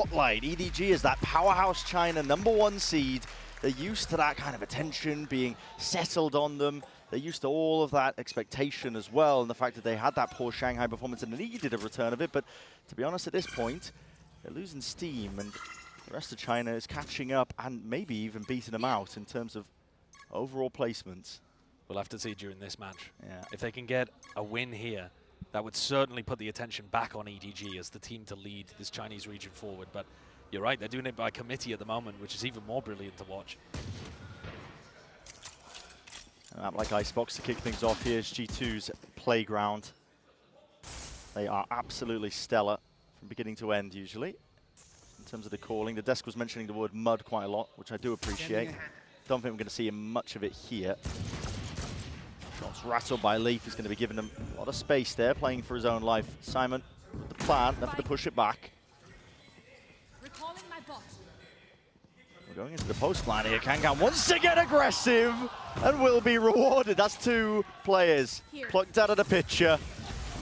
spotlight. EDG is that powerhouse China #1 seed. They're used to that kind of attention being settled on them. They're used to all of that expectation as well, and the fact that they had that poor Shanghai performance and needed a return of it. But to be honest, at this point, they're losing steam, and the rest of China is catching up and maybe even beating them out in terms of overall placements. We'll have to see during this match. Yeah. If they can get a win here, that would certainly put the attention back on EDG as the team to lead this Chinese region forward. But you're right, they're doing it by committee at the moment, which is even more brilliant to watch. An app like Icebox to kick things off. Here's G2's playground. They are absolutely stellar from beginning to end, usually, in terms of the calling. The desk was mentioning the word mud quite a lot, which I do appreciate. Don't think we're going to see much of it here. Shots rattled by Leaf. He's going to be giving them a lot of space there, playing for his own life. Simon with the plan, left to push it back. We're going into the post line here. Kangan wants to get aggressive and will be rewarded. That's 2 players plucked out of the picture.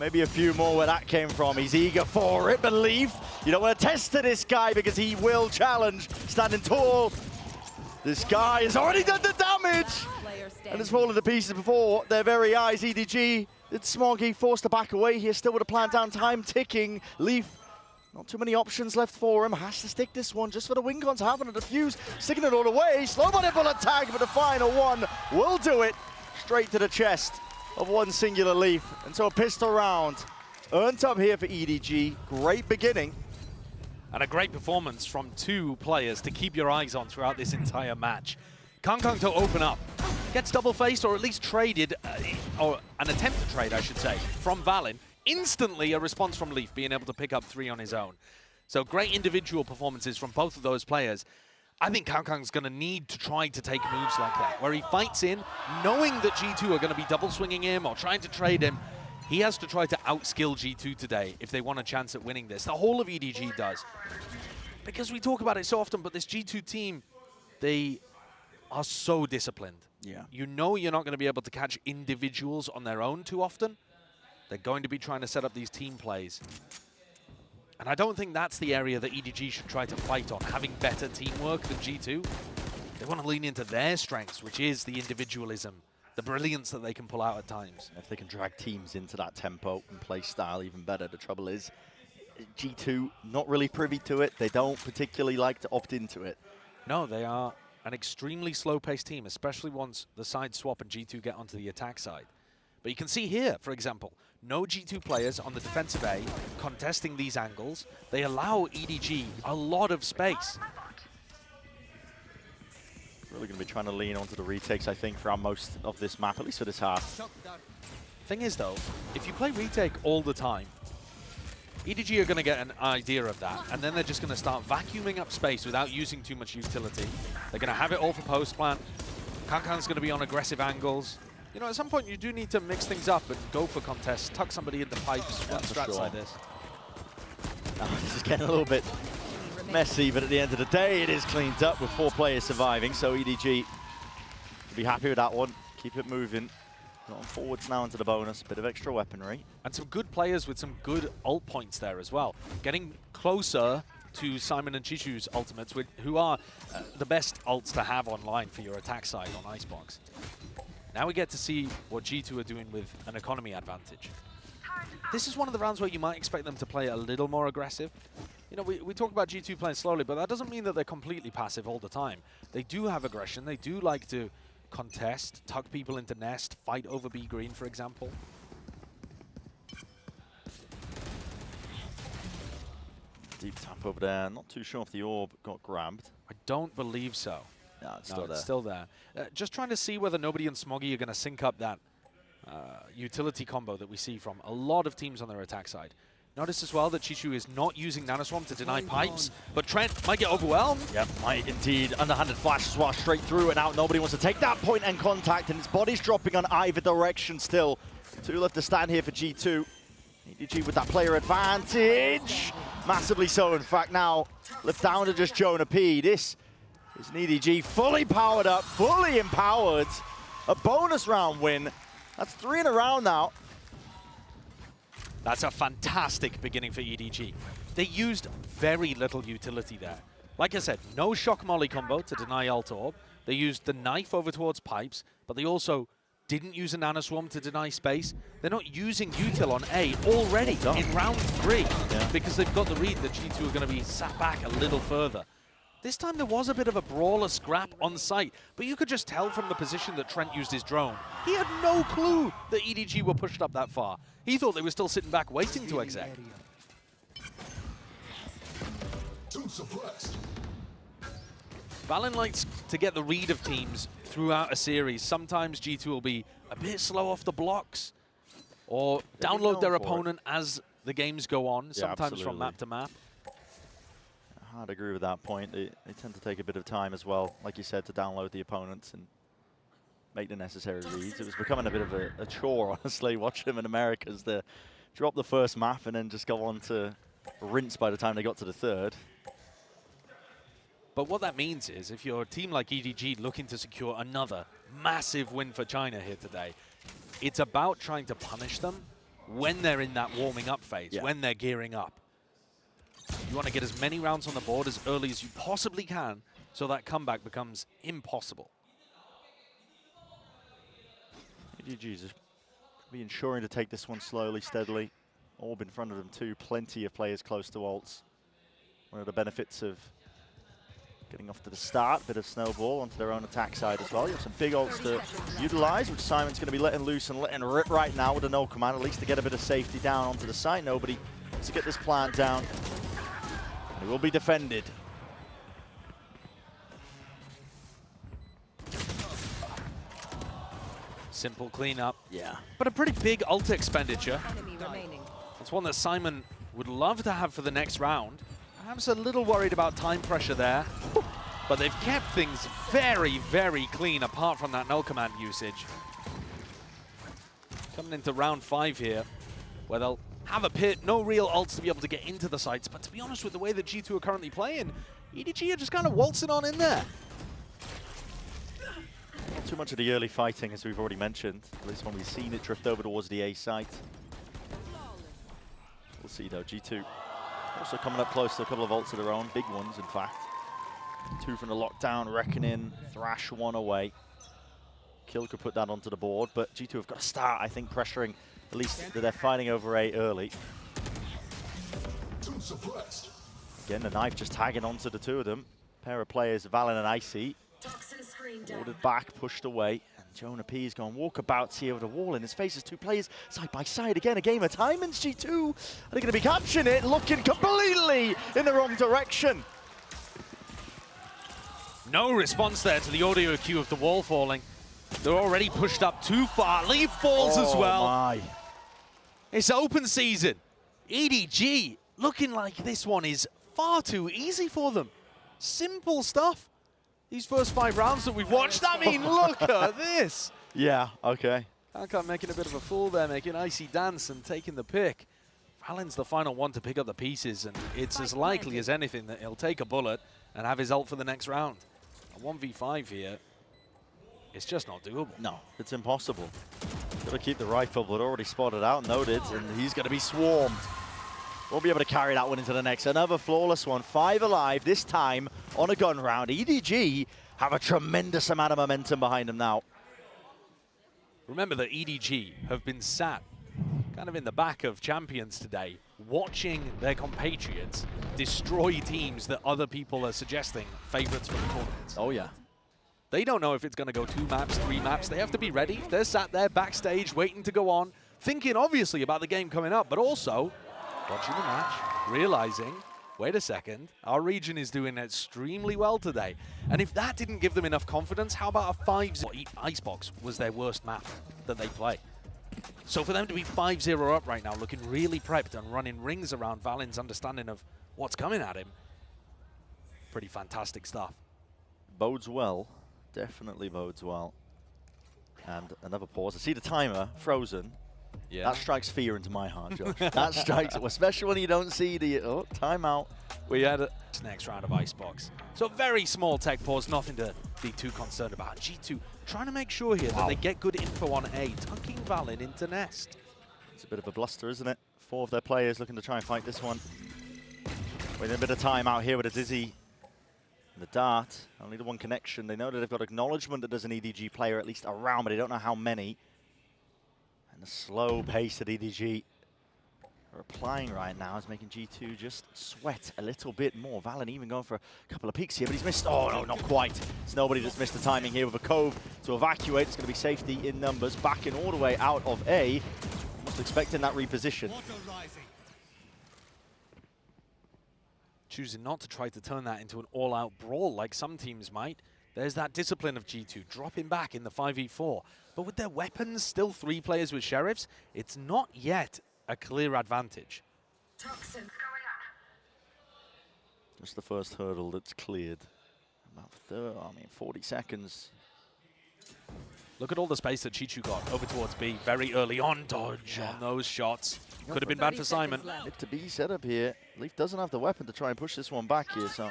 Maybe a few more where that came from. He's eager for it, but Leaf, you don't want to test to this guy because he will challenge. Standing tall. This guy has already done the damage and has fallen to pieces before their very eyes. EDG, it's Smoggy forced to back away here, still with a plan down, time ticking. Leaf, not too many options left for him. Has to stick this one just for the win cons having a defuse, sticking it all away. Slow body full attack, but the final one will do it. Straight to the chest of one singular Leaf. And so a pistol round earned up here for EDG. Great beginning. And a great performance from 2 players to keep your eyes on throughout this entire match. Kangkang to open up. Gets double-faced or at least traded, or an attempt to trade, I should say, from Valin. Instantly a response from Leaf, being able to pick up 3 on his own. So great individual performances from both of those players. I think Kangkang's going to need to try to take moves like that, where he fights in, knowing that G2 are going to be double-swinging him or trying to trade him. He has to try to outskill G2 today if they want a chance at winning this. The whole of EDG does. Because we talk about it so often, but this G2 team, they are so disciplined. Yeah. You know you're not going to be able to catch individuals on their own too often. They're going to be trying to set up these team plays. And I don't think that's the area that EDG should try to fight on, having better teamwork than G2. They want to lean into their strengths, which is the individualism, the brilliance that they can pull out at times. If they can drag teams into that tempo and play style even better. The trouble is, G2 not really privy to it. They don't particularly like to opt into it. No, they are an extremely slow-paced team, especially once the side swap and G2 get onto the attack side. But you can see here, for example, no G2 players on the defensive A contesting these angles. They allow EDG a lot of space. Really going to be trying to lean onto the retakes, I think, throughout most of this map, at least for this half. Thing is, though, if you play retake all the time, EDG are going to get an idea of that, and then they're just going to start vacuuming up space without using too much utility. They're going to have it all for post plant. Kankan's going to be on aggressive angles. You know, at some point you do need to mix things up and go for contests, tuck somebody in the pipes, one strats like this. This is getting a little bit messy, but at the end of the day, it is cleaned up with 4 players surviving, so EDG will be happy with that one. Keep it moving. On forwards now into the bonus, bit of extra weaponry. And some good players with some good ult points there as well. Getting closer to Simon and Chichu's ultimates, who are the best ults to have online for your attack side on Icebox. Now we get to see what G2 are doing with an economy advantage. This is one of the rounds where you might expect them to play a little more aggressive. You know, we talk about G2 playing slowly, but that doesn't mean that they're completely passive all the time. They do have aggression. They do like to contest, tuck people into nest, fight over B green, for example. Deep tap over there. Not too sure if the orb got grabbed. I don't believe so. No, it's still there. It's still there. Just trying to see whether Nobody and Smoggy are going to sync up that utility combo that we see from a lot of teams on their attack side. Notice as well that Chichu is not using Nanoswarm to deny pipes, but Trent might get overwhelmed. Yep, might indeed. Underhanded flash swat straight through and out. Nobody wants to take that point and contact, and his body's dropping on either direction still. 2 left to stand here for G2. EDG with that player advantage. Massively so, in fact, now left down to just Jonah P. This is an EDG fully powered up, fully empowered. A bonus round win. That's 3 in a round now. That's a fantastic beginning for EDG. They used very little utility there. Like I said, no shock molly combo to deny Alt Orb. They used the knife over towards pipes, but they also didn't use a nanoswarm to deny space. They're not using util on A already in round 3 because they've got the read that G2 are going to be sat back a little further. This time there was a bit of a brawler scrap on site, but you could just tell from the position that Trent used his drone. He had no clue that EDG were pushed up that far. He thought they were still sitting back waiting to exec. Valen likes to get the read of teams throughout a series. Sometimes G2 will be a bit slow off the blocks or download their opponent as the games go on, sometimes from map to map. I'd agree with that point. They tend to take a bit of time as well, like you said, to download the opponents and make the necessary reads. It was becoming a bit of a chore, honestly, watching them in America as they drop the first map and then just go on to rinse by the time they got to the third. But what that means is, if you're a team like EDG looking to secure another massive win for China here today, it's about trying to punish them when they're in that warming up phase, when they're gearing up. You want to get as many rounds on the board as early as you possibly can so that comeback becomes impossible. EDG just be ensuring to take this one slowly, steadily. Orb in front of them too, plenty of players close to ults. One of the benefits of getting off to the start, bit of snowball onto their own attack side as well. You have some big ults to utilize, which Simon's going to be letting loose and letting rip right now with a no command, at least to get a bit of safety down onto the site. Nobody to get this plant down. And it will be defended. Simple cleanup. Yeah. But a pretty big ult expenditure. It's one that Simon would love to have for the next round. I'm a little worried about time pressure there. But they've kept things very, very clean apart from that null command usage. Coming into round 5 here, where they'll have a pit, no real ults to be able to get into the sites. But to be honest with the way that G2 are currently playing, EDG are just kind of waltzing on in there. Not too much of the early fighting, as we've already mentioned. At least when we've seen it drift over towards the A site. We'll see though, G2 also coming up close to a couple of ults of their own, big ones in fact. 2 from the lockdown, Reckoning, Thrash 1 away. Kill could put that onto the board, but G2 have got to start, I think, pressuring at least that they're fighting over A early. Again, the knife just tagging onto the two of them. Pair of players, Valen and Icy. Ordered back, pushed away. And Jonah P is going walkabouts here with a wall in his face as 2 players side by side. Again, a game of time, and G2 are they going to be catching it, looking completely in the wrong direction. No response there to the audio cue of the wall falling. They're already pushed up too far. Leaf falls as well. My. It's open season. EDG looking like this one is far too easy for them. Simple stuff. These first 5 rounds that we've watched, I mean, look at this. Yeah, okay. Kankan making a bit of a fool there, making Icy dance and taking the pick. Valen's the final one to pick up the pieces, and it's as likely as anything that he'll take a bullet and have his ult for the next round. A 1v5 here. It's just not doable. No, it's impossible. Got to keep the rifle, but already spotted out, noted, and he's going to be swarmed. Won't be able to carry that one into the next. Another flawless one, 5 alive, this time on a gun round. EDG have a tremendous amount of momentum behind them now. Remember that EDG have been sat kind of in the back of champions today, watching their compatriots destroy teams that other people are suggesting favorites for the tournament. Oh, yeah. They don't know if it's going to go 2 maps, 3 maps. They have to be ready. They're sat there backstage waiting to go on, thinking obviously about the game coming up, but also watching the match, realizing, wait a second, our region is doing extremely well today. And if that didn't give them enough confidence, how about a 5-0? Icebox was their worst map that they play. So for them to be 5-0 up right now, looking really prepped and running rings around Valen's understanding of what's coming at him, pretty fantastic stuff. Bodes well. Definitely bodes well. And another pause. I see the timer frozen. Yeah. That strikes fear into my heart, Josh. That strikes, especially when you don't see the timeout. We had a next round of Icebox. So very small tech pause, nothing to be too concerned about. G2 trying to make sure here that they get good info on A, tucking Valen into Nest. It's a bit of a bluster, isn't it? 4 of their players looking to try and fight this one. Waiting a bit of time out here with a Dizzy and the Dart. Only the one connection. They know that they've got acknowledgement that there's an EDG player at least around, but they don't know how many. And the slow pace that EDG are applying right now is making G2 just sweat a little bit more. Valorant even going for a couple of peeks here, but he's missed. Oh, no, not quite. It's nobody that's missed the timing here with a Cove to evacuate. It's going to be safety in numbers, backing all the way out of A. Almost expecting that reposition. Choosing not to try to turn that into an all-out brawl like some teams might. There's that discipline of G2, dropping back in the 5v4. But with their weapons, still 3 players with Sheriffs, it's not yet a clear advantage. Toxins going up. Just the first hurdle that's cleared. About 40 seconds. Look at all the space that Chichu got over towards B. Very early on dodge on those shots. Could have been bad for Simon. Mid to B setup here. Leaf doesn't have the weapon to try and push this one back here, so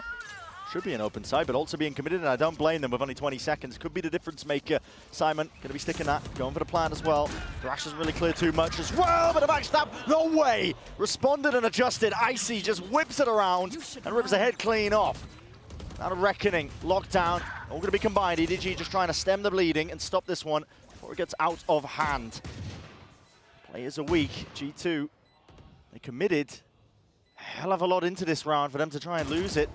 should be an open side, but also being committed, and I don't blame them with only 20 seconds. Could be the difference maker. Simon going to be sticking that, going for the plan as well. Thrash doesn't really clear too much as well, but a backstab, no way! Responded and adjusted. Icy just whips it around and rips the head clean off. Now a Reckoning, lockdown, all going to be combined. EDG just trying to stem the bleeding and stop this one before it gets out of hand. Players are weak. G2, they committed a hell of a lot into this round for them to try and lose it.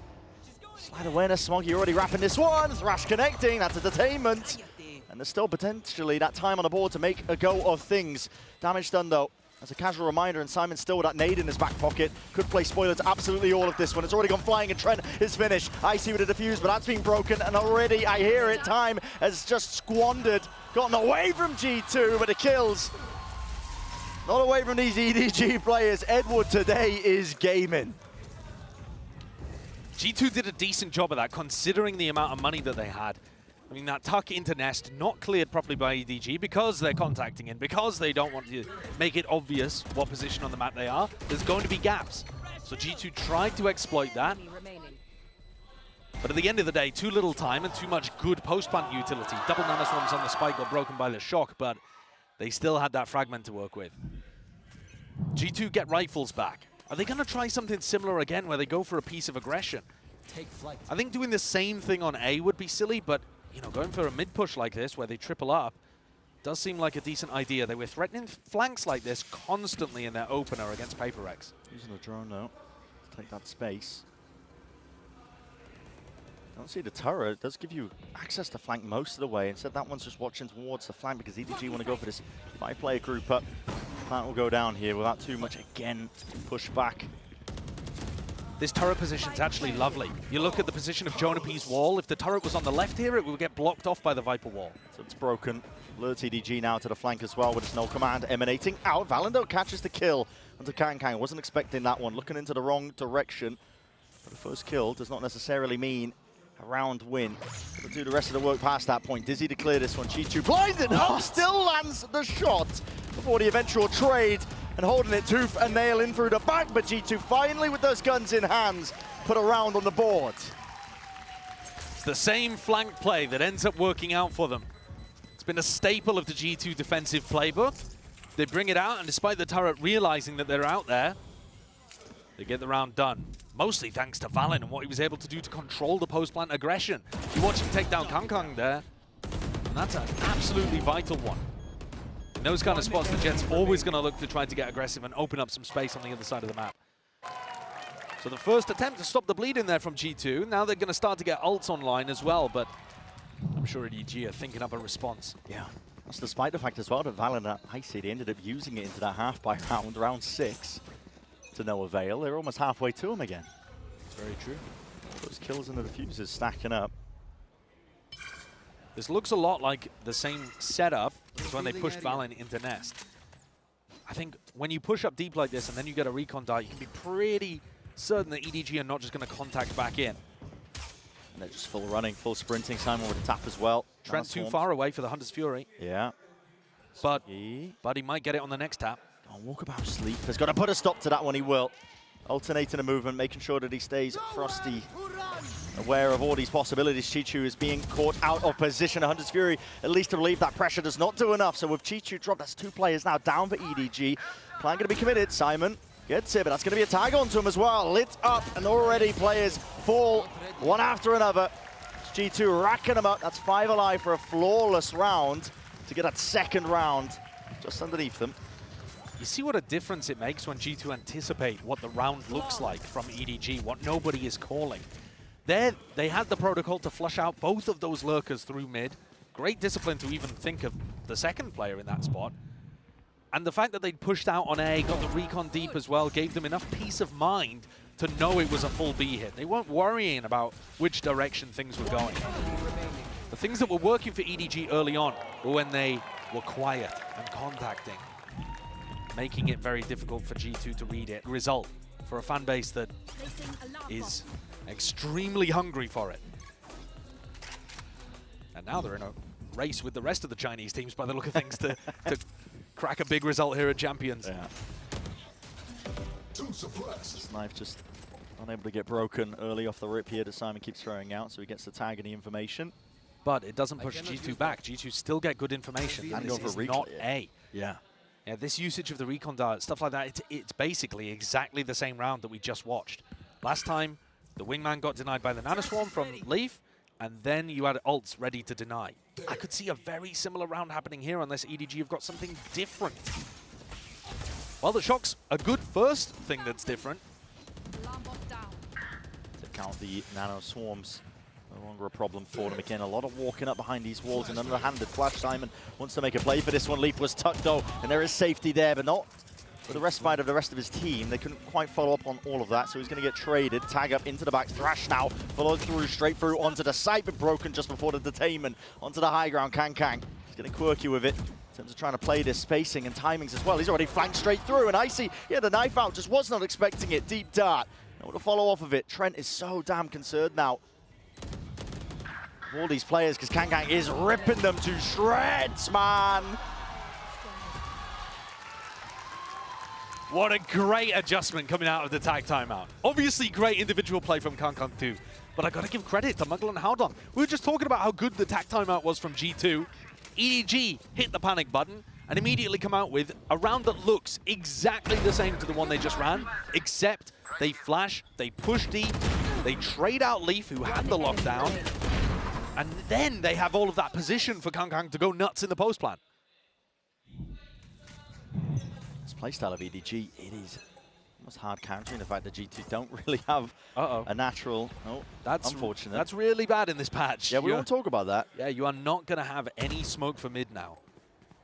Slide awareness, Smoggy already wrapping this one. Thrash connecting, that's entertainment. And there's still potentially that time on the board to make a go of things. Damage done though. As a casual reminder, and Simon still with that nade in his back pocket. Could play spoiler to absolutely all of this one. It's already gone flying and Trent is finished. Icy with a defuse, but that's been broken. And already, I hear it, time has just squandered. Gotten away from G2, but the kills. Not away from these EDG players. Edward today is gaming. G2 did a decent job of that, considering the amount of money that they had. I mean, that tuck into Nest, not cleared properly by EDG because they're contacting in, because they don't want to make it obvious what position on the map they are. There's going to be gaps. So G2 tried to exploit that. But at the end of the day, too little time and too much good post-plant utility. Double nanoswarms on the spike got broken by the shock, but they still had that fragment to work with. G2 get rifles back. Are they going to try something similar again where they go for a piece of aggression? Take flight. I think doing the same thing on A would be silly, but you know, going for a mid push like this where they triple up does seem like a decent idea. They were threatening flanks like this constantly in their opener against Paper Rex. Using a drone now to take that space. Don't see the turret. It does give you access to flank most of the way. Instead, that one's just watching towards the flank because EDG want to go for this 5-player group up. Plant will go down here without too much, again, push back. This turret position's actually lovely. You look at the position of Jonapi's wall. If the turret was on the left here, it would get blocked off by the Viper wall. So it's broken. Alerts EDG now to the flank as well with its no command emanating out. Valendo catches the kill onto Kang. Wasn't expecting that one. Looking into the wrong direction. But the first kill does not necessarily mean a round win. Gonna do the rest of the work past that point. Dizzy to clear this one. G2 blinded up, still lands the shot before the eventual trade and holding it tooth and nail in through the back. But G2 finally with those guns in hands put a round on the board. It's the same flank play that ends up working out for them. It's been a staple of the G2 defensive playbook. They bring it out, and despite the turret realizing that they're out there, they get the round done. Mostly thanks to Valen and what he was able to do to control the post-plant aggression. You watch him take down Kang there, and that's an absolutely vital one. In those kind of spots, the Jet's always going to look to try to get aggressive and open up some space on the other side of the map. So the first attempt to stop the bleed in there from G2. Now they're going to start to get ults online as well, but I'm sure EDG are thinking up a response. Yeah, that's despite the fact as well that Valen and Icy, they ended up using it into that half by round 6 to no avail. They're almost halfway to him again. Very true. Those kills and the diffusers stacking up. This looks a lot like the same setup as when they pushed Valen into Nest. I think when you push up deep like this and then you get a recon die, you can be pretty certain that EDG are not just going to contact back in. And they're just full running, full sprinting. Simon with a tap as well. Trent too far away for the Hunter's Fury. Yeah. But he might get it on the next tap. Oh, walkabout sleep. Has got to put a stop to that one, he will. Alternating the movement, making sure that he stays frosty Aware of all these possibilities, Chichu is being caught out of position. Hunter's Fury, at least to relieve that pressure, does not do enough. So with Chichu dropped, that's 2 players now down for EDG. Plan going to be committed. Simon gets it, but that's going to be a tag onto him as well. Lit up, and already players fall one after another. G2 racking them up. That's 5 alive for a flawless round to get that second round just underneath them. You see what a difference it makes when G2 anticipate what the round looks like from EDG, what nobody is calling. There, they had the protocol to flush out both of those lurkers through mid. Great discipline to even think of the second player in that spot. And the fact that they'd pushed out on A, got the recon deep as well, gave them enough peace of mind to know it was a full B hit. They weren't worrying about which direction things were going. The things that were working for EDG early on were when they were quiet and contacting, making it very difficult for G2 to read it. Result for a fan base that is extremely hungry for it. And now they're in a race with the rest of the Chinese teams by the look of things to crack a big result here at Champions. Yeah. This knife just unable to get broken early off the rip here that Simon keeps throwing out, so he gets the tag and the information. But it doesn't push G2 back. G2 still get good information. And this is not A. Yeah. Yeah, this usage of the recon dart, stuff like that, it's basically exactly the same round that we just watched. Last time, the wingman got denied by the nanoswarm from Leaf, and then you had ults ready to deny. I could see a very similar round happening here unless EDG have got something different. Well, the shock's a good first thing that's different. To count the nanoswarms. No longer a problem for them. Again, a lot of walking up behind these walls and underhanded flash. Simon wants to make a play for this one. Leaf was tucked though, and there is safety there, but not for the respite of the rest of his team. They couldn't quite follow up on all of that, so he's going to get traded. Tag up into the back. Thrash now followed through, straight through onto the side, but broken just before the detainment. Onto the high ground, Kang. He's getting quirky with it in terms of trying to play this spacing and timings as well. He's already flanked straight through, and Icy, yeah, the knife out, just was not expecting it. Deep dart. Able to follow off of it. Trent is so damn concerned now. All these players, because Kang is ripping them to shreds, man. What a great adjustment coming out of the tag timeout. Obviously, great individual play from Kang too, but I got to give credit to Muggle and Howdon. We were just talking about how good the tag timeout was from G2. EDG hit the panic button and immediately come out with a round that looks exactly the same to the one they just ran, except they flash, they push deep, they trade out Leaf, who had the lockdown, and then they have all of that position for Kang to go nuts in the post plan. This playstyle of EDG, it is almost hard countering the fact that G2 don't really have a natural. Oh, that's unfortunate. That's really bad in this patch. Yeah, we won't talk about that. Yeah, you are not going to have any smoke for mid now.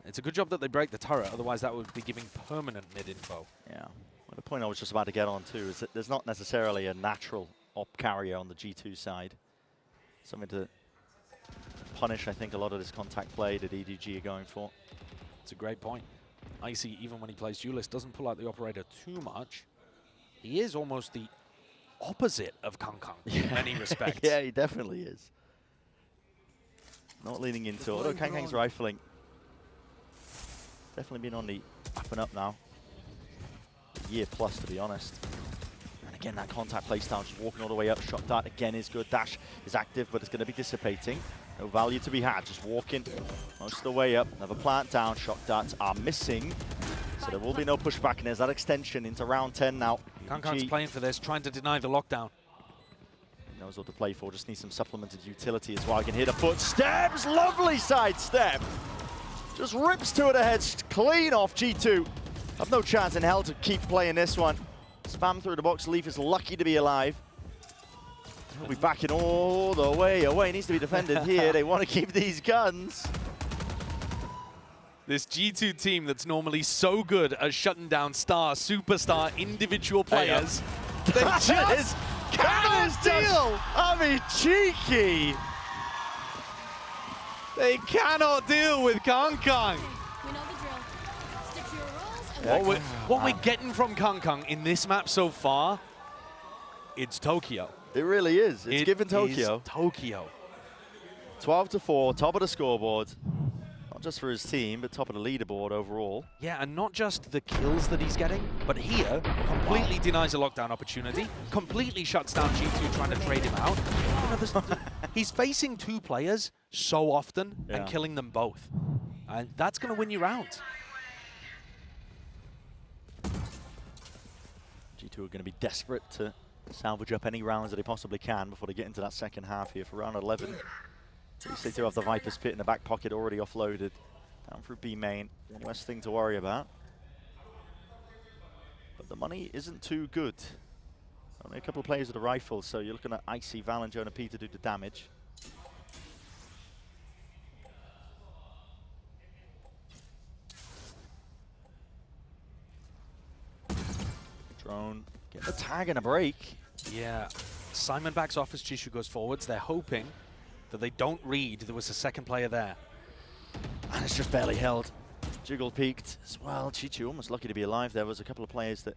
It's a good job that they break the turret, otherwise that would be giving permanent mid info. Yeah. Well, the point I was just about to get on too is that there's not necessarily a natural op carrier on the G2 side. Something to punish, I think, a lot of this contact play that EDG are going for. It's a great point. Icy, even when he plays duelist, doesn't pull out the operator too much. He is almost the opposite of Kang in many respects. Yeah, he definitely is. Not leaning into it, although Kang's rifling. Definitely been on the up and up now. A year plus, to be honest. And again, that contact playstyle, just walking all the way up. Shot dart again is good. Dash is active, but it's going to be dissipating. No value to be had, just walking most of the way up. Another plant down, shock darts are missing. So there will be no pushback, and there's that extension into round 10 now. Kang's playing for this, trying to deny the lockdown. He knows what to play for, just needs some supplemented utility as well. I can hit a footsteps, lovely side step. Just rips to it ahead, clean off G2. Have no chance in hell to keep playing this one. Spam through the box, Leaf is lucky to be alive. He'll be backing all the way away. He needs to be defended here. They want to keep these guns. This G2 team that's normally so good at shutting down superstar individual players. They just cannot deal. I mean, cheeky. They cannot deal with Kang. We know the drill. Stick to your rules and What we're getting from Kang in this map so far, it's Tokyo. It really is. It's given Tokyo. Tokyo. 12-4, top of the scoreboard. Not just for his team, but top of the leaderboard overall. Yeah, and not just the kills that he's getting, but here, completely denies a lockdown opportunity, completely shuts down G2 trying to trade him out. You know, he's facing 2 players so often and killing them both. And that's going to win you rounds. G2 are going to be desperate to salvage up any rounds that they possibly can before they get into that second half here for round 11. They do have the Viper's Pit in the back pocket already offloaded. Down through B main, one less thing to worry about. But the money isn't too good. Only a couple of players with a rifle, so you're looking at Icy, Val and Jonah P to do the damage. Drone, get the tag and a break. Yeah, Simon backs off as Jishu goes forwards. They're hoping that they don't read there was a second player there. And it's just barely held. Jiggle peeked as well. Chichu almost lucky to be alive. There was a couple of players that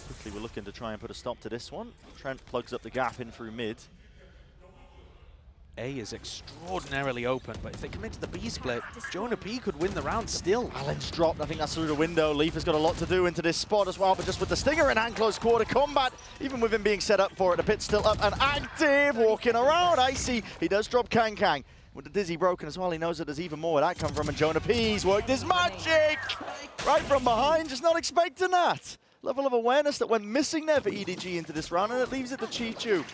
quickly were looking to try and put a stop to this one. Trent plugs up the gap in through mid. A is extraordinarily open, but if they commit to the B split, Jonah P could win the round still. Alan's dropped. I think that's through the window. Leaf has got a lot to do into this spot as well, but just with the Stinger in hand, close quarter combat, even with him being set up for it, the pit's still up and active, walking around. Icy, he does drop Kang. With the Dizzy broken as well, he knows that there's even more where that come from, and Jonah P's worked his magic! Right from behind, just not expecting that. Level of awareness that went missing there for EDG into this round, and it leaves it to Chichu.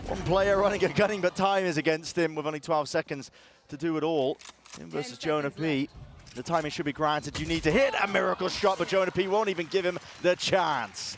One player running and gunning, but time is against him with only 12 seconds to do it all. Him versus Jonah P. The timing should be granted. You need to hit a miracle shot, but Jonah P won't even give him the chance.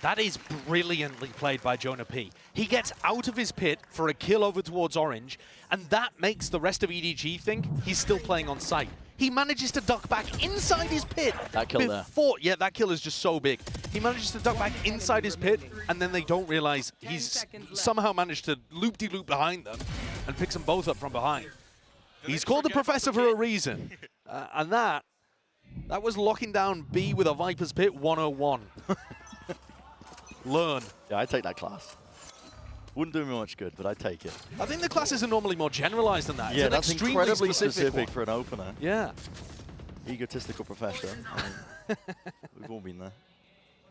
That is brilliantly played by Jonah P. He gets out of his pit for a kill over towards Orange, and that makes the rest of EDG think he's still playing on site. He manages to duck back inside his pit. That kill before, yeah, that kill is just so big. He manages to duck back inside his pit, and then they don't realize he's somehow managed to loop-de-loop behind them and picks them both up from behind. He's called the Professor for a reason, and that was locking down B with a Viper's Pit 101. Learn. Yeah, I take that class. Wouldn't do me much good, but I'd take it. I think the classes are normally more generalized than that. Yeah, it's that's incredibly specific one. for an opener. Yeah. Egotistical professor. I mean, we've all been there.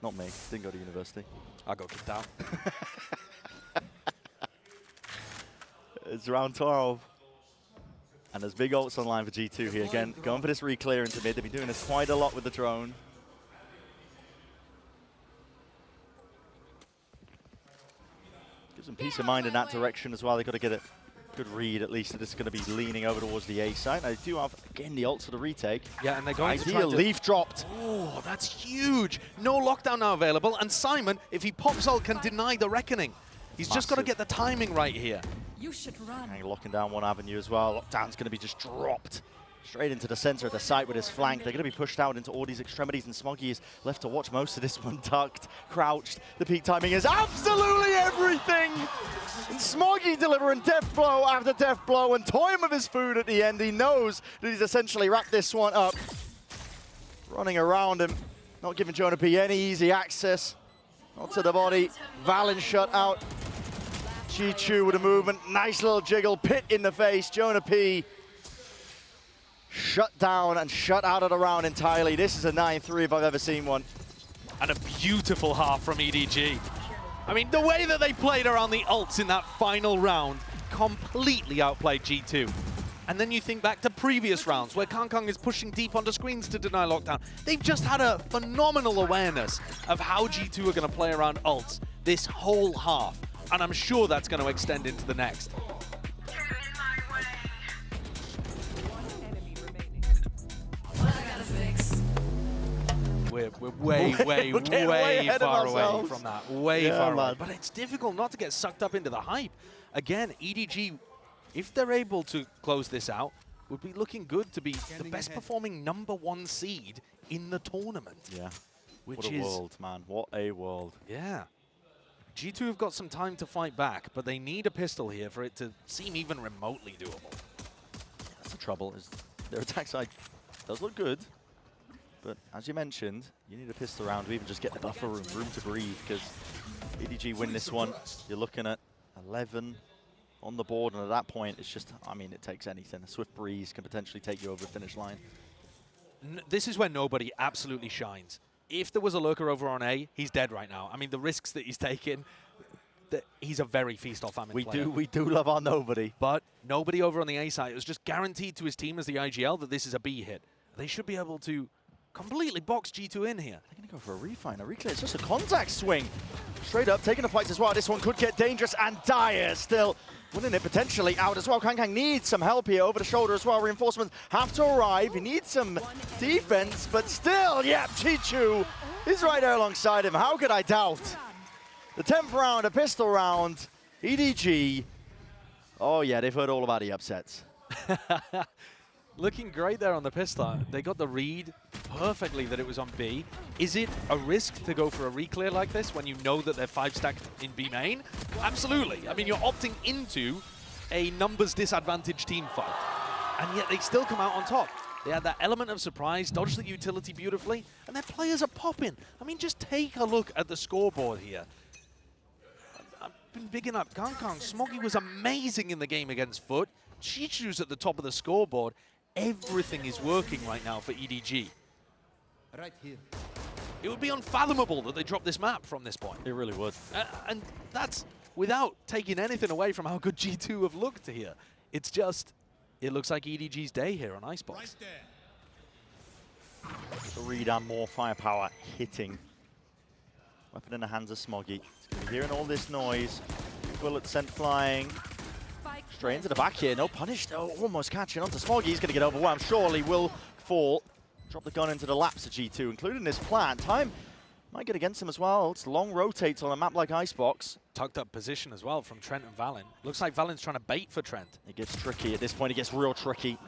Not me. Didn't go to university. I got kicked out. It's round 12. And there's big ults online for G2 here again. Going for this re-clear into mid. They've been doing this quite a lot with the drone. Gives them peace of mind in that direction as well. They've got to get a good read, at least, that it's going to be leaning over towards the A side. Now, they do have, again, the ults for the retake. Yeah, and they're going to Ideal Leaf dropped. Oh, that's huge. No lockdown now available, and Simon, if he pops ult, can deny the reckoning. He's just got to get the timing right here. You should run. And locking down one avenue as well. Lockdown's going to be just dropped straight into the center of the site with his flank. They're going to be pushed out into Audie's extremities, and Smoggy is left to watch most of this one. Ducked, crouched. The peak timing is absolutely everything. And Smoggy delivering death blow after death blow and toying with his food at the end. He knows that he's essentially wrapped this one up. Running around him, not giving Jonah P any easy access. Not to the body. Valen shut out. Chi-Chu with a movement. Nice little jiggle. Pit in the face. Jonah P shut down and shut out of the round entirely. This is a 9-3 if I've ever seen one. And a beautiful half from EDG. I mean, the way that they played around the ults in that final round completely outplayed G2. And then you think back to previous rounds where Kang is pushing deep onto screens to deny lockdown. They've just had a phenomenal awareness of how G2 are going to play around ults this whole half. And I'm sure that's going to extend into the next. We're way far away from that. Way far away. But it's difficult not to get sucked up into the hype. Again, EDG, if they're able to close this out, would be looking good to be the best performing #1 seed in the tournament. Yeah. Which what a world, man. What a world. Yeah. G2 have got some time to fight back, but they need a pistol here for it to seem even remotely doable. That's the trouble, is their attack side does look good. But as you mentioned, you need a pistol round to even just get the buffer room to breathe, because EDG win this one, you're looking at 11, on the board, and at that point, it's just, I mean, it takes anything. A swift breeze can potentially take you over the finish line. This is where nobody absolutely shines. If there was a lurker over on A, he's dead right now. I mean, the risks that he's taking, he's a very feast or famine player. We do love our nobody. But nobody over on the A side. It was just guaranteed to his team as the IGL that this is a B hit. They should be able to completely box G2 in here. They're going to go for a refine, a reclear. It's just a contact swing. Straight up, taking the fights as well. This one could get dangerous, and Dire still winning it potentially out as well. Kang needs some help here over the shoulder as well. Reinforcements have to arrive. He needs some defense, but still, yep, Chi-Chu is right there alongside him. How could I doubt? The 10th round, a pistol round, EDG. Oh yeah, they've heard all about the upsets. Looking great there on the pistol. They got the read perfectly that it was on B. Is it a risk to go for a reclear like this when you know that they're 5-stacked in B main? Absolutely. I mean, you're opting into a numbers disadvantaged team fight, and yet they still come out on top. They had that element of surprise, dodged the utility beautifully, and their players are popping. I mean, just take a look at the scoreboard here. I've been bigging up Kang. Smoggy was amazing in the game against Foot. Chi-Chu's at the top of the scoreboard. Everything is working right now for EDG. Right here. It would be unfathomable that they dropped this map from this point. It really would. And that's without taking anything away from how good G2 have looked here. It's just, it looks like EDG's day here on Icebox. Right there. The read and more firepower hitting. Weapon in the hands of Smoggy. He's going to be hearing all this noise. Bullet sent flying. Straight into the back here. No punish. Oh, almost catching onto Smoggy. He's going to get overwhelmed. Surely will fall. Drop the gun into the laps of G2, including this plant. Time might get against him as well. It's long rotates on a map like Icebox. Tucked up position as well from Trent and Valen. Looks like Valen's trying to bait for Trent. It gets tricky at this point. It gets real tricky.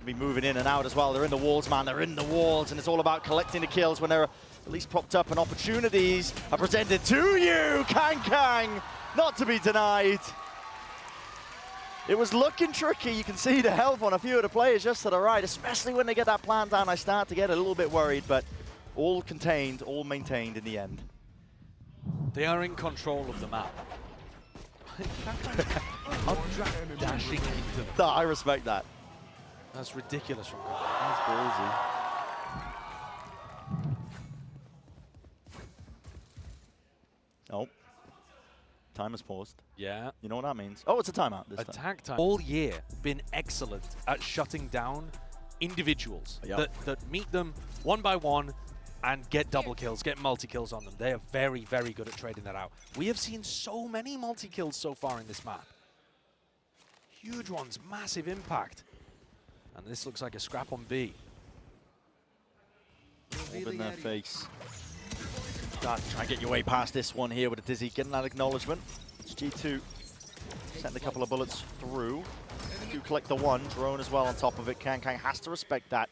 Be moving in and out as well. They're in the walls, man. They're in the walls, and it's all about collecting the kills when they're at least propped up, and opportunities are presented to you. Kang, not to be denied. It was looking tricky. You can see the health on a few of the players just to the right, especially when they get that plant down. I start to get a little bit worried, but all contained, all maintained in the end. They are in control of the map. Dashing into them. No, I respect that. That's ridiculous from Kang. That's crazy. Oh. Time has paused. Yeah. You know what that means? Oh, it's a timeout this time. Attack time. All year been excellent at shutting down individuals that meet them one by one and get double kills, get multi-kills on them. They are very, very good at trading that out. We have seen so many multi-kills so far in this map. Huge ones, massive impact. And this looks like a scrap on B. Hold in their face. Try and get your way past this one here with a Dizzy, getting that acknowledgement. It's G2 sending a couple of bullets through. Do collect the one, drone as well on top of it. Kang has to respect that.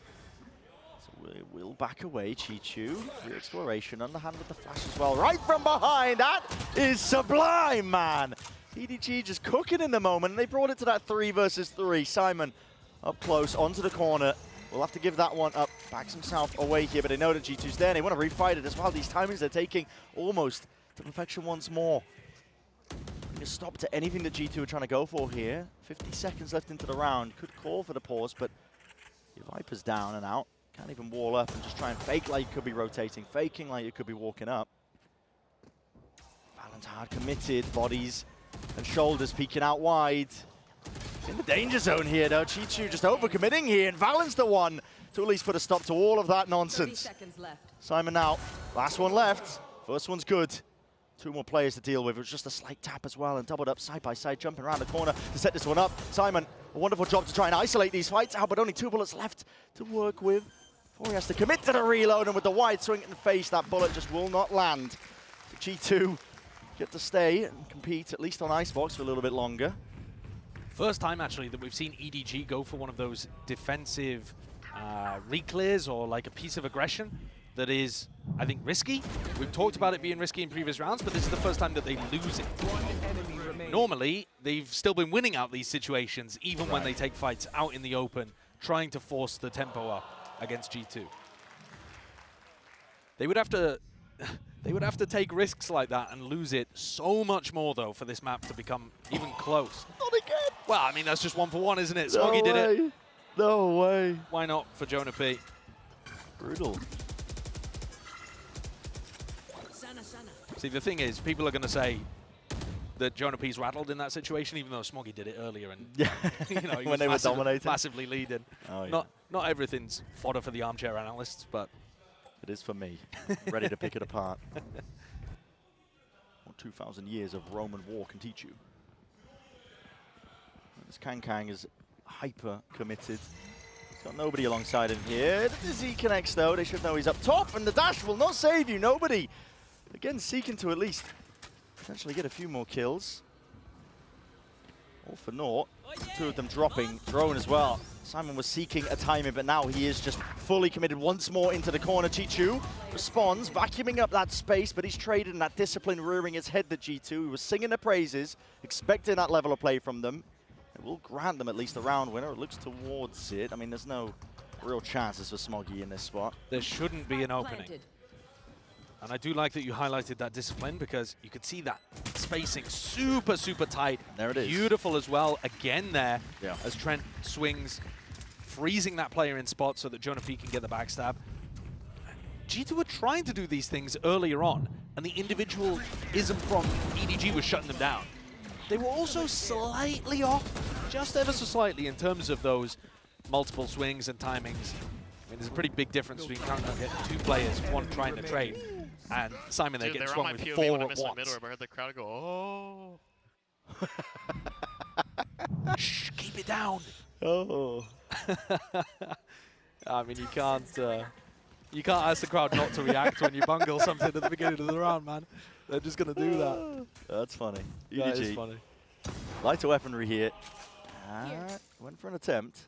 So we will back away, Chi-Chu. Free exploration, underhand with the flash as well. Right from behind, that is sublime, man. EDG just cooking in the moment, and they brought it to that 3 versus 3. Simon up close, onto the corner. We'll have to give that one up. Backs himself away here, but they know that G2's there, and they want to refight it as well. These timings they're taking almost to perfection once more. You stop to anything that G2 are trying to go for here. 50 seconds left into the round. Could call for the pause, but your Viper's down and out. Can't even wall up and just try and fake like you could be rotating. Faking like you could be walking up. Valen's hard committed. Bodies and shoulders peeking out wide. In the danger zone here, though. Chi-Chu just overcommitting here, and Valen's the one to at least put a stop to all of that nonsense. 30 seconds left. Simon now, last one left. First one's good. 2 more players to deal with. It was just a slight tap as well, and doubled up side by side, jumping around the corner to set this one up. Simon, a wonderful job to try and isolate these fights out, but only 2 bullets left to work with. Before he has to commit to the reload, and with the wide swing in the face, that bullet just will not land. So G2 get to stay and compete, at least on Icebox, for a little bit longer. First time, actually, that we've seen EDG go for one of those defensive reclears or like a piece of aggression that is, I think, risky. We've talked about it being risky in previous rounds, but this is the first time that they lose it. Normally, they've still been winning out these situations, even when they take fights out in the open, trying to force the tempo up against G2. They would have to They would have to take risks like that and lose it so much more, though, for this map to become even close. Not again. Well, I mean, that's just 1-for-1, isn't it? Smoggy did it. No way. Why not for Jonah P? Brutal. See, the thing is, people are going to say that Jonah P's rattled in that situation, even though Smoggy did it earlier, and Yeah. you know, he When was they were dominating. massively leading. Oh, yeah. Not everything's fodder for the armchair analysts, but It is for me. Ready to pick it apart. What 2,000 years of Roman war can teach you. This Kang is hyper committed. He's got nobody alongside him here. The Z connects though. They should know he's up top, and the dash will not save you. Nobody. Again, seeking to at least potentially get a few more kills. All for naught. Two of them dropping. Drone as well. Simon was seeking a timing, but now he is just fully committed once more into the corner. Chichu responds, vacuuming up that space, but he's traded in that discipline, rearing his head, the G2. He was singing the praises, expecting that level of play from them. It will grant them at least a round winner. It looks towards it. I mean, there's no real chances for Smoggy in this spot. there shouldn't be an opening. And I do like that you highlighted that discipline, because you could see that spacing super, super tight. There it is. Beautiful as well, again there, Yeah. as Trent swings, freezing that player in spot so that Jonah P can get the backstab. G2 were trying to do these things earlier on, and the individualism from EDG was shutting them down. They were also slightly off, just ever so slightly, in terms of those multiple swings and timings. I mean, there's a pretty big difference between Countdown getting two players, one trying to trade, and Simon there Dude, getting they were swung on my with POV four when I at missed my once. mid orb. I heard the crowd go, oh. Shh, keep it down. Oh. I mean, you can't ask the crowd not to react when you bungle something at the beginning of the round, man. They're just gonna do that. That's funny. That is EDG. funny. Lighter weaponry here. Went for an attempt.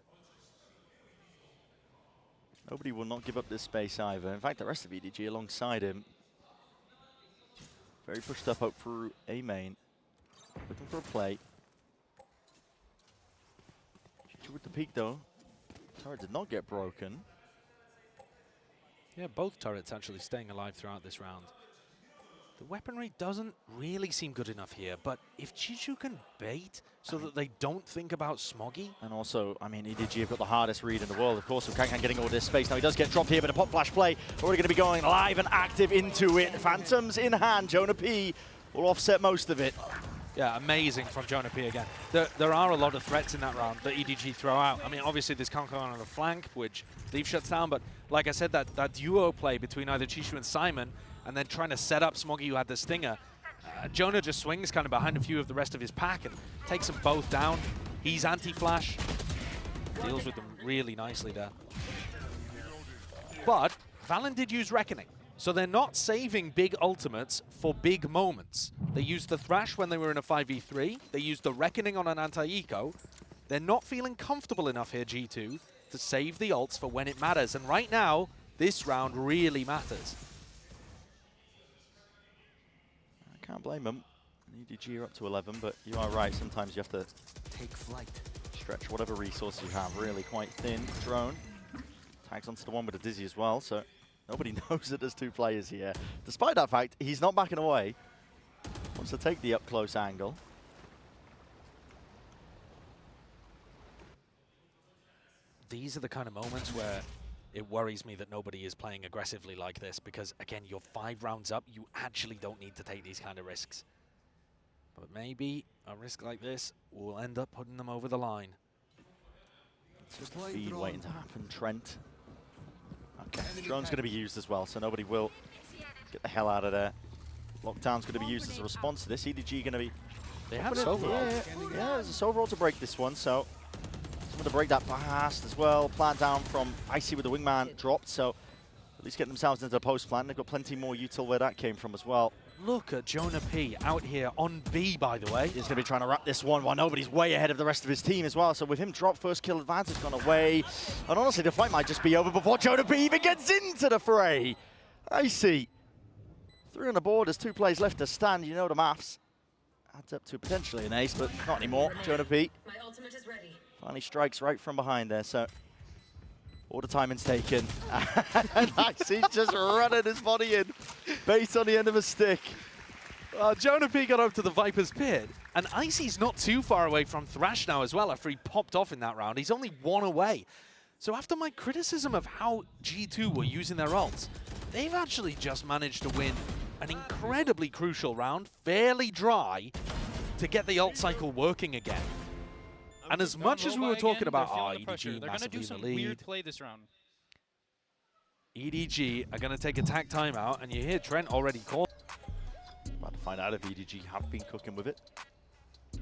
Nobody will not give up this space either. In fact, the rest of EDG alongside him. Very pushed up through A main. Looking for a play. With the peak though. Turret did not get broken. Yeah, both turrets actually staying alive throughout this round. The weaponry doesn't really seem good enough here, but if Chichu can bait so that they don't think about Smoggy. And also, I mean, EDG have got the hardest read in the world, of course, with Kang getting all this space. Now he does get dropped here, but a pop flash play. Already going to be going live and active into it. Phantoms in hand. Jonah P will offset most of it. Yeah, amazing from Jonah P again. There are a lot of threats in that round that EDG throw out. I mean, obviously there's Kankan on the flank, which Leaf shuts down, but like I said, that duo play between either Chichu and Simon, and then trying to set up Smoggy, who had the stinger. Jonah just swings kind of behind a few of the rest of his pack and takes them both down. He's anti-flash, deals with them really nicely there. But Valen did use Reckoning, so they're not saving big ultimates for big moments. They used the Thrash when they were in a 5v3. They used the Reckoning on an anti-eco. They're not feeling comfortable enough here, G2, to save the ults for when it matters. And right now, this round really matters. I can't blame them. EDG are up to 11, but you are right. Sometimes you have to take flight. Stretch whatever resources you have. Really quite thin. Drone tags onto the one with the Dizzy as well, so nobody knows that there's two players here. Despite that fact, he's not backing away. Wants to take the up-close angle. These are the kind of moments where it worries me that nobody is playing aggressively like this, because, again, you're 5 rounds up. You actually don't need to take these kind of risks. But maybe a risk like this will end up putting them over the line. It's just a feed waiting to happen, Trent. Okay, drone's going to be used as well, so nobody will get the hell out of there. Lockdown's going to be used as a response to this. EDG going to be... They have Sova. Yeah, there's a Sova roll to break this one, so... Someone to break that fast as well. Plant down from Icy with the wingman dropped, so at least get themselves into the post plant. They've got plenty more util where that came from as well. Look at Jonah P out here on B, by the way. He's going to be trying to wrap this one while nobody's way ahead of the rest of his team as well. So with him drop, first kill advantage gone away. And honestly, the fight might just be over before Jonah P even gets into the fray. Icy. 3 on the board, there's 2 plays left to stand. You know the maths. Adds up to potentially an ace, but not anymore. Jonah P My ultimate is ready. finally strikes right from behind there, so All the timing's taken. And Icy's just running his body in. Bait on the end of a stick. Jonah P got up to the Viper's Pit, and Icy's not too far away from Thrash now as well after he popped off in that round. He's only 1 away. So after my criticism of how G2 were using their ults, they've actually just managed to win an incredibly crucial round, fairly dry, to get the ult cycle working again. And as much as we were talking about, EDG they're going to do massively in some the lead, weird play this round. EDG are going to take attack timeout, and you hear Trent already call. About to find out if EDG have been cooking with it.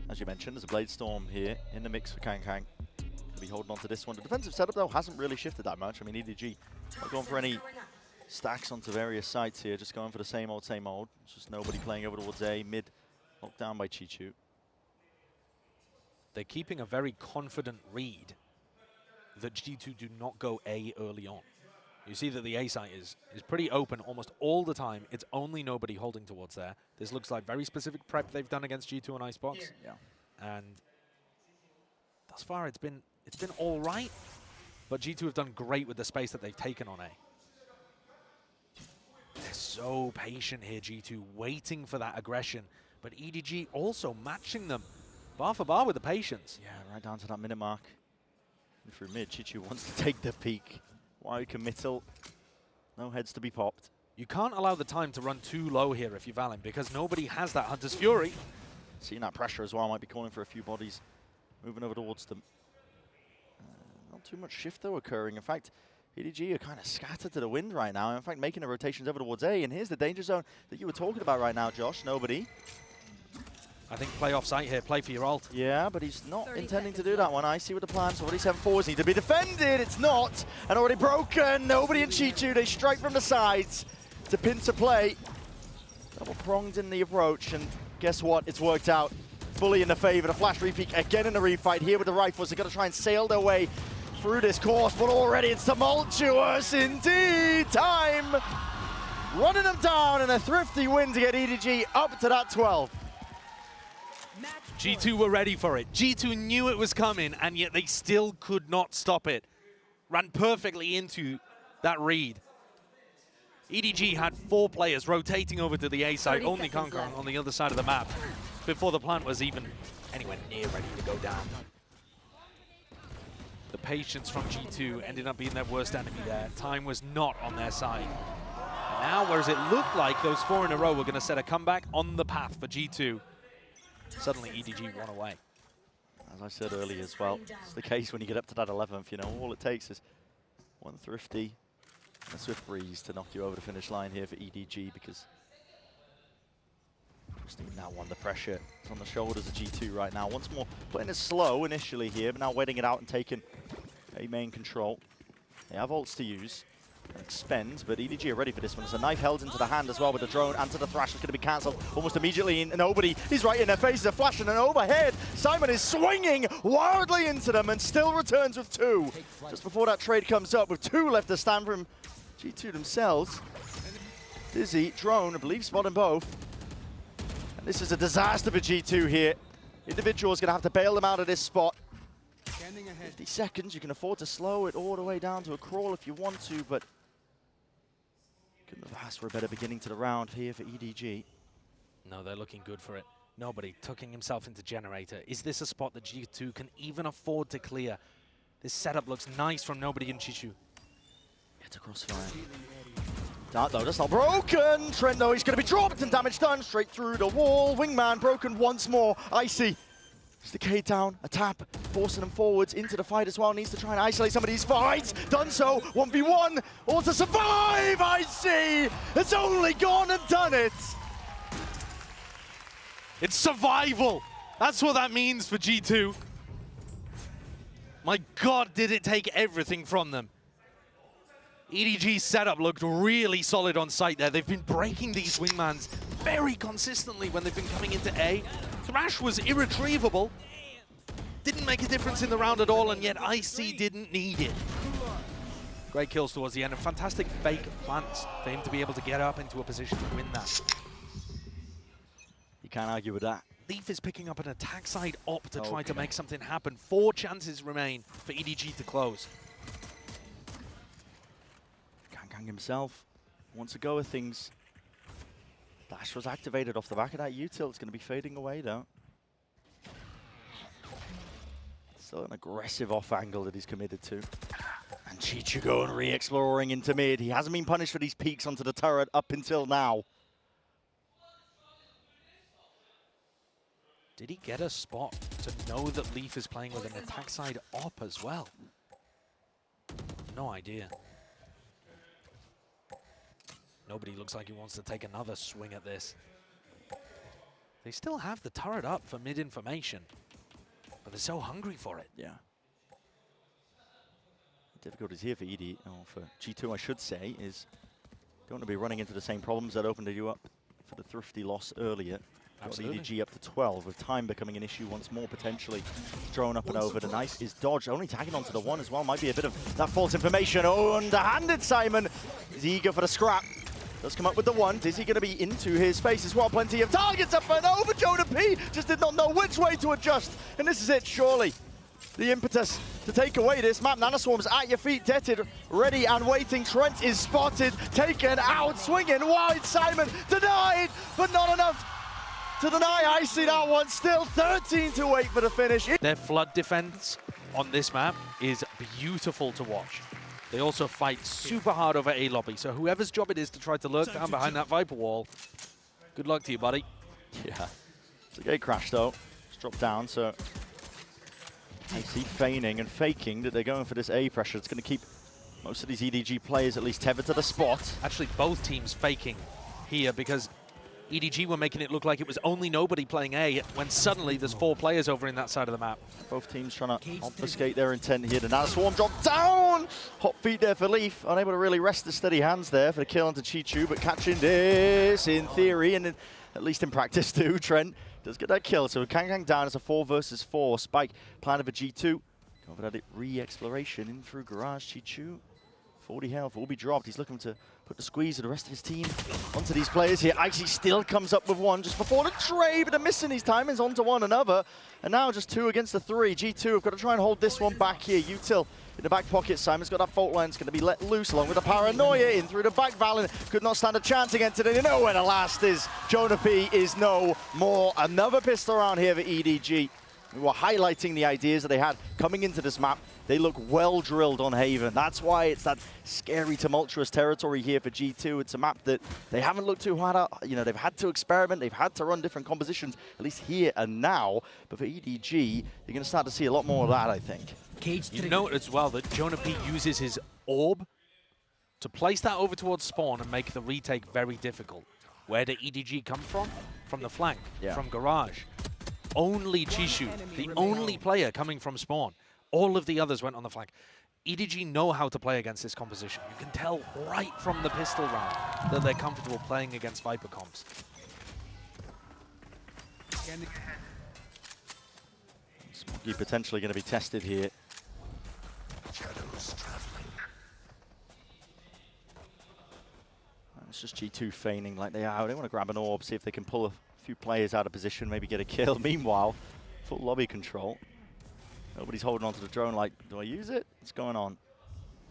As you mentioned, there's a Blade Storm here in the mix for Kang. Gonna be holding on to this one. The defensive setup, though, hasn't really shifted that much. I mean, EDG not going for any stacks onto various sites here, just going for the same old, same old. It's just nobody playing over towards A. Mid locked down by Chichu. They're keeping a very confident read that G2 do not go A early on. You see that the A site is pretty open almost all the time. It's only nobody holding towards there. This looks like very specific prep they've done against G2 on Icebox. Yeah. And thus far it's been all right, but G2 have done great with the space that they've taken on A. They're so patient here, G2, waiting for that aggression, but EDG also matching them bar for bar with the patience. Yeah, right down to that minute mark. And through mid, Chichu wants to take the peak. Wide committal. No heads to be popped. You can't allow the time to run too low here if you're Valen, because nobody has that Hunter's Fury. Seeing that pressure as well, might be calling for a few bodies moving over towards them. Not too much shift, though, occurring. In fact, EDG are kind of scattered to the wind right now. In fact, making the rotations over towards A. And here's the danger zone that you were talking about right now, Josh. Nobody. I think play off site here, play for your ult. Yeah, but he's not intending to do that one. I see what the plans. Already 7-4s need to be defended. It's not. And already broken. Nobody in Chichu. They strike from the sides to pin to play. Double pronged in the approach. And guess what? It's worked out fully in the favor. The flash repeat again in the refight here with the rifles. They're going to try and sail their way through this course, but already it's tumultuous indeed. Time running them down, and a thrifty win to get EDG up to that 12. G2 were ready for it. G2 knew it was coming, and yet they still could not stop it. Ran perfectly into that read. EDG had 4 players rotating over to the A side, only Kangkong on the other side of the map, before the plant was even anywhere near ready to go down. The patience from G2 ended up being their worst enemy there. Time was not on their side. And now, whereas it looked like those 4 in a row were going to set a comeback on the path for G2, suddenly EDG won away. As I said earlier as well, it's the case when you get up to that 11th, you know, all it takes is one thrifty, a swift breeze to knock you over the finish line here for EDG, because just now under pressure. It's on the shoulders of G2 right now. Once more, playing it slow initially here, but now waiting it out and taking a main control. They have ults to use. Expend, but EDG are ready for this one. There's a knife held into the hand as well with the drone, and to the thrash is going to be cancelled almost immediately. And nobody, he's right in their faces, a flash and an overhead. Simon is swinging wildly into them and still returns with 2. Just before that trade comes up, with 2 left to stand from G2 themselves. Dizzy, drone, I believe, spotting both. And this is a disaster for G2 here. Individual's going to have to bail them out of this spot. 50 seconds, you can afford to slow it all the way down to a crawl if you want to, but couldn't have asked for a better beginning to the round here for EDG. No, they're looking good for it. Nobody tucking himself into Generator. Is this a spot that G2 can even afford to clear? This setup looks nice from nobody in Chichu. It's a crossfire. Dart though, that's not broken. Trent though, he's going to be dropped and damage done straight through the wall. Wingman broken once more. Icy. It's the K down, a tap, forcing them forwards into the fight as well. Needs to try and isolate some of these fights. Done so, 1v1, all to survive, Icy! It's only gone and done it! It's survival! That's what that means for G2. My God, did it take everything from them. EDG's setup looked really solid on site there. They've been breaking these wingmans very consistently when they've been coming into A. Thrash was irretrievable. Didn't make a difference in the round at all, and yet IC didn't need it. Great kills towards the end, and fantastic fake plants for him to be able to get up into a position to win that. You can't argue with that. Leaf is picking up an attack side op to try to make something happen. 4 chances remain for EDG to close. Kang himself wants to go with things. Dash was activated off the back of that util. It's going to be fading away though. Still an aggressive off angle that he's committed to. And Chichu going re-exploring into mid. He hasn't been punished for these peeks onto the turret up until now. Did he get a spot to know that Leaf is playing with an attack side op as well? No idea. Nobody looks like he wants to take another swing at this. They still have the turret up for mid information, but they're so hungry for it. Yeah. Difficulties here for ED, or for G2 I should say, is don't want to be running into the same problems that opened you up for the thrifty loss earlier. Absolutely. EDG up to 12, with time becoming an issue once more potentially. Drone up and over, the nice is dodged, only tagging onto the one as well. Might be a bit of that false information. Oh, underhanded Simon is eager for the scrap. Does come up with the one. Is he going to be into his face as well? Plenty of targets up and over. Jonah P just did not know which way to adjust. And this is it, surely. The impetus to take away this map. Nanoswarm's at your feet, Detted, ready and waiting. Trent is spotted, taken out, swinging wide. Simon denied, but not enough to deny. I see that one still. 13-8 for the finish. Their flood defense on this map is beautiful to watch. They also fight super hard over A lobby, so whoever's job it is to try to lurk down behind that Viper wall, good luck to you, buddy. Yeah. It's a gate crash though. It's dropped down, so I see feigning and faking that they're going for this A pressure. It's going to keep most of these EDG players at least tethered to the spot. Actually, both teams faking here because EDG were making it look like it was only nobody playing A when suddenly there's 4 players over in that side of the map. Both teams trying to obfuscate their intent here. The Nanoswarm dropped down! Hot feet there for Leaf. Unable to really rest the steady hands there for the kill onto Chichu, but catching this in theory and at least in practice too. Trent does get that kill, so Kang down as a 4 versus 4. Spike planted for G2. Go for that re-exploration in through Garage. Chichu, 40 health, will be dropped. He's looking to put the squeeze of the rest of his team onto these players here. Icy still comes up with one just before the trade, but they're missing these timings onto one another. And now just 2 against the 3. G2 have got to try and hold this one back here. Util in the back pocket. Simon's got that fault line. It's going to be let loose along with the paranoia in through the back. Valen could not stand a chance against it. And you know where the last is. Jonah P is no more. Another pistol round here for EDG. We were highlighting the ideas that they had coming into this map. They look well drilled on Haven. That's why it's that scary, tumultuous territory here for G2. It's a map that they haven't looked too hard at. You know, they've had to experiment. They've had to run different compositions, at least here and now. But for EDG, you're going to start to see a lot more of that, I think. You note as well that Jonah P uses his orb to place that over towards spawn and make the retake very difficult. Where did EDG come from? From the flank, from Garage. Only Chishu, the only player coming from spawn. All of the others went on the flank. EDG know how to play against this composition. You can tell right from the pistol round that they're comfortable playing against Viper comps. Smoggy potentially going to be tested here. It's just G2 feigning like they are. They want to grab an orb, see if they can pull a few players out of position, maybe get a kill. Meanwhile, full lobby control. Nobody's holding onto the drone like, do I use it? What's going on?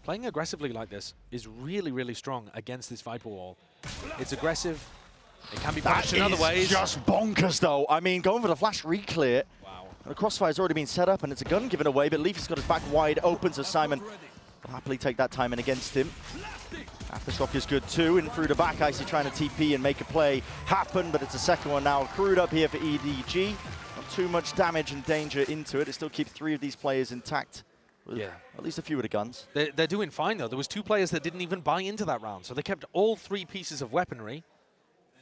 Playing aggressively like this is really, really strong against this Viper wall. It's aggressive. It can be punished in other ways. Just bonkers though. I mean, going for the flash re-clear. Wow. The crossfire's already been set up and it's a gun given away, but Leaf has got his back wide open, so Simon will happily take that timing against him. Aftershock is good too, and through the back, Icy trying to TP and make a play happen, but it's a second one now crewed up here for EDG. Not too much damage and danger into it. It still keeps 3 of these players intact. With at least a few of the guns. They're doing fine though. There was 2 players that didn't even buy into that round, so they kept all 3 pieces of weaponry.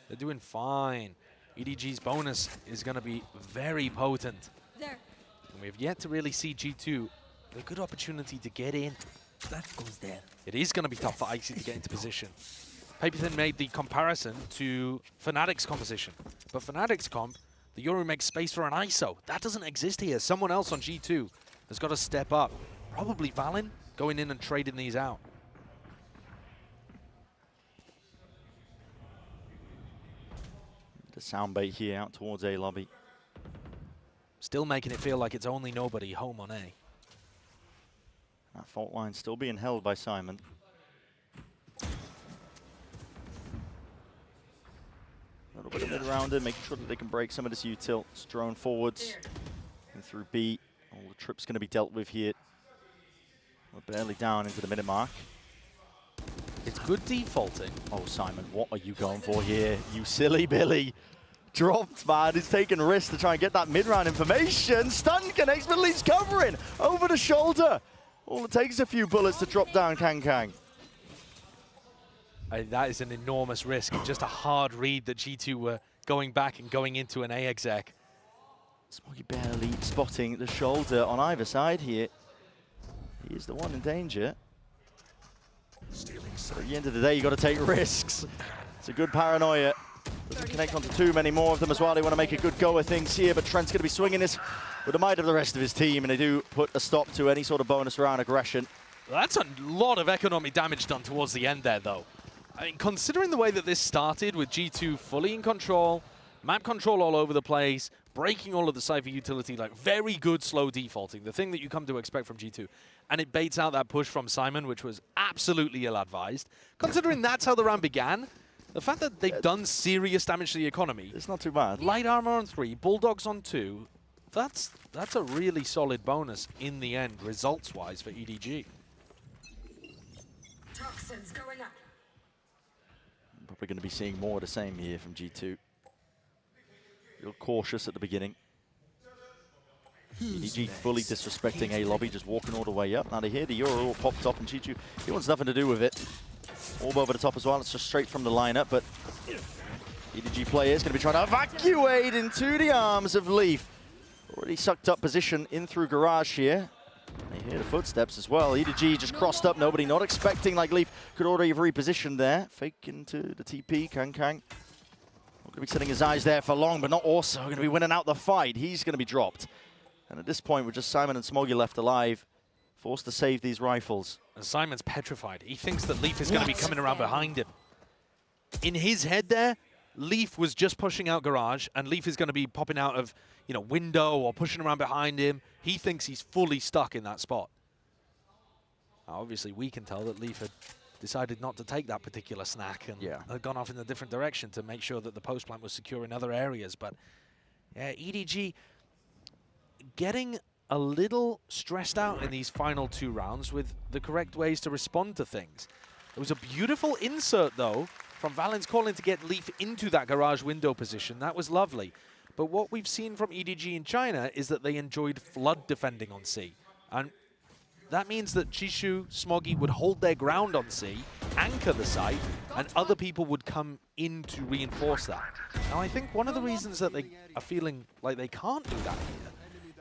They're doing fine. EDG's bonus is going to be very potent. There. And we've yet to really see G2 a good opportunity to get in. That goes there. It is going to be tough for Icy to get into position. Paperthin made the comparison to Fnatic's composition. But Fnatic's comp, the Yoru makes space for an ISO. That doesn't exist here. Someone else on G2 has got to step up. Probably Valen going in and trading these out. The soundbait here out towards A lobby. Still making it feel like it's only nobody home on A. That fault line still being held by Simon. little bit of mid-rounder, making sure that they can break some of this util. It's drone forwards and through B. All the trip's going to be dealt with here. We're barely down into the minute mark. It's good defaulting. Oh, Simon, what are you going for here? You silly Billy. Dropped, man. He's taking risks to try and get that mid-round information. Stun connects, but leaves covering over the shoulder. All it takes is a few bullets to drop down Kang. That is an enormous risk. Just a hard read that G2 were going back and going into an A exec. Smoggy barely spotting the shoulder on either side here. He is the one in danger. So at the end of the day, you got to take risks. It's a good paranoia. Doesn't connect onto too many more of them as well. They want to make a good go of things here, but Trent's going to be swinging this with the might of the rest of his team, and they do put a stop to any sort of bonus round aggression. That's a lot of economic damage done towards the end there, though. I mean, considering the way that this started with G2 fully in control, map control all over the place, breaking all of the Cypher utility, like very good slow defaulting, the thing that you come to expect from G2. And it baits out that push from Simon, which was absolutely ill-advised. Considering that's how the round began, the fact that they've done serious damage to the economy. It's not too bad. Light armor on 3, Bulldogs on 2. That's a really solid bonus in the end, results-wise, for EDG. Toxins going up. Probably going to be seeing more of the same here from G2. Real cautious at the beginning. EDG fully disrespecting A lobby, just walking all the way up. Now they hear the Euro all popped up, and G2, he wants nothing to do with it. Orb over the top as well. It's just straight from the lineup, but EDG players going to be trying to evacuate into the arms of Leaf. Already sucked up position in through garage here. They hear the footsteps as well. EDG just crossed up. Nobody not expecting, like Leaf could already have repositioned there. Fake into the TP. Kang. Not going to be setting his eyes there for long, but not also going to be winning out the fight. He's going to be dropped. And at this point, with just Simon and Smoggy left alive, forced to save these rifles. And Simon's petrified. He thinks that Leaf is going to be coming around behind him. In his head there, Leaf was just pushing out garage, and Leaf is going to be popping out of, you know, window or pushing around behind him. He thinks he's fully stuck in that spot. Now, obviously, we can tell that Leaf had decided not to take that particular snack and had gone off in a different direction to make sure that the post plant was secure in other areas. But yeah, EDG getting a little stressed out in these final 2 rounds with the correct ways to respond to things. It was a beautiful insert, though, from Valens calling to get Leaf into that garage window position. That was lovely. But what we've seen from EDG in China is that they enjoyed flood defending on C. And that means that Chishu, Smoggy would hold their ground on C, anchor the site, and other people would come in to reinforce that. Now, I think one of the reasons that they are feeling like they can't do that here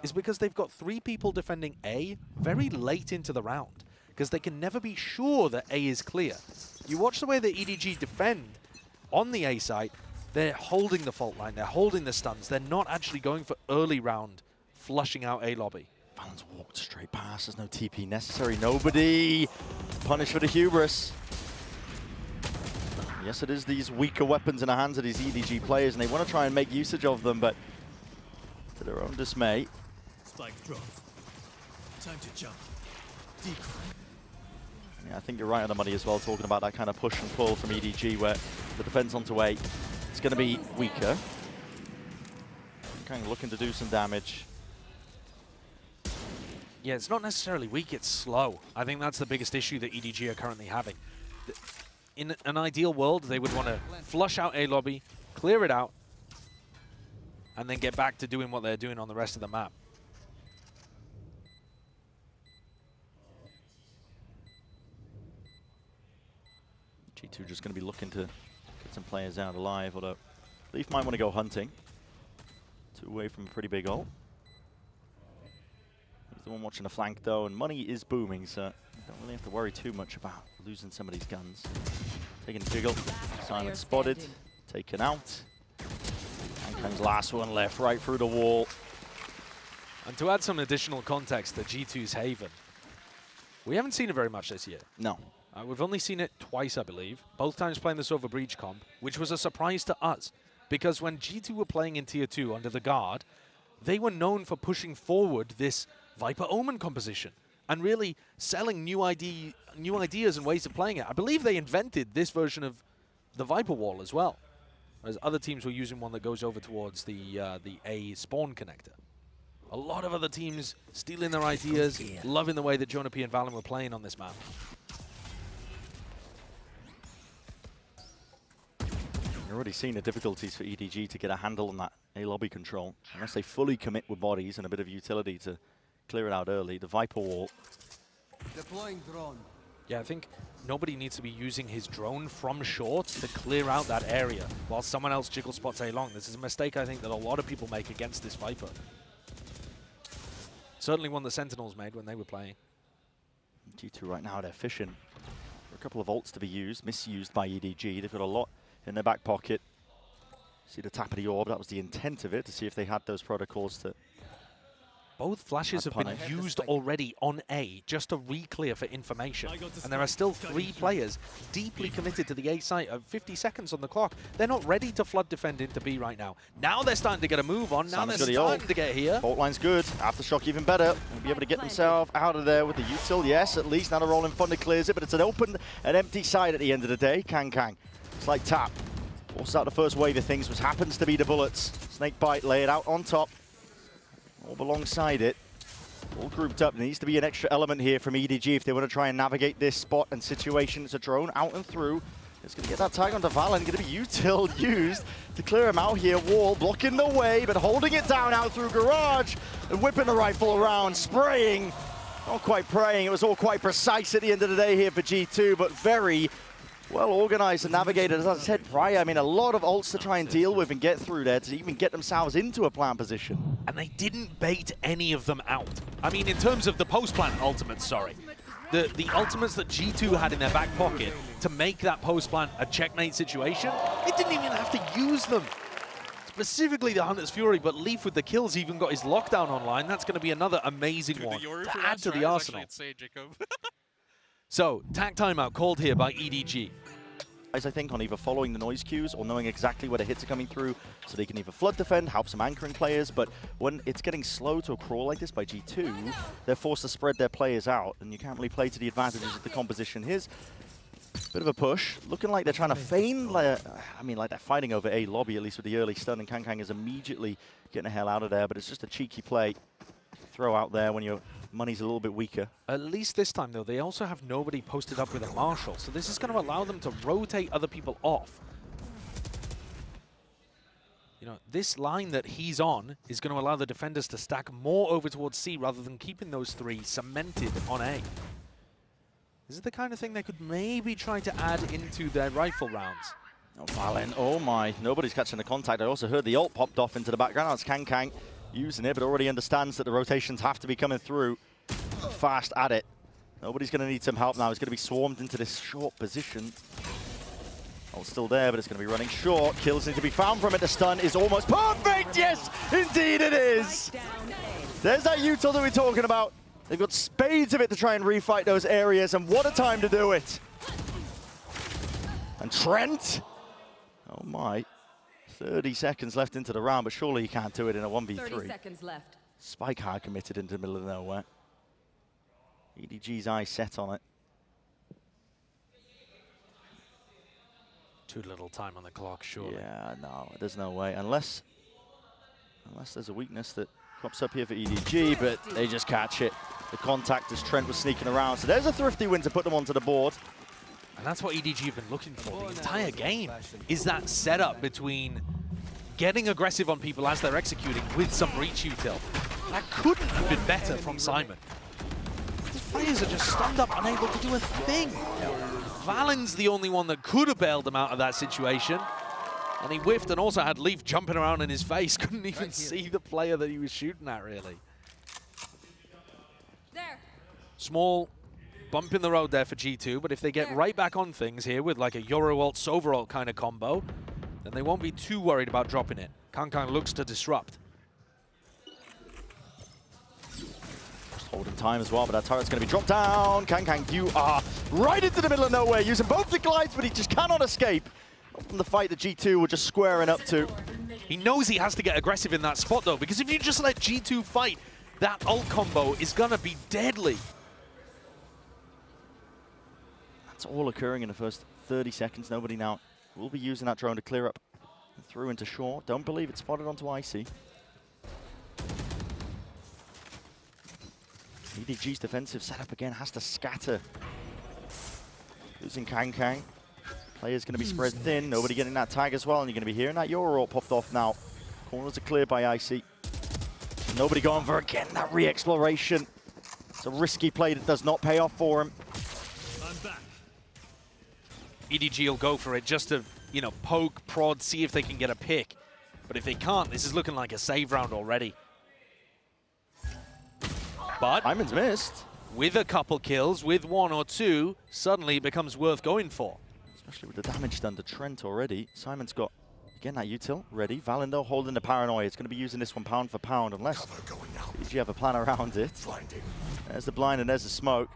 is because they've got 3 people defending A very late into the round, because they can never be sure that A is clear. You watch the way that EDG defend on the A site, they're holding the fault line, they're holding the stuns, they're not actually going for early round, flushing out A lobby. Valens walked straight past, there's no TP necessary, nobody punished for the hubris. Yes, it is these weaker weapons in the hands of these EDG players, and they want to try and make usage of them, but to their own dismay. Spike drop. Time to jump. Decoy. Yeah, I think you're right on the money as well, talking about that kind of push and pull from EDG, where the defense onto A, it's going to be weaker. Kind of looking to do some damage. Yeah, it's not necessarily weak, it's slow. I think that's the biggest issue that EDG are currently having. In an ideal world, they would want to flush out A lobby, clear it out, and then get back to doing what they're doing on the rest of the map. G2 just going to be looking to get some players out alive, although Leaf might want to go hunting. 2 away from a pretty big ult. He's the one watching the flank though, and money is booming, so don't really have to worry too much about losing some of these guns. Taking a jiggle, Simon spotted, taken out. And Kang's last one left, right through the wall. And to add some additional context to G2's Haven, we haven't seen it very much this year. No. We've only seen it twice, I believe, both times playing this over Breach comp, which was a surprise to us. Because when G2 were playing in Tier 2 under the Guard, they were known for pushing forward this Viper Omen composition and really selling new ideas and ways of playing it. I believe they invented this version of the Viper Wall as well. whereas other teams were using one that goes over towards the A spawn connector. A lot of other teams stealing their ideas, loving the way that Jonah P and Valorant were playing on this map. You're already seeing the difficulties for EDG to get a handle on that A lobby control. Unless they fully commit with bodies and a bit of utility to clear it out early. The Viper wall. Deploying drone. Yeah, I think nobody needs to be using his drone from short to clear out that area while someone else jiggle spots A long. This is a mistake I think that a lot of people make against this Viper. Certainly one the Sentinels made when they were playing. G2 right now, they're fishing for a couple of ults to be used, misused by EDG. They've got a lot in their back pocket. See the tap of the orb, that was the intent of it, to see if they had those protocols to... Both flashes have been punish. used already on A, just to re-clear for information. And there are still 3 players deeply committed to the A site of 50 seconds on the clock. They're not ready to flood defend into B right now. Now they're starting to get a move on. Now they're starting to get here. Fault line's good. Aftershock even better. Will be able to get themselves out of there with the util. Yes, at least now the Rolling Thunder clears it, but it's an open and empty side at the end of the day. Kang. It's like tap. Forced out the first wave of things, which happens to be the bullets. Snakebite lay it out on top. Orb alongside it. All grouped up. There needs to be an extra element here from EDG if they want to try and navigate this spot and situation. It's a drone out and through. It's going to get that tag onto Valen. Going to be util used to clear him out here. Wall blocking the way, but holding it down out through garage and whipping the rifle around, spraying. Not quite praying. It was all quite precise at the end of the day here for G2, but very well organized and navigated. As I said prior, I mean, a lot of ults to try and deal with and get through there to even get themselves into a plant position. And they didn't bait any of them out. I mean, in terms of the post-plant ultimates, sorry. The ultimates that G2 had in their back pocket to make that post-plant a checkmate situation, they didn't even have to use them. Specifically the Hunter's Fury, but Leaf with the kills even got his lockdown online. That's going to be another amazing one to add to the arsenal. So, tack timeout called here by EDG. I think on either following the noise cues or knowing exactly where the hits are coming through so they can either flood defend, help some anchoring players, but when it's getting slow to a crawl like this by G2, they're forced to spread their players out and you can't really play to the advantages of the composition. Here's a bit of a push, looking like they're trying to feign, like they're fighting over A lobby, at least with the early stun, and Kang is immediately getting the hell out of there, but it's just a cheeky play. Throw out there when your money's a little bit weaker. At least this time, though, they also have nobody posted up with a Marshal, so this is going to allow them to rotate other people off. You know, this line that he's on is going to allow the defenders to stack more over towards C rather than keeping those 3 cemented on A. This is the kind of thing they could maybe try to add into their rifle rounds. Oh, Valen, oh my, nobody's catching the contact. I also heard the ult popped off into the background. That's Kang using it, but already understands that the rotations have to be coming through fast at it. Nobody's going to need some help now. He's going to be swarmed into this short position. Oh, still there, but it's going to be running short. Kills need to be found from it. The stun is almost perfect. Yes, indeed it is. There's that util that we're talking about. They've got spades of it to try and refight those areas, and what a time to do it. And Trent. Oh my. 30 seconds left into the round, but surely you can't do it in a 1v3. 30 seconds left. Spike hard committed into the middle of nowhere. EDG's eye set on it. Too little time on the clock, surely. Yeah, no, there's no way. Unless there's a weakness that crops up here for EDG, but they just catch it. The contact as Trent was sneaking around. So there's a thrifty win to put them onto the board. And that's what EDG have been looking for the entire game, is that setup between getting aggressive on people as they're executing with some reach util. That couldn't have been better from Simon. These players are just stunned up, unable to do a thing. Valen's the only one that could have bailed them out of that situation. And he whiffed and also had Leaf jumping around in his face. Couldn't even see the player that he was shooting at, really. There. Small bump in the road there for G2, but if they get right back on things here with like a Euro ult, Sova ult kind of combo, then they won't be too worried about dropping it. Kang looks to disrupt. Just holding time as well, but that turret's going to be dropped down. Kang, you are right into the middle of nowhere, using both the glides, but he just cannot escape from the fight that G2 were just squaring up to. He knows he has to get aggressive in that spot, though, because if you just let G2 fight, that ult combo is going to be deadly. That's all occurring in the first 30 seconds. Nobody now will be using that drone to clear up Through into short. Don't believe it's spotted onto Icy. EDG's defensive setup again has to scatter. Losing Kang. Player's going to be spread thin. Nobody getting that tag as well. And you're going to be hearing that Euro popped off now. Corners are cleared by Icy. Nobody going for again that re-exploration. It's a risky play that does not pay off for him. I'm back. EDG will go for it just to, you know, poke, prod, see if they can get a pick. But if they can't, this is looking like a save round already. But Simon's missed. with a couple kills, with 1 or 2, suddenly it becomes worth going for. Especially with the damage done to Trent already. Simon's got, again, that util ready. Valindo holding the paranoia. It's going to be using this one pound for pound unless you have a plan around it. There's the blind and there's the smoke.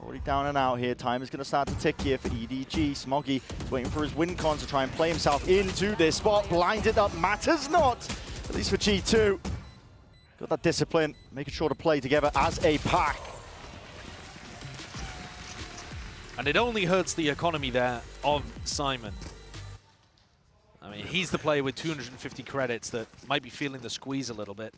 Already down and out here. Time is going to start to tick here for EDG. Smoggy is waiting for his win con to try and play himself into this spot. Blinded up matters not, at least for G2. Got that discipline, making sure to play together as a pack. And it only hurts the economy there of Simon. I mean, he's the player with 250 credits that might be feeling the squeeze a little bit.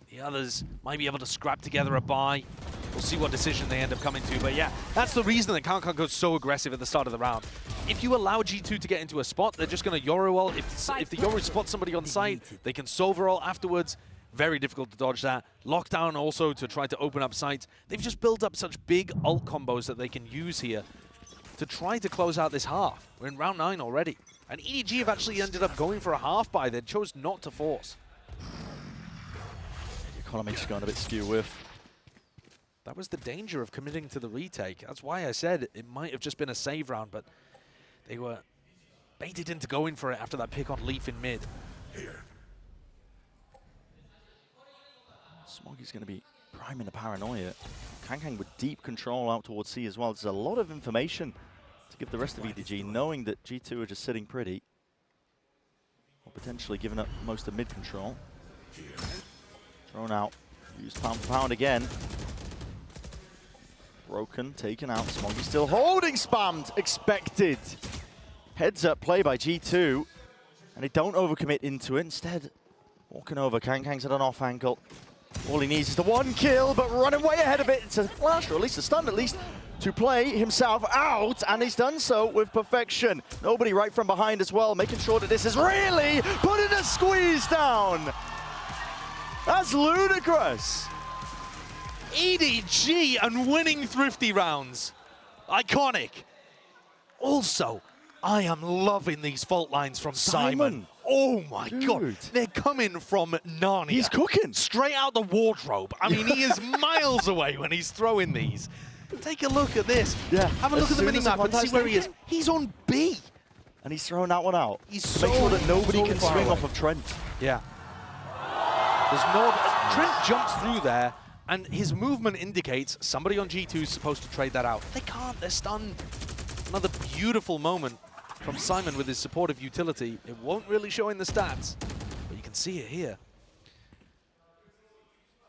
The others might be able to scrap together a buy. We'll see what decision they end up coming to. But yeah, that's the reason that Kankan goes so aggressive at the start of the round. If you allow G2 to get into a spot, they're just going to Yoru ult. If the Yoru spots somebody on site, they can Solver ult afterwards. Very difficult to dodge that. Lockdown also to try to open up sites. They've just built up such big ult combos that they can use here to try to close out this half. We're in round 9 already. And EDG have actually ended up going for a half buy. They chose not to force. The economy's gone a bit skew with. That was the danger of committing to the retake. That's why I said it might have just been a save round, but they were baited into going for it after that pick on Leaf in mid. Smoggy's going to be priming the paranoia. Kang with deep control out towards C as well. There's a lot of information to give the rest of EDG, knowing that G2 are just sitting pretty. Or potentially giving up most of mid control. Thrown out. Used pound for pound again. Broken, taken out. Smoggy still holding, spammed, expected. Heads up play by G2. And they don't overcommit into it. Instead, walking over. Kang's at an off angle. All he needs is the 1 kill, but running way ahead of it. It's a flash, or at least a stun, at least to play himself out, and he's done so with perfection. Nobody right from behind as well, making sure that this is really putting a squeeze down. That's ludicrous. EDG and winning thrifty rounds. Iconic. Also, I am loving these fault lines from Simon. Oh my God, they're coming from Narnia. He's cooking. Straight out the wardrobe. I mean, he is miles away when he's throwing these. Take a look at this. Yeah. Have a look at the minimap and see where he is. He's on B. And he's throwing that one out. He's to make sure that nobody can far swing away. off of Trent. Yeah. There's no... Trent jumps through there, and his movement indicates somebody on G2 is supposed to trade that out. They can't. They're stunned. Another beautiful moment from Simon with his supportive utility. It won't really show in the stats, but you can see it here.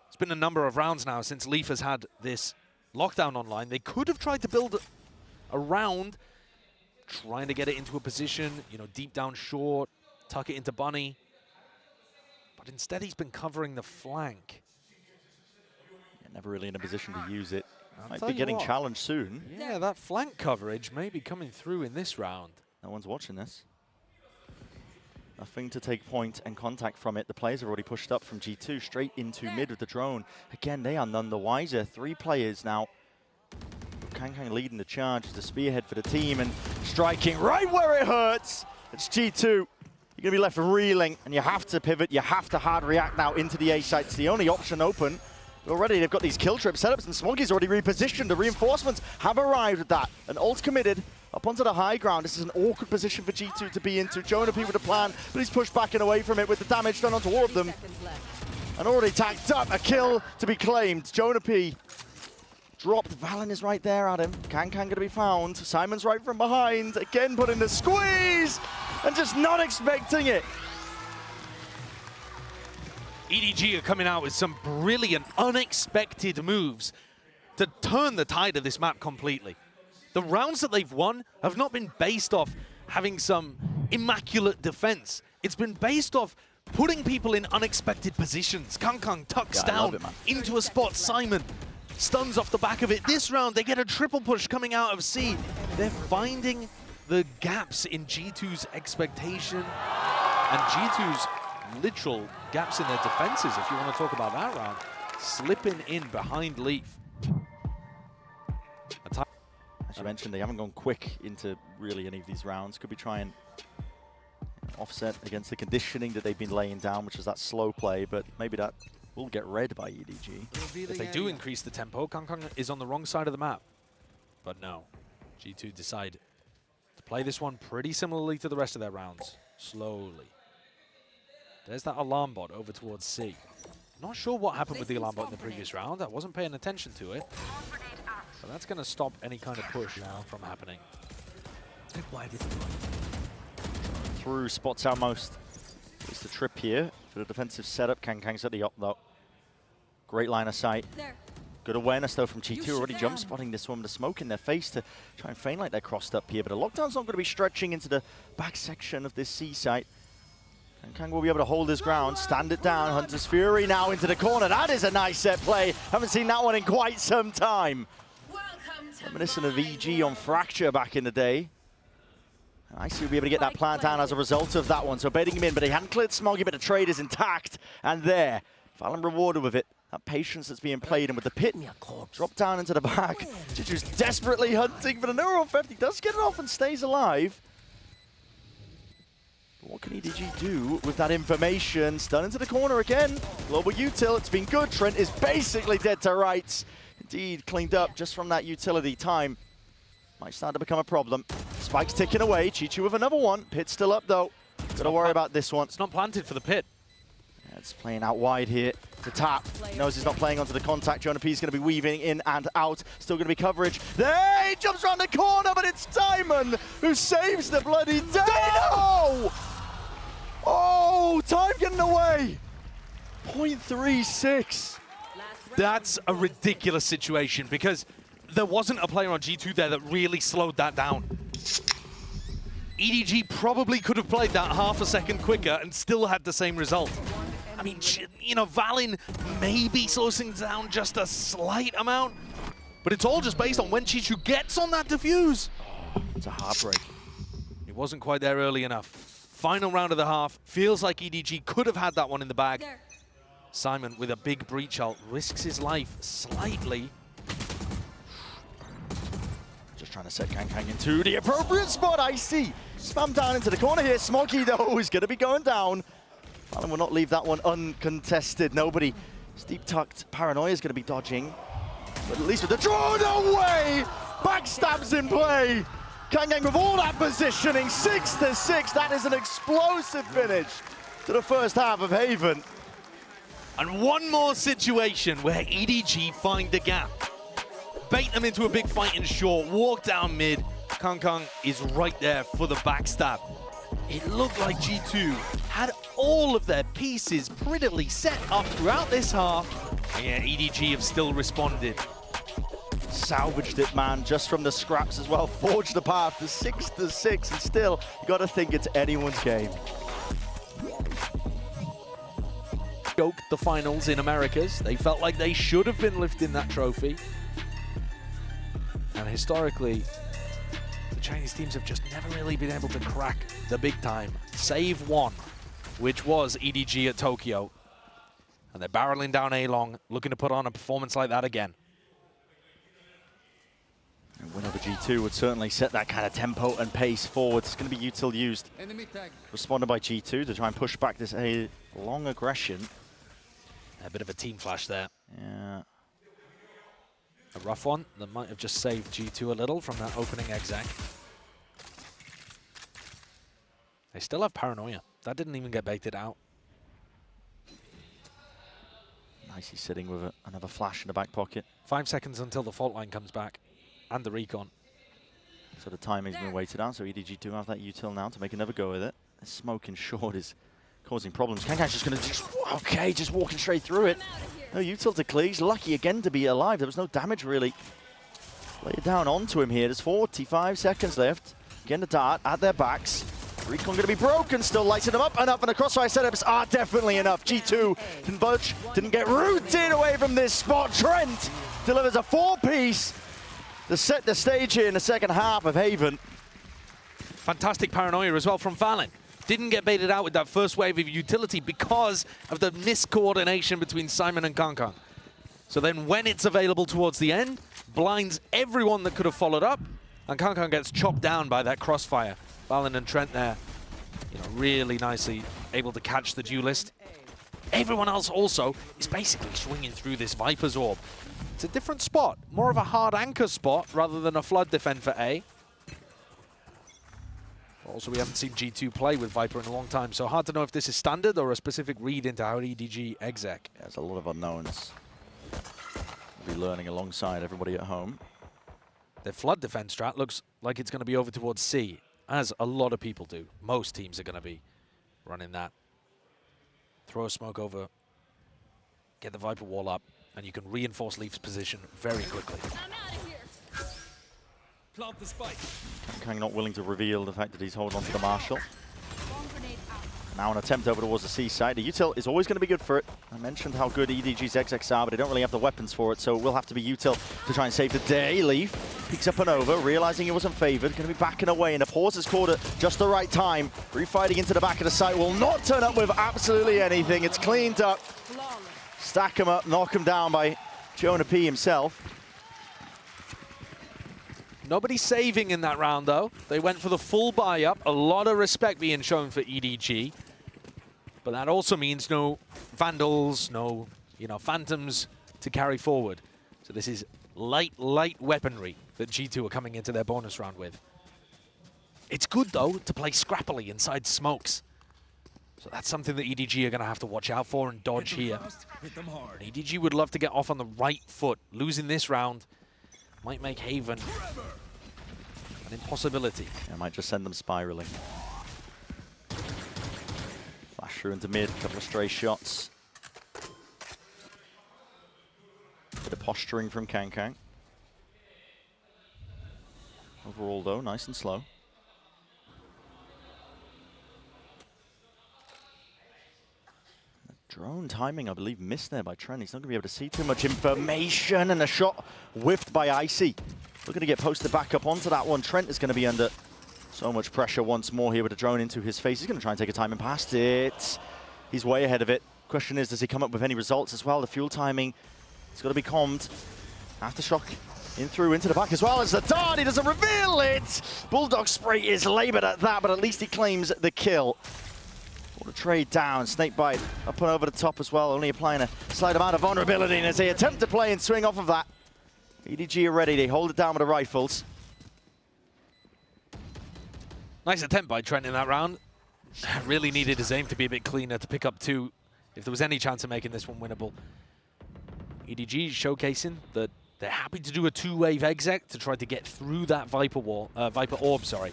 It's been a number of rounds now since Leaf has had this lockdown online. They could have tried to build a round, trying to get it into a position, you know, deep down short, tuck it into Bunny. But instead he's been covering the flank. Yeah, never really in a position to use it. Might tell be you getting what. challenged soon. Yeah, that flank coverage may be coming through in this round. No one's watching this. Nothing to take point and contact from it. The players have already pushed up from G2 straight into mid with the drone. Again, they are none the wiser. 3 players now. Kang leading the charge as the spearhead for the team and striking right where it hurts. It's G2. You're going to be left reeling, and you have to pivot. You have to hard react now into the A site. It's the only option open. Already they've got these kill trip setups, and Smoggy's already repositioned. The reinforcements have arrived at that. And ult's committed up onto the high ground. This is an awkward position for G2 to be into. Jonapi with a plan, but he's pushed back and away from it with the damage done onto all of them. And already tacked up, a kill to be claimed. Jonapi dropped. Valen is right there at him. Kang going to be found. Simon's right from behind. Again putting the squeeze and just not expecting it. EDG are coming out with some brilliant, unexpected moves to turn the tide of this map completely. The rounds that they've won have not been based off having some immaculate defense. It's been based off putting people in unexpected positions. Kangkang tucks down into a spot. Simon stuns off the back of it. This round, they get a triple push coming out of C. They're finding the gaps in G2's expectation and G2's literal gaps in their defenses, if you want to talk about that round. Slipping in behind Leaf. As you mentioned, they haven't gone quick into really any of these rounds. Could be trying offset against the conditioning that they've been laying down, which is that slow play, but maybe that will get read by EDG. If they do increase the tempo, Kangkang is on the wrong side of the map. But no, G2 decide to play this one pretty similarly to the rest of their rounds. Slowly. There's that alarm bot over towards C. Not sure what happened with the alarm bot in the previous round. I wasn't paying attention to it. So that's going to stop any kind of push now from happening. Through spots outmost. It's the trip here for the defensive setup. Kangkang's at the up though. Great line of sight. Good awareness though from G2, already jump spotting this one with the smoke in their face to try and feign like they're crossed up here. But a lockdown's not going to be stretching into the back section of this C site. Kangkang will be able to hold his ground, stand it down. Hunter's Fury now into the corner. That is a nice set play. Haven't seen that one in quite some time. Reminiscent of EG on Fracture back in the day. I see we'll be able to get that plant down as a result of that one. So baiting him in, but he hadn't cleared Smoggy, but the trade is intact. And there, Valen rewarded with it. That patience that's being played, and with the pit dropped down into the back. Juju's desperately hunting for the neural theft. He does get it off and stays alive. But what can EDG do with that information? Stun into the corner again. Global util, it's been good. Trent is basically dead to rights. Indeed, cleaned up just from that utility. Time might start to become a problem. Spike's ticking away. Chichu with another one. Pit's still up though. Gotta worry about this one. It's not planted for the pit. Yeah, it's playing out wide here to tap. He knows he's not playing onto the contact. Jonah P's going to be weaving in and out. Still going to be coverage. There, he jumps around the corner, but it's Simon who saves the bloody day. No! Oh, time getting away. 0.36. That's a ridiculous situation because there wasn't a player on G2 there that really slowed that down. EDG probably could have played that half a second quicker and still had the same result. I mean, you know, Valen maybe slows things down just a slight amount, but it's all just based on when Chichu gets on that defuse. Oh, it's a heartbreak. It wasn't quite there early enough. Final round of the half. Feels like EDG could have had that one in the bag. Simon with a big breach ult risks his life slightly. Just trying to set Kangkang into the appropriate spot. I see. Spam down into the corner here. Smoggy though is going to be going down. Valen will not leave that one uncontested. Nobody. Steep tucked. Paranoia is going to be dodging. But at least with the draw, no way! Backstabs in play. Kangkang with all that positioning. 6-6. That is an explosive finish to the first half of Haven. And one more situation where EDG find the gap. Bait them into a big fight in short, walk down mid. Kangkang is right there for the backstab. It looked like G2 had all of their pieces prettily set up throughout this half. And yeah, EDG have still responded. Salvaged it, man, just from the scraps as well. Forged the path to 6-6, and still, you got to think it's anyone's game. Choked the finals in Americas. They felt like they should have been lifting that trophy. And historically, the Chinese teams have just never really been able to crack the big time. Save one, which was EDG at Tokyo. And they're barreling down A-Long, looking to put on a performance like that again. And win over G2 would certainly set that kind of tempo and pace forward. It's going to be util used. Responded by G2 to try and push back this long aggression. A bit of a team flash there. Yeah. A rough one that might have just saved G2 a little from that opening exec. They still have Paranoia. That didn't even get baited out. Nicely sitting with another flash in the back pocket. 5 seconds until the fault line comes back. And the recon. So the timing's been weighted out, so EDG do have that util now to make another go with it. The smoke in short is causing problems. Kangkang's just going to just walking straight through it. No util to clear. He's lucky again to be alive. There was no damage really. Lay it down onto him here. There's 45 seconds left. Again, the dart at their backs. Recon going to be broken, still lighting them up enough, and the crossfire setups are definitely enough. G2 didn't budge, didn't get rooted away from this spot. Trent delivers a 4-piece to set the stage here in the second half of Haven. Fantastic paranoia as well from Valen. Didn't get baited out with that first wave of utility because of the miscoordination between Simon and Kankang. So then when it's available towards the end, blinds everyone that could have followed up, and Kankang gets chopped down by that crossfire. Valen and Trent there, really nicely able to catch the duelist. Everyone else also is basically swinging through this Viper's orb. It's a different spot, more of a hard anchor spot rather than a flood defend for A. Also, we haven't seen G2 play with Viper in a long time, so hard to know if this is standard or a specific read into how EDG exec. There's a lot of unknowns. We'll be learning alongside everybody at home. Their flood defense strat looks like it's going to be over towards C, as a lot of people do. Most teams are going to be running that. Throw a smoke over, get the Viper wall up, and you can reinforce Leaf's position very quickly. I'm out of here. Plant the spike. Kang not willing to reveal the fact that he's holding on to the Marshal. Bomb grenade out. Now an attempt over towards the C side. The util is always going to be good for it. I mentioned how good EDG's execs are, but they don't really have the weapons for it, so it will have to be util to try and save the day. Leaf peeks up and over, realizing he wasn't favored, going to be backing away, and the pause is called at just the right time. Refighting into the back of the site will not turn up with absolutely anything. It's cleaned up. Stack him up, knock him down by Jonah P himself. Nobody saving in that round, though. They went for the full buy-up. A lot of respect being shown for EDG. But that also means no Vandals, no, Phantoms to carry forward. So this is light weaponry that G2 are coming into their bonus round with. It's good, though, to play scrappily inside smokes. So that's something that EDG are going to have to watch out for and dodge here. Hit them hard. And EDG would love to get off on the right foot. Losing this round might make Haven an impossibility. Yeah, might just send them spiraling. Flash through into mid, couple of stray shots. Bit of posturing from Kankang. Overall though, nice and slow. Drone timing, I believe, missed there by Trent. He's not going to be able to see too much information, and a shot whiffed by Icy. Looking to get posted back up onto that one. Trent is going to be under so much pressure once more here with a drone into his face. He's going to try and take a timing past it. He's way ahead of it. Question is, does he come up with any results as well? The fuel timing, it's got to be calmed. Aftershock in through into the back as well as the dart. He doesn't reveal it. Bulldog spray is labored at that, but at least he claims the kill. What a trade down. Snakebite up and over the top as well, only applying a slight amount of vulnerability. And as they attempt to play and swing off of that, EDG are ready. They hold it down with the rifles. Nice attempt by Trent in that round. Really needed his aim to be a bit cleaner to pick up two if there was any chance of making this one winnable. EDG showcasing that they're happy to do a two-wave exec to try to get through that Viper wall, Viper orb, sorry.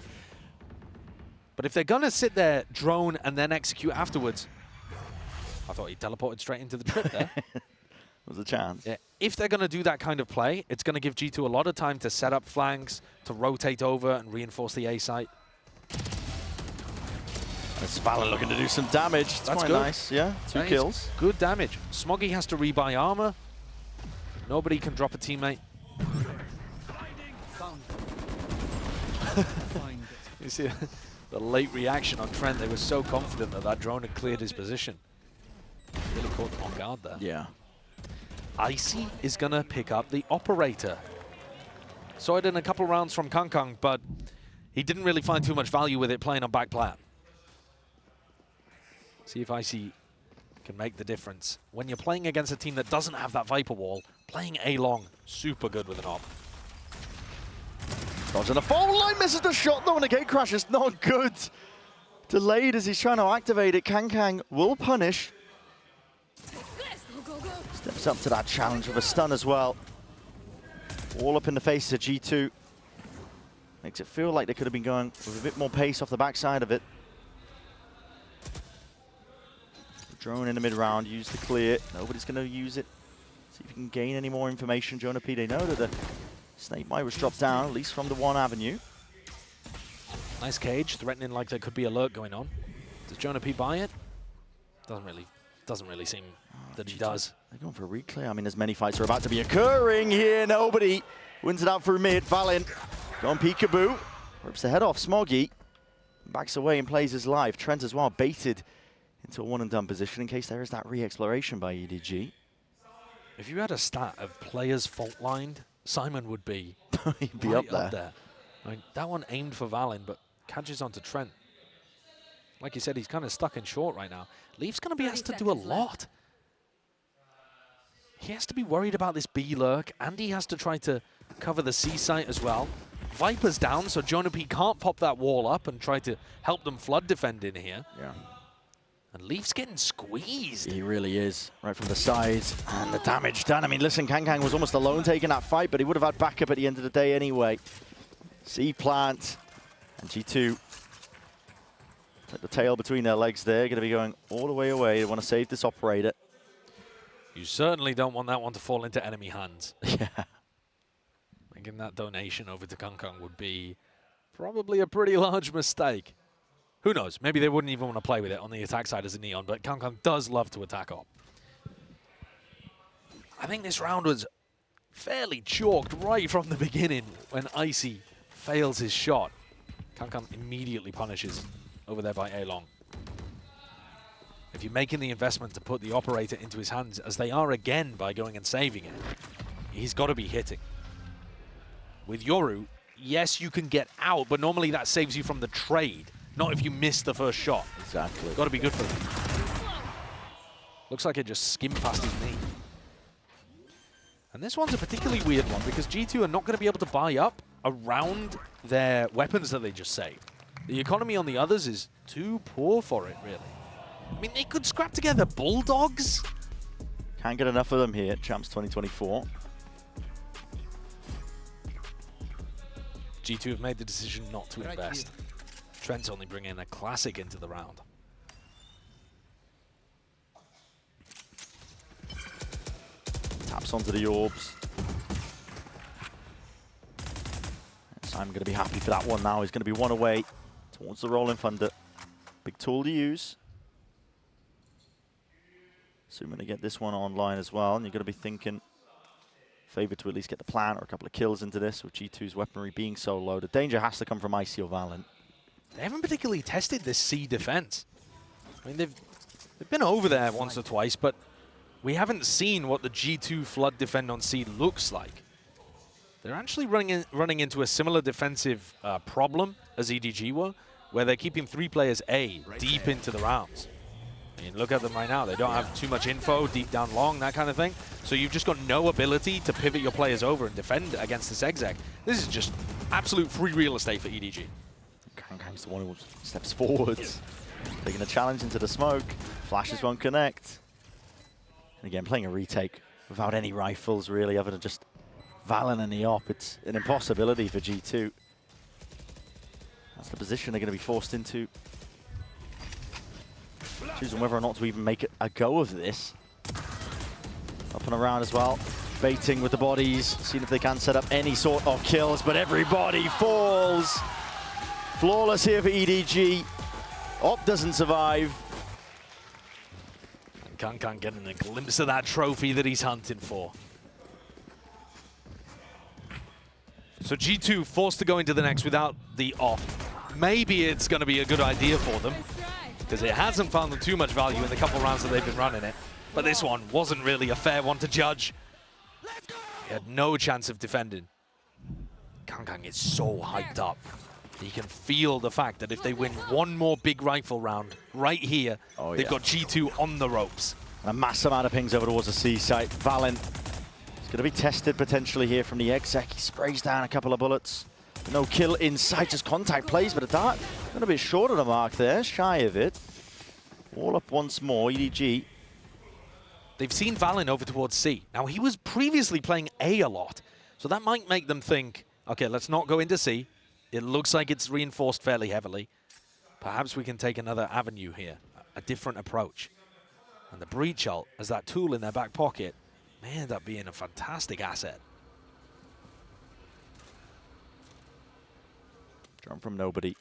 But if they're gonna sit there, drone, and then execute afterwards, I thought he teleported straight into the trip there. There's a chance. Yeah, if they're gonna do that kind of play, it's gonna give G2 a lot of time to set up flanks, to rotate over and reinforce the A site. It's Valen looking to do some damage. It's That's quite good. nice, yeah. Two That is kills. Good damage. Smoggy has to rebuy armor. Nobody can drop a teammate. You see the late reaction on Trent. They were so confident that that drone had cleared his position. Really caught them on guard there. Yeah. Icy is going to pick up the operator. Saw it in a couple rounds from Kankang, but he didn't really find too much value with it playing on back plat. See if Icy can make the difference. When you're playing against a team that doesn't have that Viper wall, playing A long, super good with an op. Dodging the phone line, misses the shot though, and the gate crash is not good. Delayed as he's trying to activate it. Kankang will punish. Steps up to that challenge with a stun as well. All up in the face of G2. Makes it feel like they could have been going with a bit more pace off the backside of it. Drone in the mid round, use the clear. Nobody's going to use it. See if you can gain any more information. Jonah P, they know that the Snakebite was dropped down, at least from the one avenue. Nice cage, threatening like there could be alert going on. Does Jonah P buy it? Doesn't really seem that he does. They're going for a reclear. I mean, as many fights are about to be occurring here. Nobody wins it out through mid. Valin going peekaboo. Rips the head off Smoggy. Backs away and plays his life. Trent as well baited into a one-and-done position in case there is that re-exploration by EDG. If you had a stat of players fault-lined, Simon would be, He'd be right up there. I mean, that one aimed for Valin, but catches onto Trent. Like you said, he's kind of stuck in short right now. Leaf's going to be asked to do a lot. He has to be worried about this B lurk, and he has to try to cover the C site as well. Viper's down, so Jonah P can't pop that wall up and try to help them flood defend in here. Yeah. And Leaf's getting squeezed. He really is, right from the sides, and the damage done. I mean, listen, Kang was almost alone taking that fight, but he would have had backup at the end of the day anyway. C-plant and G2. Take the tail between their legs there, going to be going all the way away. They want to save this operator. You certainly don't want that one to fall into enemy hands. Yeah. Making that donation over to Kang would be probably a pretty large mistake. Who knows? Maybe they wouldn't even want to play with it on the attack side as a Neon, but Kang does love to attack up. I think this round was fairly chalked right from the beginning when Icy fails his shot. Kang immediately punishes over there by A-Long. If you're making the investment to put the operator into his hands, as they are again by going and saving it, he's got to be hitting. With Yoru, yes, you can get out, but normally that saves you from the trade, not if you miss the first shot. Exactly. Got to be good for them. Looks like it just skimmed past his knee. And this one's a particularly weird one because G2 are not going to be able to buy up around their weapons that they just saved. The economy on the others is too poor for it, really. I mean, they could scrap together Bulldogs. Can't get enough of them here, Champs 2024. G2 have made the decision not to invest. Trent's only bringing a classic into the round. Taps onto the orbs. So I'm going to be happy for that one now. He's going to be one away towards the Rolling Thunder. Big tool to use. Assuming to get this one online as well, and you're going to be thinking favoured to at least get the plant or a couple of kills into this, with G2's weaponry being so low. The danger has to come from Icy or Valorant. They haven't particularly tested this C defense. I mean, they've been over there once or twice, but we haven't seen what the G2 flood defend on C looks like. They're actually running into a similar defensive problem as EDG were, where they're keeping 3 players A deep into the rounds. I mean, look at them right now. They don't have too much info, deep down long, that kind of thing. So you've just got no ability to pivot your players over and defend against this exec. This is just absolute free real estate for EDG. Kang's the one who steps forwards. Taking a challenge into the smoke. Flashes won't connect. And again, playing a retake without any rifles, really, other than just Valen and the op. It's an impossibility for G2. That's the position they're going to be forced into. Choosing whether or not to even make a go of this. Up and around as well. Baiting with the bodies. Seeing if they can set up any sort of kills, but everybody falls. Flawless here for EDG. Op doesn't survive. And Kang getting a glimpse of that trophy that he's hunting for. So G2 forced to go into the next without the op. Maybe it's going to be a good idea for them, because it hasn't found them too much value in the couple rounds that they've been running it. But this one wasn't really a fair one to judge. He had no chance of defending. Kang is so hyped up. He can feel the fact that if they win one more big rifle round right here, they've got G2 on the ropes. And a mass amount of pings over towards the C site. Valen is going to be tested potentially here from the exec. He sprays down a couple of bullets. No kill in sight, just contact plays, but a dart going to be short of the mark there, shy of it. All up once more, EDG. They've seen Valen over towards C. Now, he was previously playing A a lot, so that might make them think, okay, let's not go into C. It looks like it's reinforced fairly heavily. Perhaps we can take another avenue here, a different approach. And the breach ult, as that tool in their back pocket, may end up being a fantastic asset. Jump from nobody.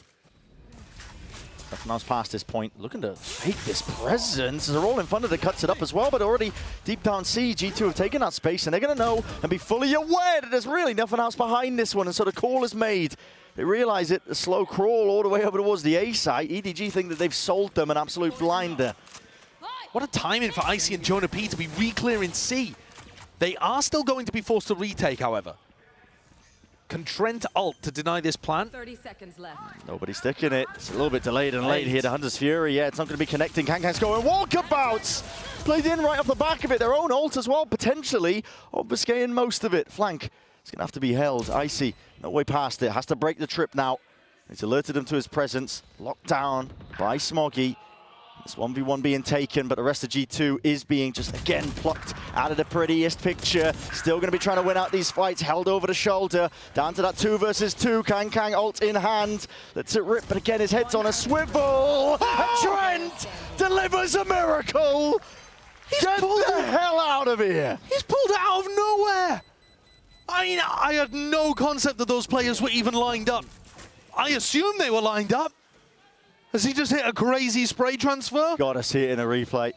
Now's past this point, looking to fake this presence. They're all in front of the cuts it up as well, but already deep down C, G2 have taken that space, and they're going to know and be fully aware that there's really nothing else behind this one, and so the call is made. They realize it, a slow crawl all the way over towards the A site. EDG think that they've sold them an absolute blinder. What a timing for Icy and Jonah P to be re-clearing C. They are still going to be forced to retake, however. Can Trent ult to deny this plant? 30 seconds left. Nobody's sticking it. It's a little bit delayed and late here. The Hunter's Fury, yeah, it's not going to be connecting. Kangkang's going walkabouts. Played in right off the back of it. Their own ult as well, potentially obfuscating most of it. Flank is going to have to be held. Icy, no way past it. Has to break the trip now. He's alerted him to his presence. Locked down by Smoggy. This 1v1 being taken, but the rest of G2 is being just, again, plucked out of the prettiest picture. Still going to be trying to win out these fights, held over the shoulder. Down to that 2 versus 2. Kangkang ult in hand. Lets it rip, but again, his head's on a swivel. And Trent delivers a miracle. Get the hell out of here. He's pulled out of nowhere. I mean, I had no concept that those players were even lined up. I assumed they were lined up. Has he just hit a crazy spray transfer? Gotta see it in a replay.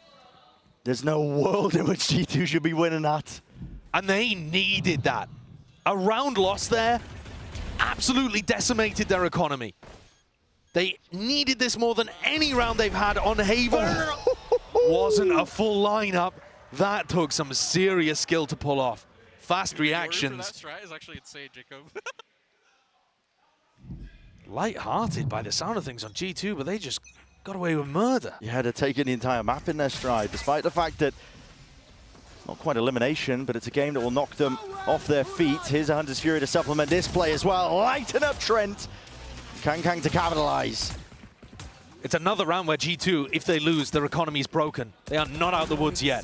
There's no world in which G2 should be winning that. And they needed that. A round loss there absolutely decimated their economy. They needed this more than any round they've had on Haven. Wasn't a full lineup. That took some serious skill to pull off. Fast reactions. That strat is actually insane, Jacob. Light-hearted by the sound of things on G2, but they just got away with murder. Yeah, they're taking the entire map in their stride, despite the fact that it's not quite elimination, but it's a game that will knock them off their feet. Here's a Hunter's Fury to supplement this play as well. Lighten up Trent. Kangkang to capitalize. It's another round where G2, if they lose, their economy's broken. They are not out of the woods yet.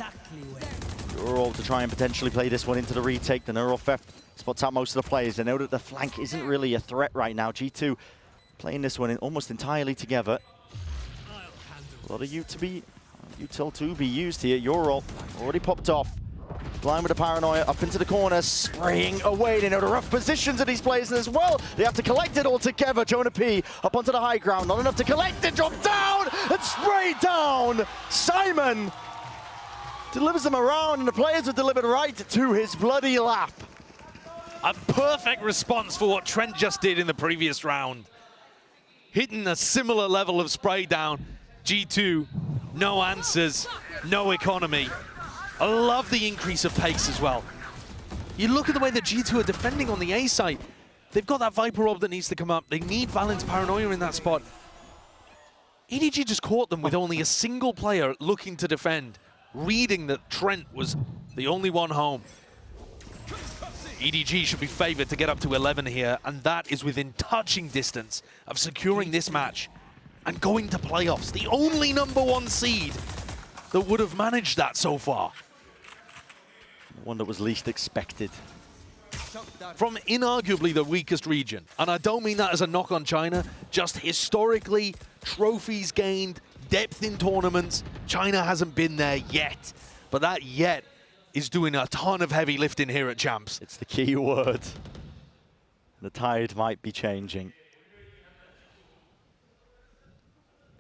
Neural to try and potentially play this one into the retake. The Neural theft spots out most of the players. They know that the flank isn't really a threat right now. G2 playing this one in almost entirely together. A lot of util to be used here. Ural already popped off. Blind with the paranoia up into the corner, spraying away. They know the rough positions of these players as well. They have to collect it all together. Jonah P up onto the high ground. Not enough to collect it. Drop down and spray down. Simon delivers them around, and the players are delivered right to his bloody lap. A perfect response for what Trent just did in the previous round. Hitting a similar level of spray down. G2, no answers, no economy. I love the increase of pace as well. You look at the way that G2 are defending on the A site. They've got that Viper Orb that needs to come up. They need Valen's Paranoia in that spot. EDG just caught them with only a single player looking to defend, reading that Trent was the only one home. EDG should be favored to get up to 11 here, and that is within touching distance of securing this match and going to playoffs. The only #1 seed that would have managed that so far. The one that was least expected. From inarguably the weakest region, and I don't mean that as a knock on China, just historically, trophies gained, depth in tournaments, China hasn't been there yet. But that yet is doing a ton of heavy lifting here at Champs. It's the key word. The tide might be changing.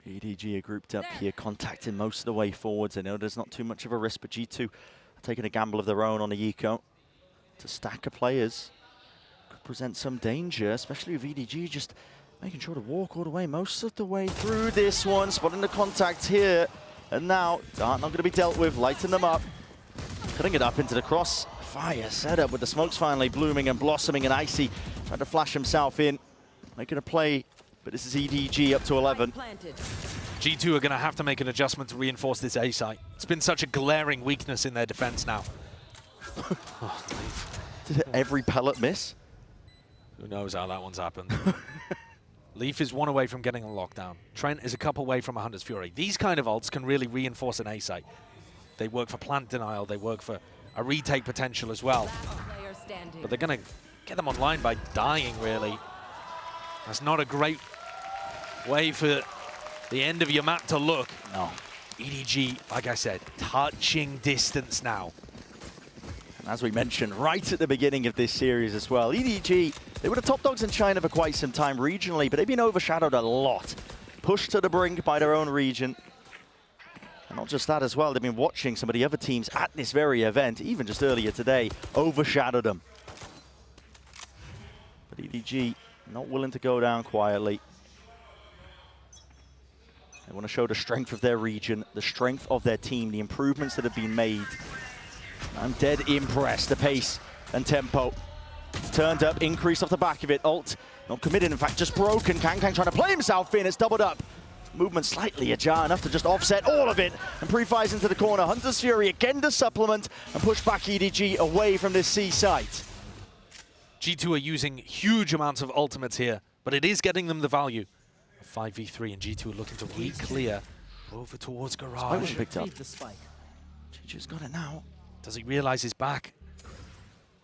EDG are grouped up here, contacting most of the way forwards. I know there's not too much of a risk, but G2 are taking a gamble of their own on the eco. It's a stack of players. Could present some danger, especially with EDG just making sure to walk all the way, most of the way through this one. Spotting the contact here. And now, Dart not going to be dealt with, lighting them up. Cutting it up into the crossfire setup with the smokes finally blooming and blossoming, and Icy trying to flash himself in, making a play, but this is EDG up to 11. G2 are going to have to make an adjustment to reinforce this A site. It's been such a glaring weakness in their defense now. Oh, Did every pellet miss? Who knows how that one's happened. Leaf is one away from getting a lockdown. Trent is a couple away from a Hunter's Fury. These kind of ults can really reinforce an A site. They work for plant denial, they work for a retake potential as well. But they're going to get them online by dying, really. That's not a great way for the end of your map to look. No. EDG, like I said, touching distance now. And as we mentioned right at the beginning of this series as well, EDG, they were the top dogs in China for quite some time regionally, but they've been overshadowed a lot pushed to the brink by their own region. And not just that as well, they've been watching some of the other teams at this very event, even just earlier today, overshadow them. But EDG not willing to go down quietly. They want to show the strength of their region, the strength of their team, the improvements that have been made. I'm dead impressed. The pace and tempo. It's turned up, increased off the back of it. Ult, not committed, in fact, just broken. Kangkang trying to play himself in. It's doubled up. Movement slightly ajar, enough to just offset all of it. And pre-fires into the corner. Hunter's Fury again to supplement and push back EDG away from this C site. G2 are using huge amounts of ultimates here, but it is getting them the value. 5v3 and G2 are looking to re-clear over towards Garage. Picked up. G2's got it now. Does he realize he's back?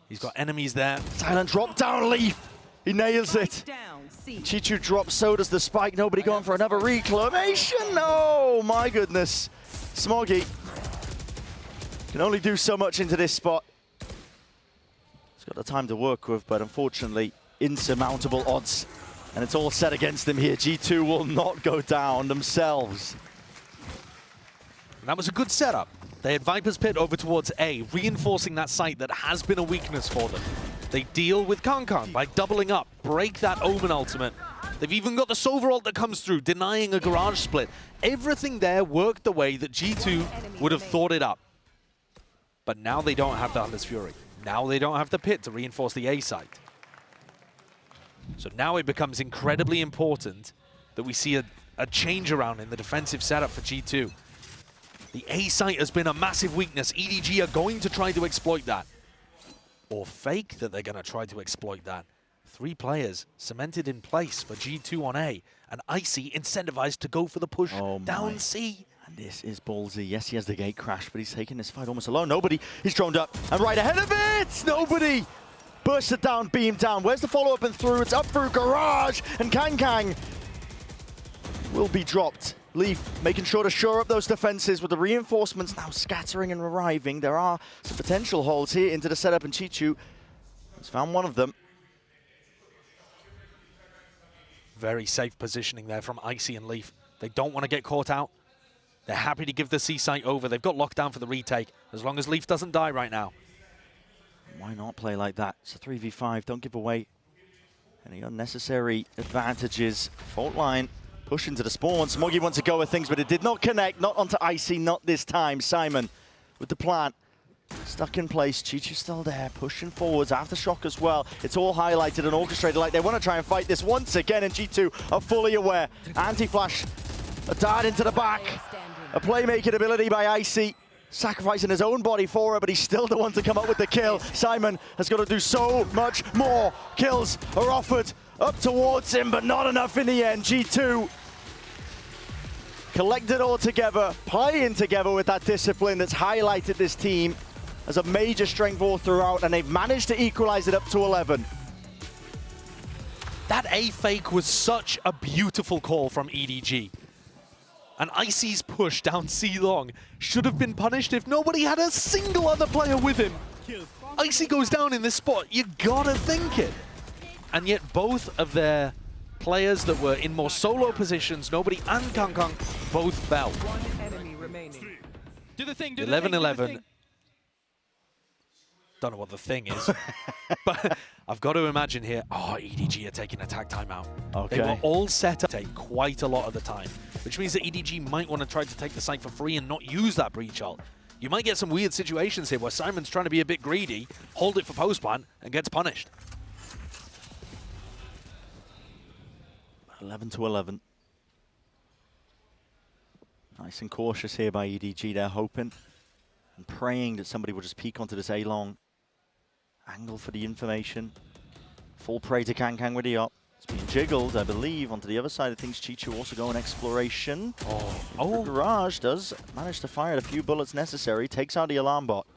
He's got enemies there. Silent drop down Leaf. He nails it. Chichu drops, so does the spike. Nobody going for another reclamation. No, my goodness. Smoggy can only do so much into this spot. He's got the time to work with, but unfortunately, insurmountable odds. And it's all set against them here. G2 will not go down themselves. That was a good setup. They had Viper's Pit over towards A, reinforcing that site that has been a weakness for them. They deal with Kangkang by doubling up, break that Omen ultimate. They've even got the Silver ult that comes through, denying a Garage split. Everything there worked the way that G2 would have thought it up. But now they don't have the Hunter's Fury. Now they don't have the Pit to reinforce the A site. So now it becomes incredibly important that we see a change around in the defensive setup for G2. The A site has been a massive weakness. EDG are going to try to exploit that. Or fake that they're going to try to exploit that. 3 players cemented in place for G2 on A. And Icy incentivized to go for the push down C. And this is ballsy. Yes, he has the gate crash, but he's taking this fight almost alone. Nobody. He's droned up and right ahead of it. Nobody. Burst it down, beam down. Where's the follow-up and through? It's up through Garage. And Kangkang will be dropped. Leaf making sure to shore up those defenses with the reinforcements now scattering and arriving. There are some potential holes here into the setup, and Chichu has found one of them. Very safe positioning there from Icy and Leaf. They don't want to get caught out. They're happy to give the C site over. They've got lockdown for the retake, as long as Leaf doesn't die right now. Why not play like that? It's a 3v5. Don't give away any unnecessary advantages. Fault line. Push into the spawn. Smoggy wants to go with things, but it did not connect. Not onto Icy, not this time. Simon with the plant. Stuck in place. Chichu's still there, pushing forwards. Aftershock as well. It's all highlighted and orchestrated like they want to try and fight this once again, and G2 are fully aware. Anti-flash. A dart into the back. A playmaking ability by Icy. Sacrificing his own body for her, but he's still the one to come up with the kill. Simon has got to do so much more. Kills are offered up towards him, but not enough in the end. G2 collect it all together, playing together with that discipline that's highlighted this team as a major strength all throughout, and they've managed to equalize it up to 11. That A fake was such a beautiful call from EDG. And Icy's push down C long should have been punished if nobody had a single other player with him. Icy goes down in this spot, you gotta think it. And yet both of their players that were in more solo positions, Nobody and Kangkang, both fell. 11-11. Don't know what the thing is, but I've got to imagine here, EDG are taking attack timeout. Okay. They were all set up to take quite a lot of the time, which means that EDG might want to try to take the site for free and not use that breach ult. You might get some weird situations here where Simon's trying to be a bit greedy, hold it for post-plant, and gets punished. 11-11. Nice and cautious here by EDG. They're hoping and praying that somebody will just peek onto this A-long. Angle for the information. Full prey to Kangkang with the up. It's being jiggled, I believe, onto the other side of things. Chichu also going exploration. Garage does manage to fire a few bullets necessary. Takes out the alarm bot.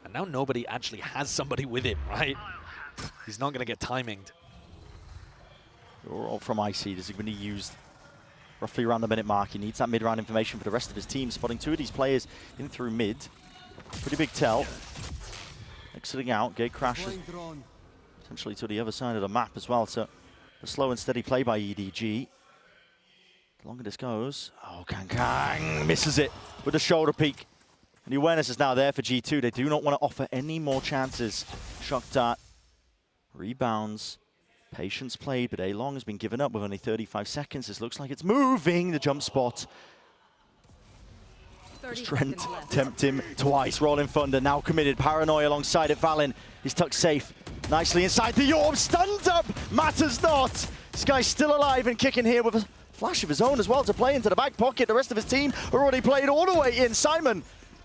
And now Nobody actually has somebody with him, right? He's not going to get timinged. All from Icy. This is going to be used roughly around the minute mark. He needs that mid-round information for the rest of his team. Spotting 2 of these players in through mid. Pretty big tell. Exiting out. Gate crashes potentially to the other side of the map as well. So a slow and steady play by EDG. The longer this goes, oh, Kang misses it with the shoulder peek. And the awareness is now there for G2. They do not want to offer any more chances. Shock dart rebounds. Patience played, but A-Long has been given up with only 35 seconds. This looks like it's moving, the jump spot. Trent tempt him twice. Rolling Thunder now committed. Paranoia alongside it. Valen is tucked safe. Nicely inside the orb. Stunned up. Matters not. This guy's still alive and kicking here with a flash of his own as well to play into the back pocket. The rest of his team are already played all the way in. Simon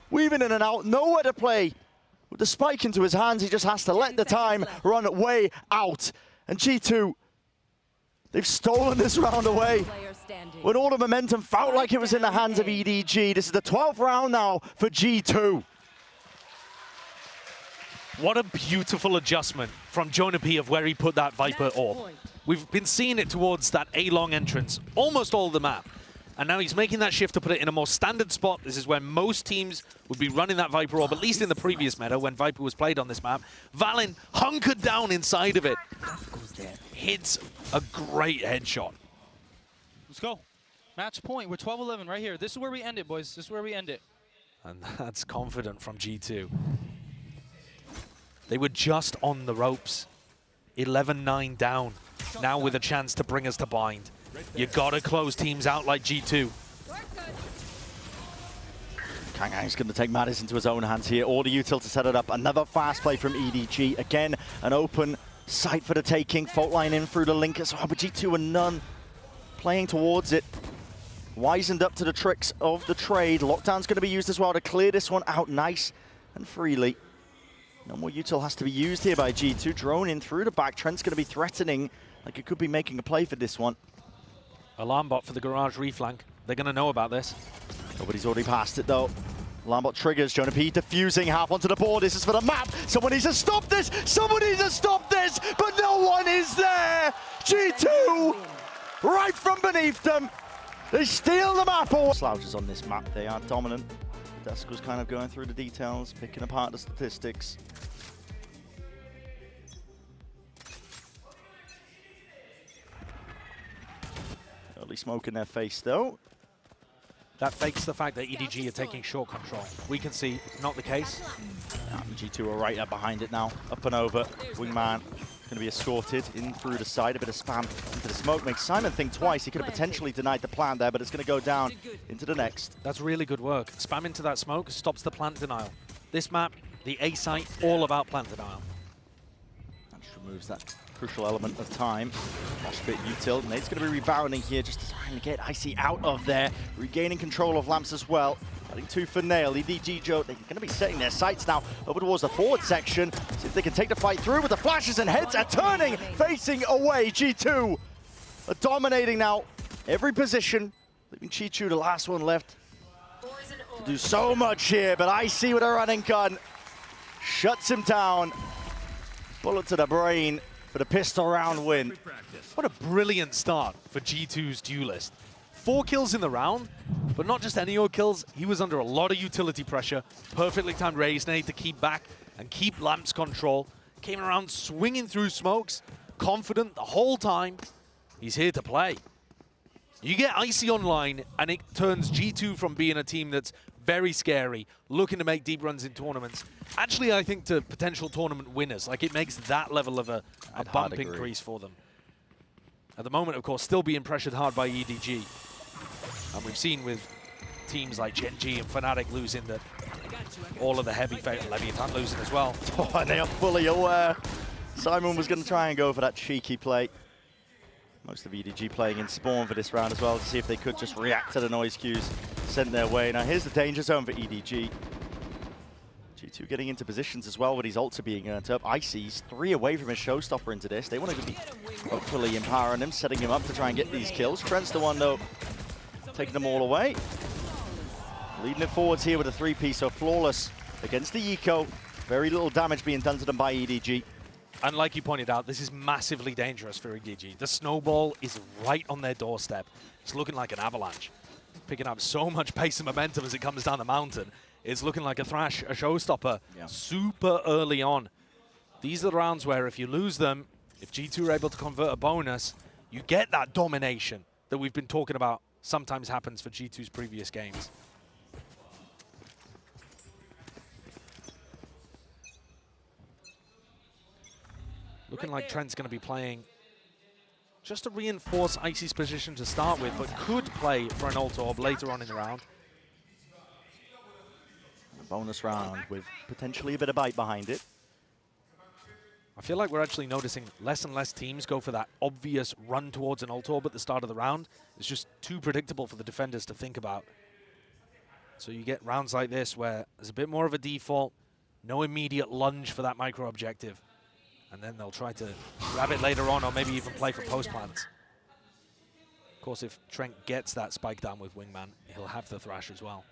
weaving in and out. Nowhere to play. With the spike into his hands, he just has to let the time run way out. And G2, they've stolen this round away. When all the momentum felt like it was in the hands of EDG. This is the 12th round now for G2. What a beautiful adjustment from Jonah P of where he put that Viper orb. We've been seeing it towards that A-Long entrance almost all of the map. And now he's making that shift to put it in a more standard spot. This is where most teams would be running that Viper orb, at least in the previous meta when Viper was played on this map. Valen hunkered down inside of it. Hits a great headshot. Let's go. Match point. We're 12-11 right here. This is where we end it, boys. This is where we end it. And that's confident from G2. They were just on the ropes. 11-9 down. Now with a chance to bring us to bind. You gotta close teams out like G2. Kang's going to take matters into his own hands here. All the util to set it up. Another fast play from EDG. Again, an open site for the taking. Fault line in through the link as well, but G2 and none playing towards it. Wisened up to the tricks of the trade. Lockdown's going to be used as well to clear this one out nice and freely. No more util has to be used here by G2. Drone in through the back. Trent's going to be threatening, like it could be making a play for this one. Alarm bot for the garage reflank. They're going to know about this. Nobody's already passed it though. Alarm bot triggers. Jonah P defusing half onto the board. This is for the map. Someone needs to stop this. Someone needs to stop this. But no one is there. G2 right from beneath them. They steal the map. Slouches on this map. They are dominant. Desko's kind of going through the details, picking apart the statistics. Early smoke in their face though. That fakes the fact that EDG are taking short control. We can see it's not the case. G2 are right up behind it now. Up and over. Wingman going to be escorted in through the side. A bit of spam into the smoke makes Simon think twice. He could have potentially denied the plant there, but it's going to go down into the next. That's really good work. Spam into that smoke stops the plant denial. This map, the A site, all about plant denial. That just removes that crucial element of time. Lost a bit util. Nate's going to be rebounding here just to try and get Icy out of there. Regaining control of lamps as well. Heading two for Nail. EDG Joe, they're going to be setting their sights now over towards the forward section. See if they can take the fight through with the flashes and heads are turning, facing away. G2 are dominating now every position. Leaving Chi-Chu the last one left to do so much here, but Icy with a running gun shuts him down. Bullet to the brain for the pistol round win. What a brilliant start for G2's duelist. 4 kills in the round, but not just any old kills. He was under a lot of utility pressure. Perfectly timed raise nade to keep back and keep Lamp's control. Came around swinging through smokes, confident the whole time. He's here to play. You get Icy online, and it turns G2 from being a team that's very scary, looking to make deep runs in tournaments. Actually, I think to potential tournament winners. Like, it makes that level of a bump increase for them. At the moment, of course, still being pressured hard by EDG. And we've seen with teams like Gen G and Fnatic losing that all of the heavy favorite Leviathan losing as well. Oh, and they are fully aware. Simon was going to try and go for that cheeky play. Most of EDG playing in Spawn for this round as well to see if they could just react to the noise cues sent their way. Now here's the danger zone for EDG. G2 getting into positions as well with his ults being earned up. Icy's 3 away from his showstopper into this. They want to be hopefully empowering him, setting him up to try and get these kills. Trent's the one though, taking them all away. Leading it forwards here with a 3-piece, so flawless against the Eco. Very little damage being done to them by EDG. And like you pointed out, this is massively dangerous for EDG. The snowball is right on their doorstep. It's looking like an avalanche. Picking up so much pace and momentum as it comes down the mountain. It's looking like a thrash, a showstopper, super early on. These are the rounds where if you lose them, if G2 are able to convert a bonus, you get that domination that we've been talking about sometimes happens for G2's previous games. Looking like Trent's going to be playing just to reinforce Icy's position to start with, but could play for an ult orb later on in the round. A bonus round with potentially a bit of bite behind it. I feel like we're actually noticing less and less teams go for that obvious run towards an ult orb at the start of the round. It's just too predictable for the defenders to think about. So you get rounds like this where there's a bit more of a default, no immediate lunge for that micro objective. And then they'll try to grab it later on or maybe even play for post plants. Of course, if Trent gets that spike down with Wingman, he'll have the Thrash as well.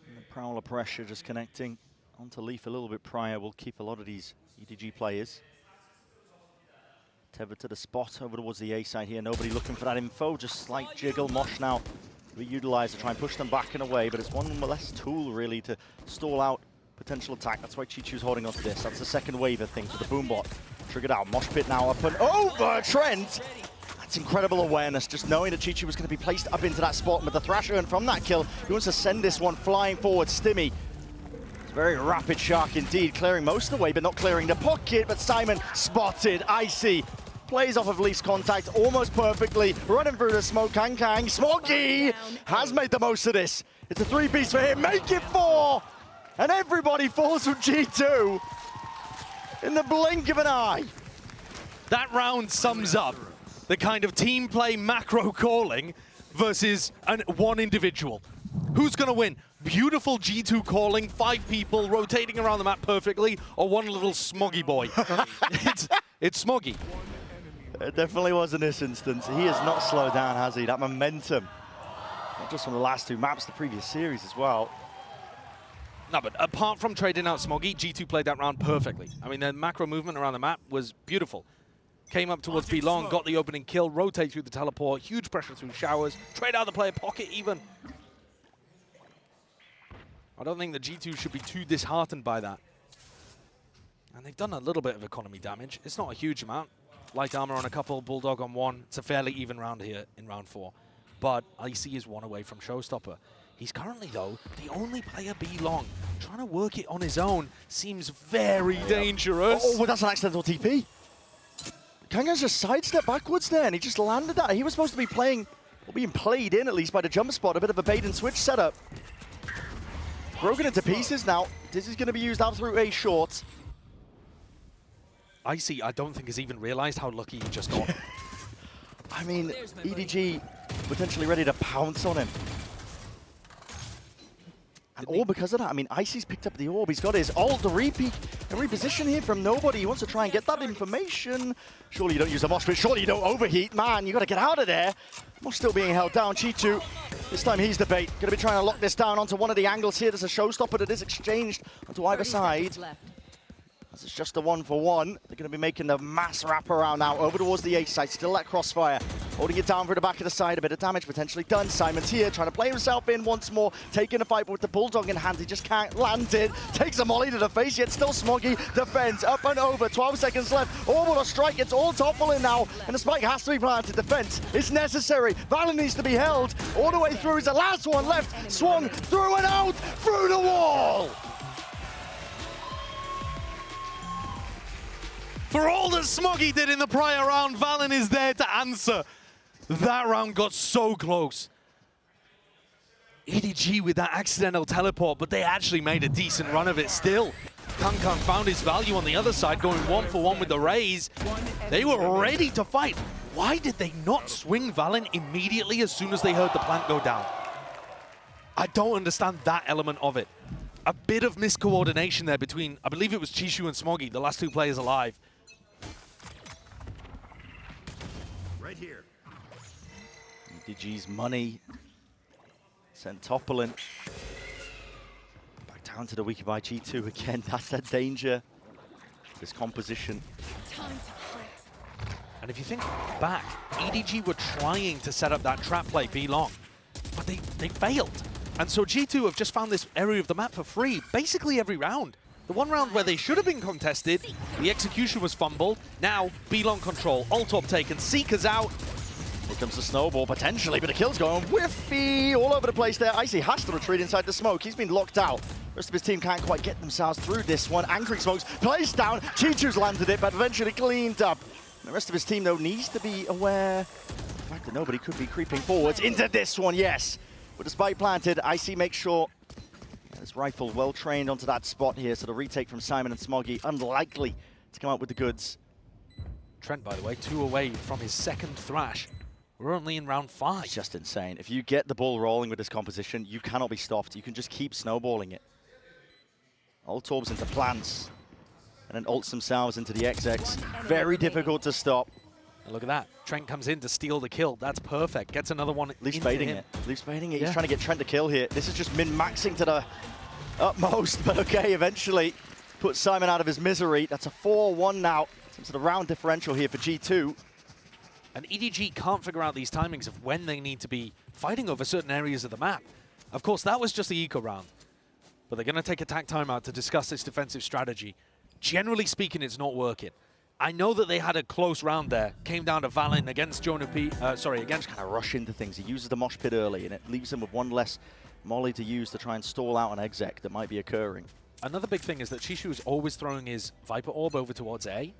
And the Prowler pressure just connecting onto Leaf a little bit prior will keep a lot of these EDG players tethered to the spot over towards the A side here. Nobody looking for that info, just slight jiggle. Mosh now be utilized to try and push them back and away, but it's one less tool really to stall out potential attack. That's why Chichu's holding on to this. That's the second wave, I think, for the Boombot. Triggered out. Mosh pit now up and over Trent. That's incredible awareness, just knowing that Chichu was going to be placed up into that spot with the Thrash earned from that kill. He wants to send this one flying forward. Stimmy. It's a very rapid Shark indeed, clearing most of the way, but not clearing the pocket. But Simon spotted. Icy plays off of Leaf's contact almost perfectly. Running through the smoke. Kang. Smoggy has made the most of this. It's a 3-piece for him. Make it 4. And everybody falls from G2 in the blink of an eye. That round sums up the kind of team play macro calling versus one individual. Who's going to win? Beautiful G2 calling, 5 people rotating around the map perfectly, or one little smoggy boy? It's Smoggy. It definitely was in this instance. He has not slowed down, has he? That momentum, not just from the last 2 maps, the previous series as well. No, but apart from trading out Smoggy, G2 played that round perfectly. I mean, the macro movement around the map was beautiful. Came up towards B long, got the opening kill, rotate through the teleport, huge pressure through showers, trade out the player pocket even. I don't think the G2 should be too disheartened by that. And they've done a little bit of economy damage. It's not a huge amount. Light armor on a couple, Bulldog on 1. It's a fairly even round here in round 4. But Icy is 1 away from Showstopper. He's currently, though, the only player B long. Trying to work it on his own seems very dangerous. Oh, that's an accidental TP. Kanga's just sidestepped backwards there, and he just landed that. He was supposed to be playing, or being played in at least by the jump spot, a bit of a bait and switch setup. Broken into pieces now. This is going to be used out through A short. Icy, I don't think has even realized how lucky he just got. I mean, EDG potentially ready to pounce on him. And all because of that. I mean, Icy's picked up the orb. He's got his ult to repeat and reposition here from nobody. He wants to try and get that information. Surely you don't use a mosh pit. Surely you don't overheat. Man, you got to get out of there. Mosh still being held down. Chichu, this time he's the bait. Going to be trying to lock this down onto one of the angles here. There's a showstopper that is exchanged onto either side. It's just a 1-for-1. They're going to be making the mass wraparound now over towards the A side. Still that crossfire. Holding it down for the back of the side. A bit of damage potentially done. Simon's here trying to play himself in once more. Taking a fight with the Bulldog in hand. He just can't land it. Takes a molly to the face, yet still Smoggy defends. Up and over. 12 seconds left. Orbital strike. It's all toppling now. And the spike has to be planted. Defense is necessary. Valen needs to be held. All the way through is the last one left. Swung through and out. Through the wall. For all that Smoggy did in the prior round, Valen is there to answer. That round got so close. EDG with that accidental teleport, but they actually made a decent run of it still. Kankan found his value on the other side, going 1-for-1 with the raise. They were ready to fight. Why did they not swing Valen immediately as soon as they heard the plant go down? I don't understand that element of it. A bit of miscoordination there between, I believe it was Chishu and Smoggy, the last 2 players alive. Right here. EDG's money sent toppling back down to the weaker by G2 again. That's that danger. This composition. And if you think back, EDG were trying to set up that trap play B long, but they failed. And so G2 have just found this area of the map for free, basically every round. The one round where they should have been contested, the execution was fumbled. Now, B long control, ult up taken, Seeker's out. Here comes the snowball, potentially, but the kill's going whiffy all over the place there. Icy has to retreat inside the smoke. He's been locked out. The rest of his team can't quite get themselves through this one. Anchoring smokes, placed down. Chichu's landed it, but eventually cleaned up. The rest of his team, though, needs to be aware of the fact that nobody could be creeping forwards into this one, yes. But the spike planted, Icy makes sure this rifle well trained onto that spot here, so the retake from Simon and Smoggy unlikely to come out with the goods. Trent, by the way, 2 away from his second thrash. We're only in round 5. It's just insane. If you get the ball rolling with this composition, you cannot be stopped. You can just keep snowballing it. Ult orbs into plants, and then ults themselves into the XX. Very difficult to stop. And look at that. Trent comes in to steal the kill. That's perfect. Gets another one. Leaf's baiting it. Leaf's baiting it. Yeah. He's trying to get Trent to kill here. This is just min-maxing to the utmost, but okay, eventually puts Simon out of his misery. That's a 4-1 now. Some sort of round differential here for G2. And EDG can't figure out these timings of when they need to be fighting over certain areas of the map. Of course, that was just the eco round. But they're going to take a tack timeout to discuss this defensive strategy. Generally speaking, it's not working. I know that they had a close round there. Came down to Valin against Jonah P. Against Kind of rush into things. He uses the mosh pit early, and it leaves him with one less molly to use to try and stall out an exec that might be occurring. Another big thing is that Shishu is always throwing his Viper Orb over towards A.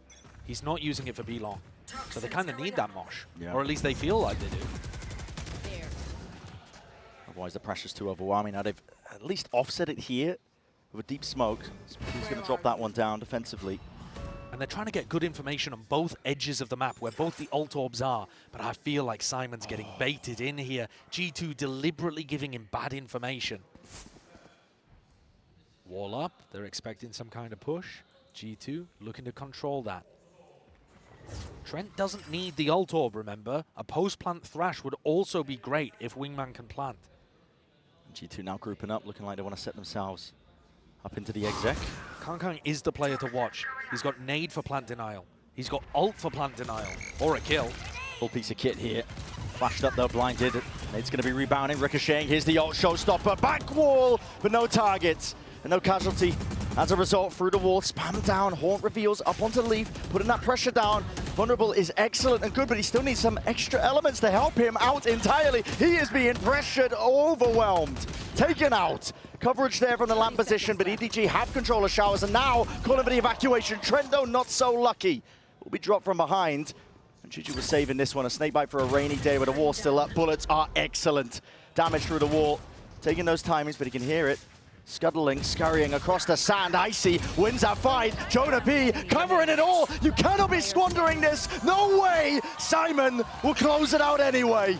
He's not using it for B long. So they kind of need that mosh. Yeah. Or at least they feel like they do. There. Otherwise, the pressure's too overwhelming. Now, they've at least offset it here with a deep smoke. He's going to drop that one down defensively. And they're trying to get good information on both edges of the map where both the ult orbs are. But I feel like Simon's getting baited in here. G2 deliberately giving him bad information. Wall up. They're expecting some kind of push. G2 looking to control that. Trent doesn't need the ult orb, remember. A post-plant thrash would also be great if Wingman can plant. G2 now grouping up, looking like they want to set themselves up into the exec. Kang is the player to watch. He's got nade for plant denial. He's got ult for plant denial. Or a kill. Full piece of kit here. Flashed up though, blinded. Nade's going to be rebounding, ricocheting. Here's the ult showstopper. Back wall, but no targets and no casualty. As a result, through the wall, spam down. Haunt reveals up onto Leaf, putting that pressure down. Vulnerable is excellent and good, but he still needs some extra elements to help him out entirely. He is being pressured, overwhelmed, taken out. Coverage there from the lamp position, but EDG have control of showers, and now calling for the evacuation. Trent, though, not so lucky. Will be dropped from behind. And Chichu was saving this one. A snakebite for a rainy day with the wall still up. Bullets are excellent. Damage through the wall. Taking those timings, but he can hear it. Scuttling, scurrying across the sand. Icy wins that fight. Jonah P covering it all. You cannot be squandering this. No way. Simon will close it out anyway.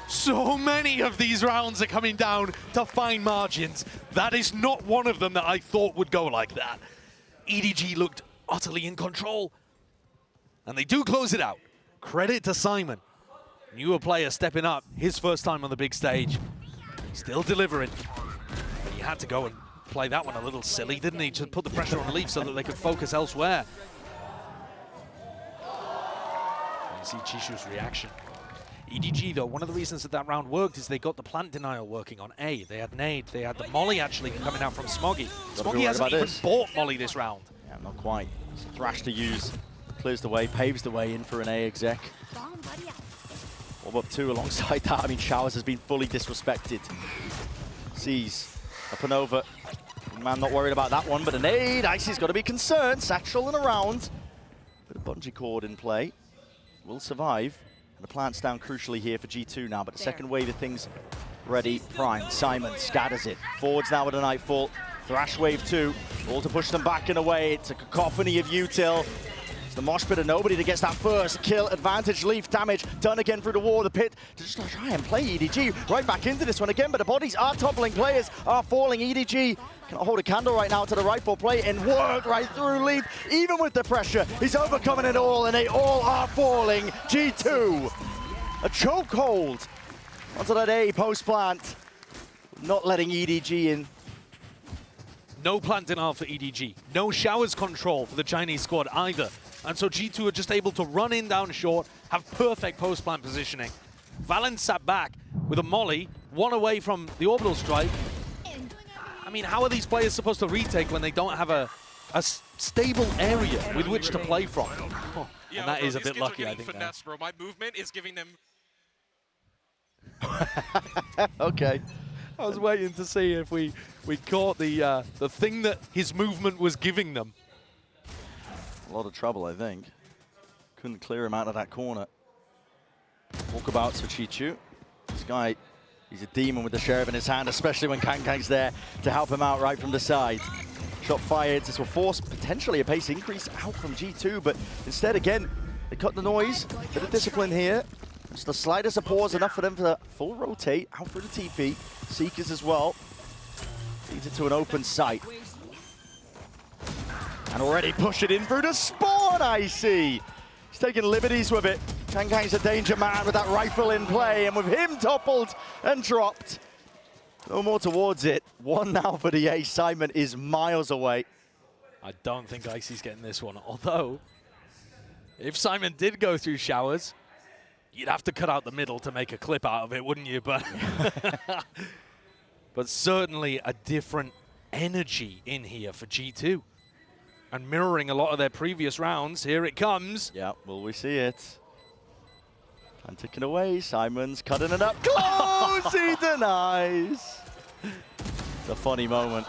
So many of these rounds are coming down to fine margins. That is not one of them that I thought would go like that. EDG looked utterly in control. And they do close it out. Credit to Simon. Newer player stepping up, his first time on the big stage. Still delivering. But he had to go and play that one a little silly, didn't he? To put the pressure on Leaf so that they could focus elsewhere. You see Chishu's reaction. EDG, though, one of the reasons that that round worked is they got the plant denial working on A. They had nade, they had the molly actually coming out from Smoggy. Smoggy hasn't even bought molly this round. Yeah, not quite. It's a thrash to use. Clears the way, paves the way in for an A exec. Orb up 2 alongside that. I mean, Showers has been fully disrespected. Sees up and over. Man, not worried about that one, but a nade. Icy's got to be concerned. Satchel and around. Bit of bungee cord in play. Will survive. And the plant's down crucially here for G2 now, but the second wave of things ready. Prime. Simon scatters it. Forwards now with a Nightfall. Thrash wave 2. All to push them back in a way. It's a cacophony of util. It's the mosh pit of nobody that gets that first kill. Advantage, Leaf damage done again through the wall. The pit to just try and play EDG right back into this one again, but the bodies are toppling. Players are falling. EDG cannot hold a candle right now to the rifle play and work right through Leaf. Even with the pressure, he's overcoming it all, and they all are falling. G2, a chokehold onto that A post plant, not letting EDG in. No plant denial for EDG. No showers control for the Chinese squad either. And so G2 are just able to run in down short, have perfect post-plant positioning. Valen sat back with a molly, one away from the orbital strike. I mean, how are these players supposed to retake when they don't have a stable area with which to play from? Oh, and that is a bit lucky, I think. Finesse, bro. My movement is giving them Okay. I was waiting to see if we caught the thing that his movement was giving them. A lot of trouble, I think. Couldn't clear him out of that corner. Walkabouts for Chi-Chu. This guy, he's a demon with the sheriff in his hand, especially when Kangkang's there to help him out right from the side. Shot fired. This will force potentially a pace increase out from G2, but instead, again, they cut the noise. Bit of discipline here. Just the slightest of pause, enough for them to full rotate out through the TP. Seekers as well. Leads it to an open sight. And already push it in through the spawn, I see. He's taking liberties with it. Kangkang's a danger man with that rifle in play, and with him toppled and dropped. No more towards it. One now for the ace. Simon is miles away. I don't think Icy's getting this one, although if Simon did go through showers, you'd have to cut out the middle to make a clip out of it, wouldn't you? But, but certainly a different energy in here for G2. And mirroring a lot of their previous rounds, here it comes. Yeah, will we see it? Time ticking away. Simon's cutting it up close. He denies. It's a funny moment.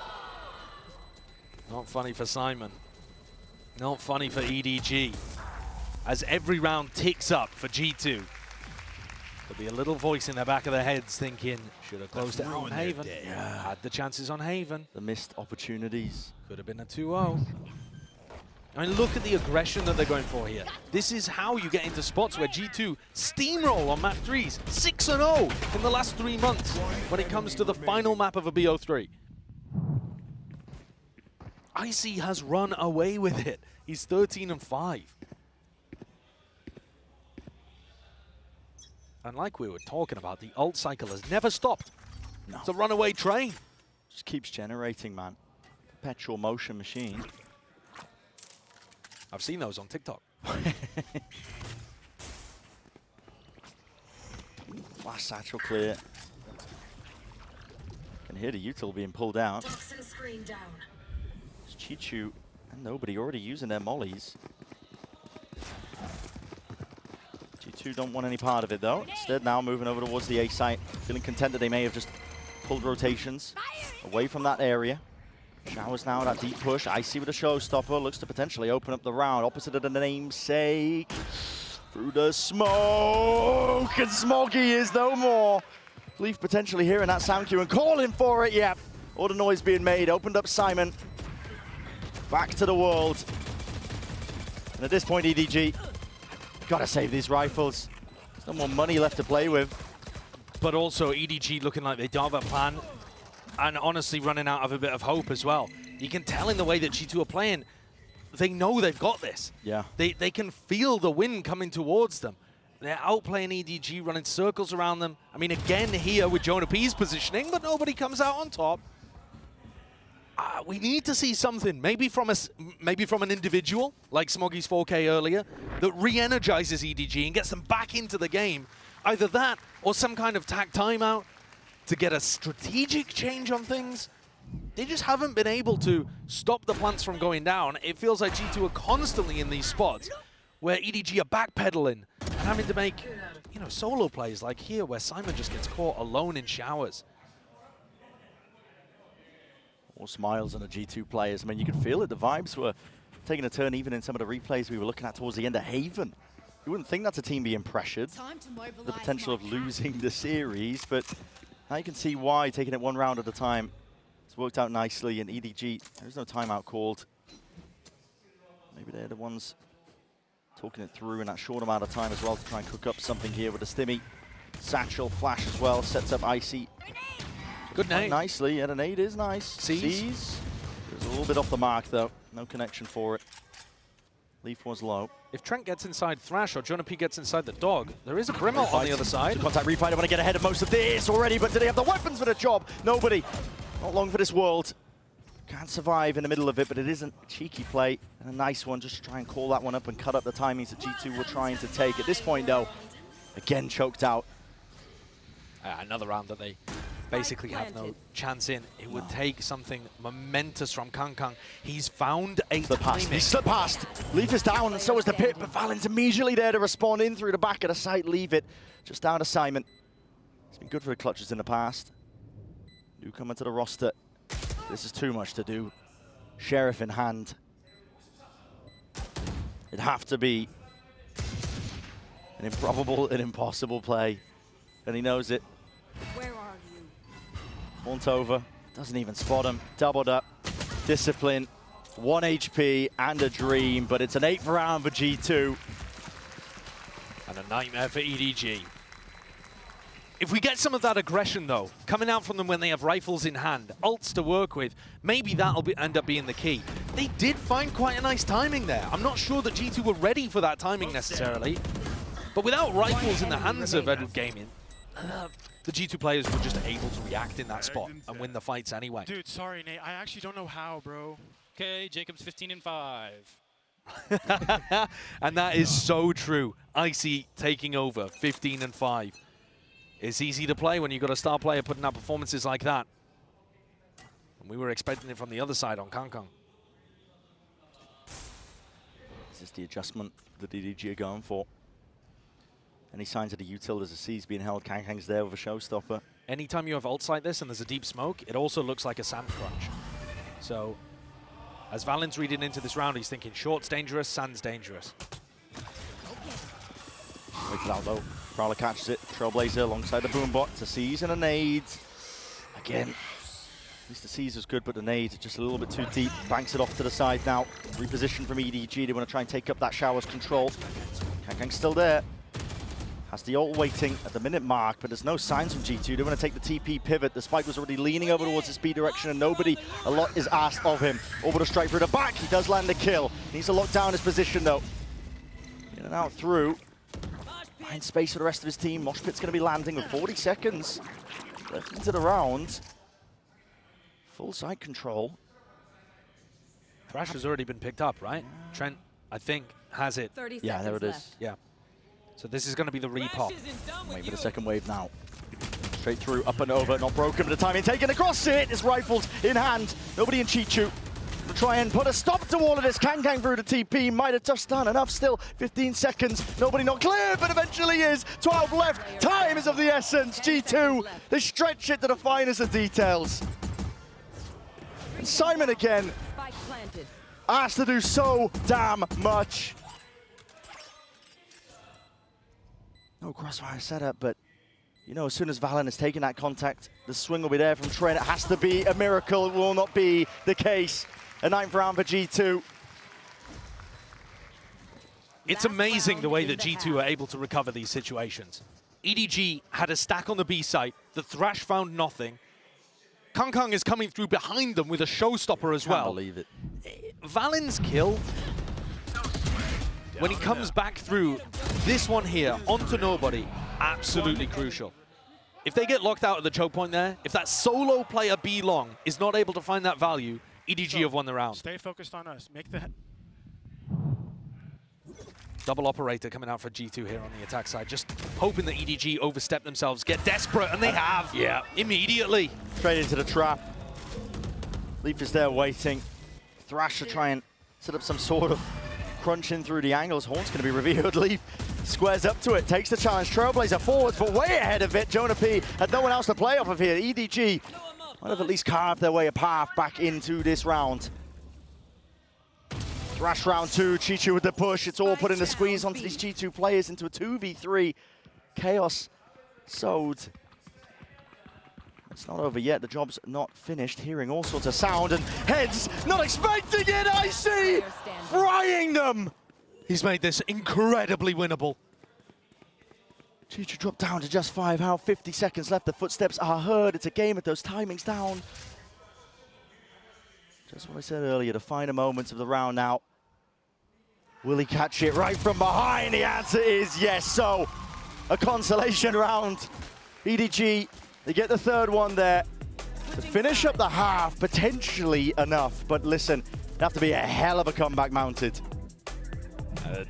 Not funny for Simon. Not funny for EDG. As every round ticks up for G2. There'll be a little voice in the back of their heads thinking, should have closed it out on Haven. Yeah. Had the chances on Haven. The missed opportunities. Could have been a 2-0. I mean, look at the aggression that they're going for here. This is how you get into spots where G2 steamroll on map 3s. 6-0 in the last 3 months when it comes to the final map of a BO3. Icy has run away with it. He's 13-5. And like we were talking about, the ult cycle has never stopped. No. It's a runaway train. Just keeps generating, man. Perpetual motion machine. I've seen those on TikTok. Last satchel clear. Can hear the util being pulled out. It's Chi-Chu and nobody already using their mollies. G2 don't want any part of it though. Instead now moving over towards the A site. Feeling content that they may have just pulled rotations away from that area. Showers now, that deep push. Icy with a showstopper. Looks to potentially open up the round. Opposite of the namesake. Through the smoke. And Smoggy is no more. Leaf potentially hearing that sound cue and calling for it. Yep. All the noise being made. Opened up Simon. Back to the world. And at this point, EDG, gotta save these rifles. There's no more money left to play with. But also EDG looking like they don't have a plan. And honestly running out of a bit of hope as well. You can tell in the way that G2 are playing, they know they've got this. Yeah. They can feel the wind coming towards them. They're outplaying EDG, running circles around them. I mean, again here with Jonah P's positioning, but nobody comes out on top. We need to see something, maybe from an individual, like Smoggy's 4K earlier, that re-energizes EDG and gets them back into the game. Either that, or some kind of tack timeout to get a strategic change on things. They just haven't been able to stop the plants from going down. It feels like G2 are constantly in these spots where EDG are backpedaling and having to make, you know, solo plays like here where Simon just gets caught alone in showers. More smiles on the G2 players. I mean, you could feel it. The vibes were taking a turn even in some of the replays we were looking at towards the end of Haven. You wouldn't think that's a team being pressured. The potential of losing the series, but now you can see why, taking it one round at a time. It's worked out nicely, and EDG, there's no timeout called. Maybe they're the ones talking it through in that short amount of time as well to try and cook up something here with a stimmy. Satchel, flash as well, sets up Icy. Good nade. Nicely, and a nade is nice. Sees. There's a little bit off the mark though. No connection for it. Leaf was low. If Trent gets inside Thrash or Jonah P gets inside the dog, there is a Brimble on the other side. Contact refight, I want to get ahead of most of this already, but do they have the weapons for the job? Nobody. Not long for this world. Can't survive in the middle of it, but it isn't a cheeky play and a nice one. Just to try and call that one up and cut up the timings that G2 were trying to take. At this point though, again choked out. Another round that they basically have no chance in. It would take something momentous from Kangkang. He's found a timing. He slipped past. Leaf is down, and so is the pit, but Valen's immediately there to respond in through the back of the site. Leave it just down to Simon. It's been good for the clutches in the past. Newcomer to the roster. This is too much to do. Sheriff in hand. It'd have to be an improbable and impossible play. And he knows it. Where are you? Haunt over. Doesn't even spot him. Doubled up. Discipline. 1 HP and a dream, but it's an 8th round for G2. And a nightmare for EDG. If we get some of that aggression, though, coming out from them when they have rifles in hand, ults to work with, maybe that'll end up being the key. They did find quite a nice timing there. I'm not sure that G2 were ready for that timing necessarily, but without rifles in the hands of Edward Gaming, the G2 players were just able to react in that spot and win the fights anyway. Dude, sorry, Nate. I actually don't know how, bro. Okay, Jacob's 15-5. And that is so true. Icy taking over, 15-5. It's easy to play when you've got a star player putting out performances like that. And we were expecting it from the other side on Kangkang. This is the adjustment that EDG are going for. Any signs of the util as a C's being held, Kangkang's there with a showstopper. Anytime you have ults like this and there's a deep smoke, it also looks like a sand crunch. So, as Valen's reading into this round, he's thinking short's dangerous, sand's dangerous. Waits it out low. Prowler catches it. Trailblazer alongside the boombot to seize and a nade. Again, at least the seize is good, but the nade just a little bit too deep. Banks it off to the side now. Reposition from EDG. They want to try and take up that shower's control. Kangkang's still there. Has the ult waiting at the minute mark, but there's no signs from G2. They want to take the TP pivot. The spike was already leaning over towards the speed direction, and a lot is asked of him. Orbital strike through the back. He does land a kill. Needs to lock down his position, though. In and out through. Find space for the rest of his team. Mosh Pit's going to be landing with 40 seconds left into the round. Full side control. Thrash has already been picked up, right? Trent, I think, has it. 30 Yeah, there it is. left. Yeah. So this is going to be the repop. Wait for the second wave now. Straight through, up and over, not broken, but the timing taken across it. His rifles in hand. Nobody in Chichu. To try and put a stop to all of this. Kangkang through the TP, might have touched down enough still. 15 seconds, nobody not clear, but eventually is. 12 left, time is of the essence. G2, they stretch it to the finest of details. And Simon again, Spike planted. asked to do so damn much. No crossfire setup, but you know, as soon as Valen has taken that contact, the swing will be there from Trent. It has to be a miracle. It will not be the case. A 9th round for G2. It's amazing the way that G2 are able to recover these situations. EDG had a stack on the B site. The Thrash found nothing. Kangkang is coming through behind them with a showstopper as well. Can't believe it. Valen's kill, when he comes back through this one here onto nobody, absolutely crucial. If they get locked out at the choke point there, if that solo player B long is not able to find that value, EDG have won the round. Stay focused on us. Make the Double operator coming out for G2 here on the attack side, just hoping that EDG overstep themselves, get desperate, and they have. Yeah, immediately. Straight into the trap. Leaf is there waiting. Thrash to try and set up some sort of crunching through the angles. Horn's going to be revealed. Leaf squares up to it, takes the challenge. Trailblazer forwards, but way ahead of it. Jonah P had no one else to play off of here. EDG might have at least carved their way a path back into this round. Thrash round 2, Chichu with the push. It's all putting the squeeze onto these G2 players into a 2v3. Chaos sowed. It's not over yet. The job's not finished. Hearing all sorts of sound and heads not expecting it. Icy frying them. He's made this incredibly winnable. Chichu dropped down to just 5. How 50 seconds left. The footsteps are heard. It's a game with those timings down. Just what I said earlier, the finer moments of the round now. Will he catch it right from behind? The answer is yes. So, a consolation round. EDG, they get the 3rd one there. To finish up the half, potentially enough. But listen, it'd have to be a hell of a comeback mounted.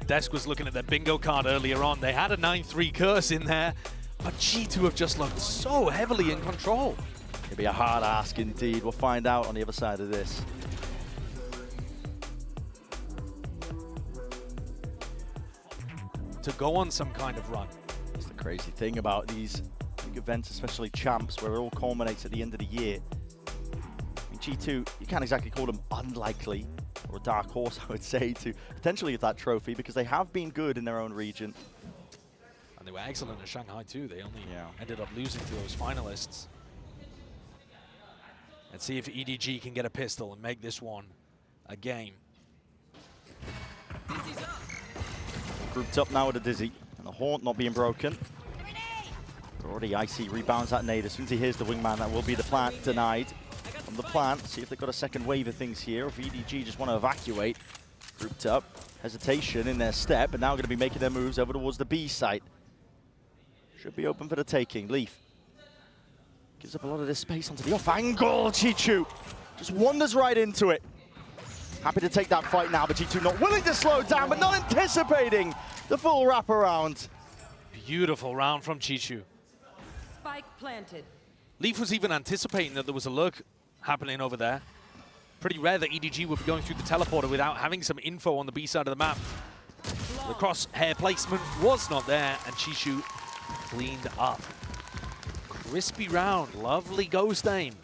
Desk was looking at their bingo card earlier on. They had a 9-3 curse in there, but G2 have just looked so heavily in control. It'll be a hard ask indeed. We'll find out on the other side of this. To go on some kind of run. That's the crazy thing about these big events, especially champs, where it all culminates at the end of the year. I mean, G2, you can't exactly call them unlikely, or a dark horse, I would say, to potentially get that trophy, because they have been good in their own region. And they were excellent at Shanghai too. They only ended up losing to those finalists. Let's see if EDG can get a pistol and make this one a game. Grouped up now with a Dizzy, and the Haunt not being broken. Already Icy rebounds that nade. As soon as he hears the wingman, that will be the plant denied. From the plant, see if they've got a second wave of things here, or if EDG just want to evacuate. Grouped up, hesitation in their step, and now going to be making their moves over towards the B site. Should be open for the taking. Leaf gives up a lot of this space onto the off angle. Chichu just wanders right into it. Happy to take that fight now, but G2 not willing to slow down, but not anticipating the full wraparound. Beautiful round from Chichu. Spike planted. Leaf was even anticipating that there was a lurk happening over there. Pretty rare that EDG would be going through the teleporter without having some info on the B side of the map. The crosshair placement was not there, and Chichu cleaned up. Crispy round, lovely ghost aim.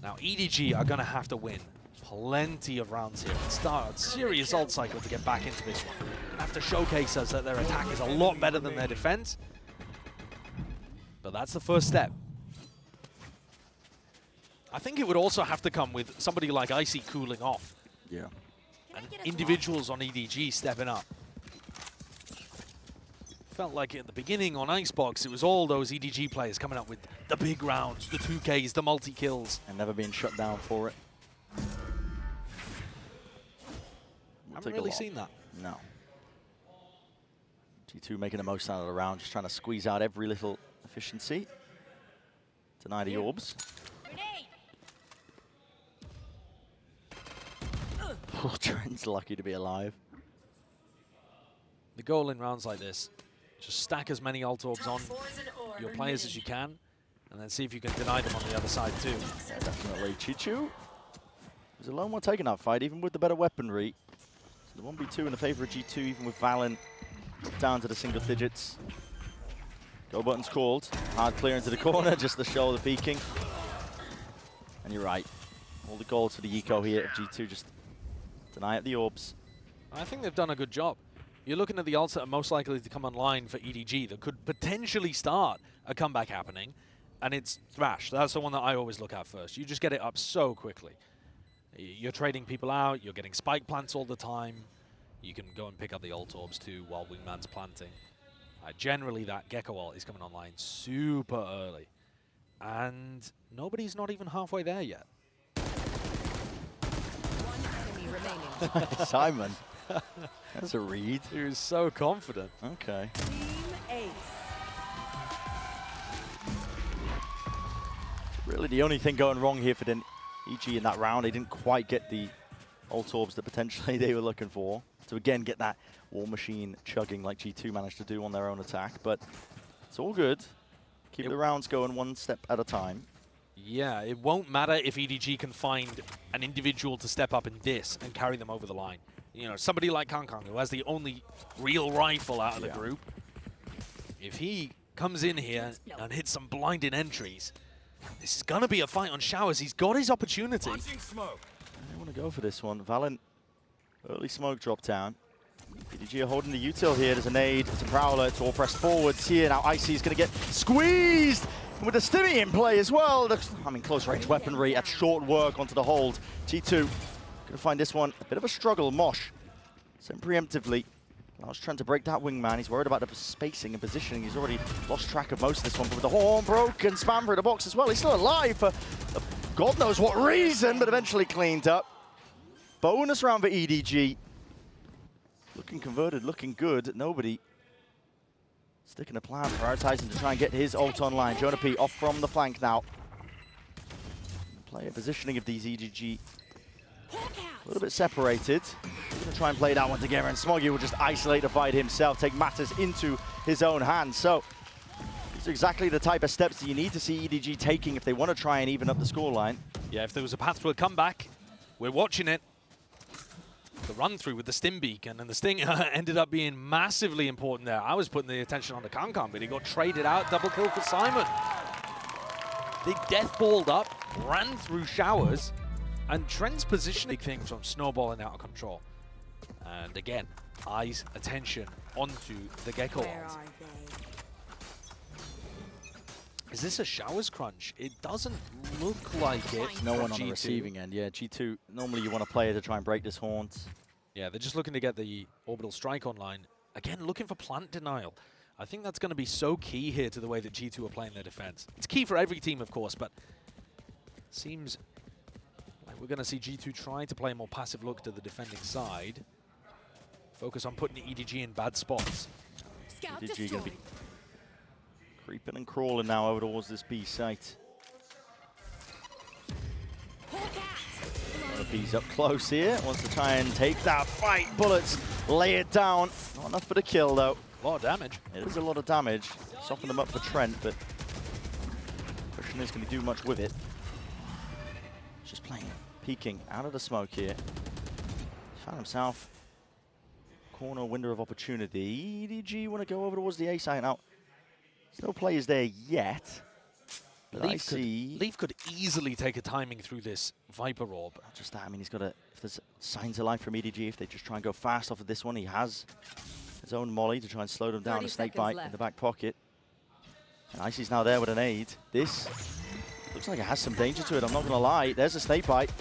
Now EDG are going to have to win plenty of rounds here and start a serious ult cycle to get back into this one. They have to showcase us that their attack is a lot better than their defense. But that's the first step. I think it would also have to come with somebody like Icy cooling off. Yeah. And individuals on EDG stepping up. Felt like at the beginning on Icebox, it was all those EDG players coming up with the big rounds, the 2Ks, the multi-kills. And never being shut down for it. I haven't really seen that. No. G2 making the most out of the round, just trying to squeeze out every little efficiency. Deny the orbs. Oh, Trent's lucky to be alive. The goal in rounds like this, just stack as many ult orbs on your players as you can, and then see if you can deny them on the other side too. Yeah, definitely. Chichu was alone while taking that fight, even with the better weaponry. So the 1v2 in the favor of G2, even with Valen down to the single digits. Go button's called. Hard clear into the corner, just the shoulder peeking. And you're right. All the goals for the eco here of G2, just deny at the orbs. I think they've done a good job. You're looking at the ults that are most likely to come online for EDG that could potentially start a comeback happening, and it's Thrash. That's the one that I always look at first. You just get it up so quickly. You're trading people out, you're getting spike plants all the time. You can go and pick up the ult orbs too while Wingman's planting. Generally, that Gecko ult is coming online super early, and nobody's not even halfway there yet. One enemy remaining. Simon. That's a read. He was so confident. Okay. Team Ace. Really the only thing going wrong here for the EG in that round, they didn't quite get the ult orbs that potentially they were looking for. To again get that war machine chugging like G2 managed to do on their own attack. But it's all good. Keep the rounds going one step at a time. Yeah, it won't matter if EDG can find an individual to step up in this and carry them over the line. You know, somebody like Kangkang, who has the only real rifle out of the group. If he comes in here and hits some blinding entries, this is going to be a fight on showers. He's got his opportunity. I want to go for this one. Valen, early smoke drop down. EDG are holding the util here. There's a nade, there's a prowler. It's all pressed forwards here. Now Icy is going to get squeezed with the stimmy in play as well. I mean, close range weaponry at short work onto the hold. G2 going to find this one a bit of a struggle. Mosh sent preemptively. Lars trying to break that wingman. He's worried about the spacing and positioning. He's already lost track of most of this one. But with the horn broken, spam through the box as well. He's still alive for God knows what reason, but eventually cleaned up. Bonus round for EDG. Looking converted, looking good. Nobody sticking a plan, prioritizing to try and get his ult online. Jonah P off from the flank now. Player positioning of these EDG a little bit separated. He's going to try and play that one together, and Smoggy will just isolate the fight himself, take matters into his own hands. So these are exactly the type of steps that you need to see EDG taking if they want to try and even up the scoreline. Yeah, if there was a path to a comeback, we're watching it. the run through with the stim beacon, and the sting ended up being massively important there. I was putting the attention on the Kankan, but he got traded out. Double kill for Simon. They death balled up, ran through showers, and Trent's positioning things from snowballing out of control. And again, eyes attention onto the Gecko Where ult. are they? Is this a showers crunch? It doesn't look like it. No from one on the G2. receiving end. Yeah, G2, normally you want a player to try and break this haunt. Yeah, they're just looking to get the orbital strike online. Again, looking for plant denial. I think that's going to be so key here to the way that G2 are playing their defense. It's key for every team, of course, but seems like we're going to see G2 try to play a more passive look to the defending side. Focus on putting EDG in bad spots. Scout EDG destroyed. gonna be creeping and crawling now over towards this B site. B's up close here, wants to try and take that fight. Bullets lay it down. Not enough for the kill though. A lot of damage. It is a lot of damage. Soften them up for Trent, but question is, can he do much with it? Just playing, peeking out of the smoke here. Found himself corner window of opportunity. EDG want to go over towards the A site now. There's no players there yet. But I see. Leaf could easily take a timing through this Viper Orb. Not just that, I mean, he's got a. If there's signs of life from EDG, if they just try and go fast off of this one, he has his own molly to try and slow them down. 30 A snake seconds bite left. in the back pocket. And Icy's now there with an aid. This looks like it has some danger to it, I'm not going to lie. There's a snake bite.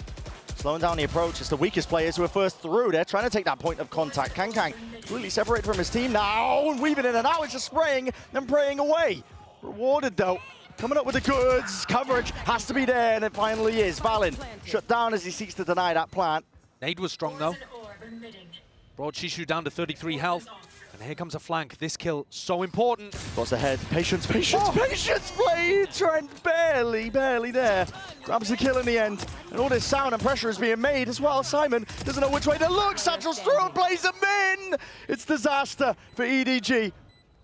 Slowing down the approach. It's the weakest players who are first through. They're trying to take that point of contact. Kang completely separated from his team now. And weaving in and out. It's just spraying and praying away. Rewarded though. Coming up with the goods. Coverage has to be there, and it finally is. Valin shut down as he seeks to deny that plant. Nade was strong though. Brought Shishu down to 33 health. And here comes a flank. This kill so important. Goes ahead. Patience, patience, patience, Blade! Trent barely there. Grabs the kill in the end. And all this sound and pressure is being made as well. Simon doesn't know which way to look. Satchel's through and plays him in! It's disaster for EDG.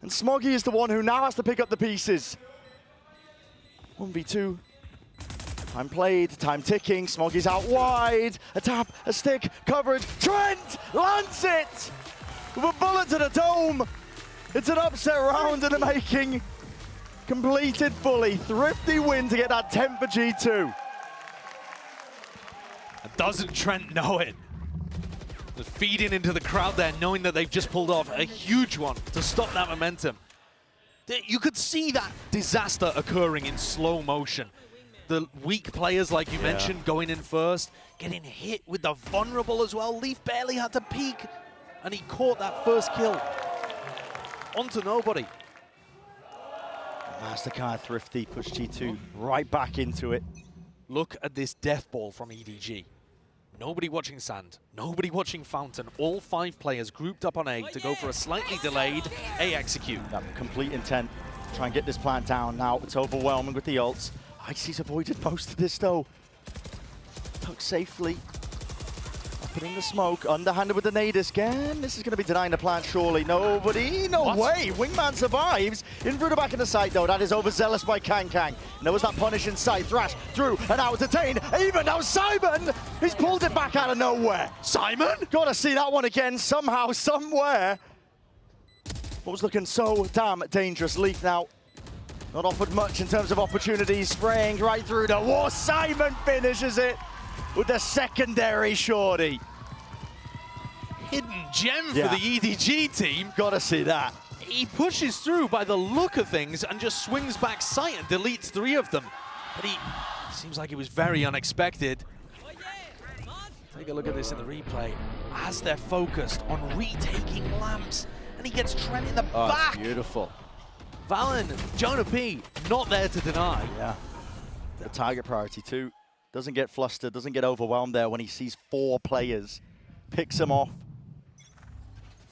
And Smoggy is the one who now has to pick up the pieces. 1v2. Time played, time ticking. Smoggy's out wide. A tap, a stick, coverage. Trent lands it! With a bullet to the dome. It's an upset round in the making. Completed fully. Thrifty win to get that 10 for G2. Doesn't Trent know it? Just feeding into the crowd there, knowing that they've just pulled off a huge one to stop that momentum. You could see that disaster occurring in slow motion. The weak players, like you mentioned, going in first, getting hit with the vulnerable as well. Leaf barely had to peek, and he caught that first kill. Onto nobody. Mastercard Thrifty pushed G2 right back into it. Look at this death ball from EDG. Nobody watching Sand, nobody watching Fountain. All 5 players grouped up on A to go for a slightly delayed A execute. That complete intent. Try and get this plant down now. It's overwhelming with the ults. Icy's avoided most of this though. Tucked safely. Up in the smoke. Underhanded with the nade again. This is going to be denying the plant surely. Nobody. No way. Wingman survives. In through the back of the site though. That is overzealous by Kang. And there was that punish in sight. Thrash through and out detained. Even now Simon. He's pulled it back out of nowhere. Simon? Gotta see that one again somehow, somewhere. What was looking so damn dangerous. Leaf now not offered much in terms of opportunities. Spraying right through the wall. Simon finishes it with the secondary shorty. Hidden gem Yeah. for the EDG team. Gotta see that. He pushes through by the look of things and just swings back sight and deletes 3 of them. But he seems like it was very unexpected. Take a look at this in the replay. As they're focused on retaking lamps, and he gets Trent in the back. It's beautiful. Valen, Jonah P, not there to deny. Yeah. The target priority too. Doesn't get flustered, doesn't get overwhelmed there when he sees 4 players. Picks them off.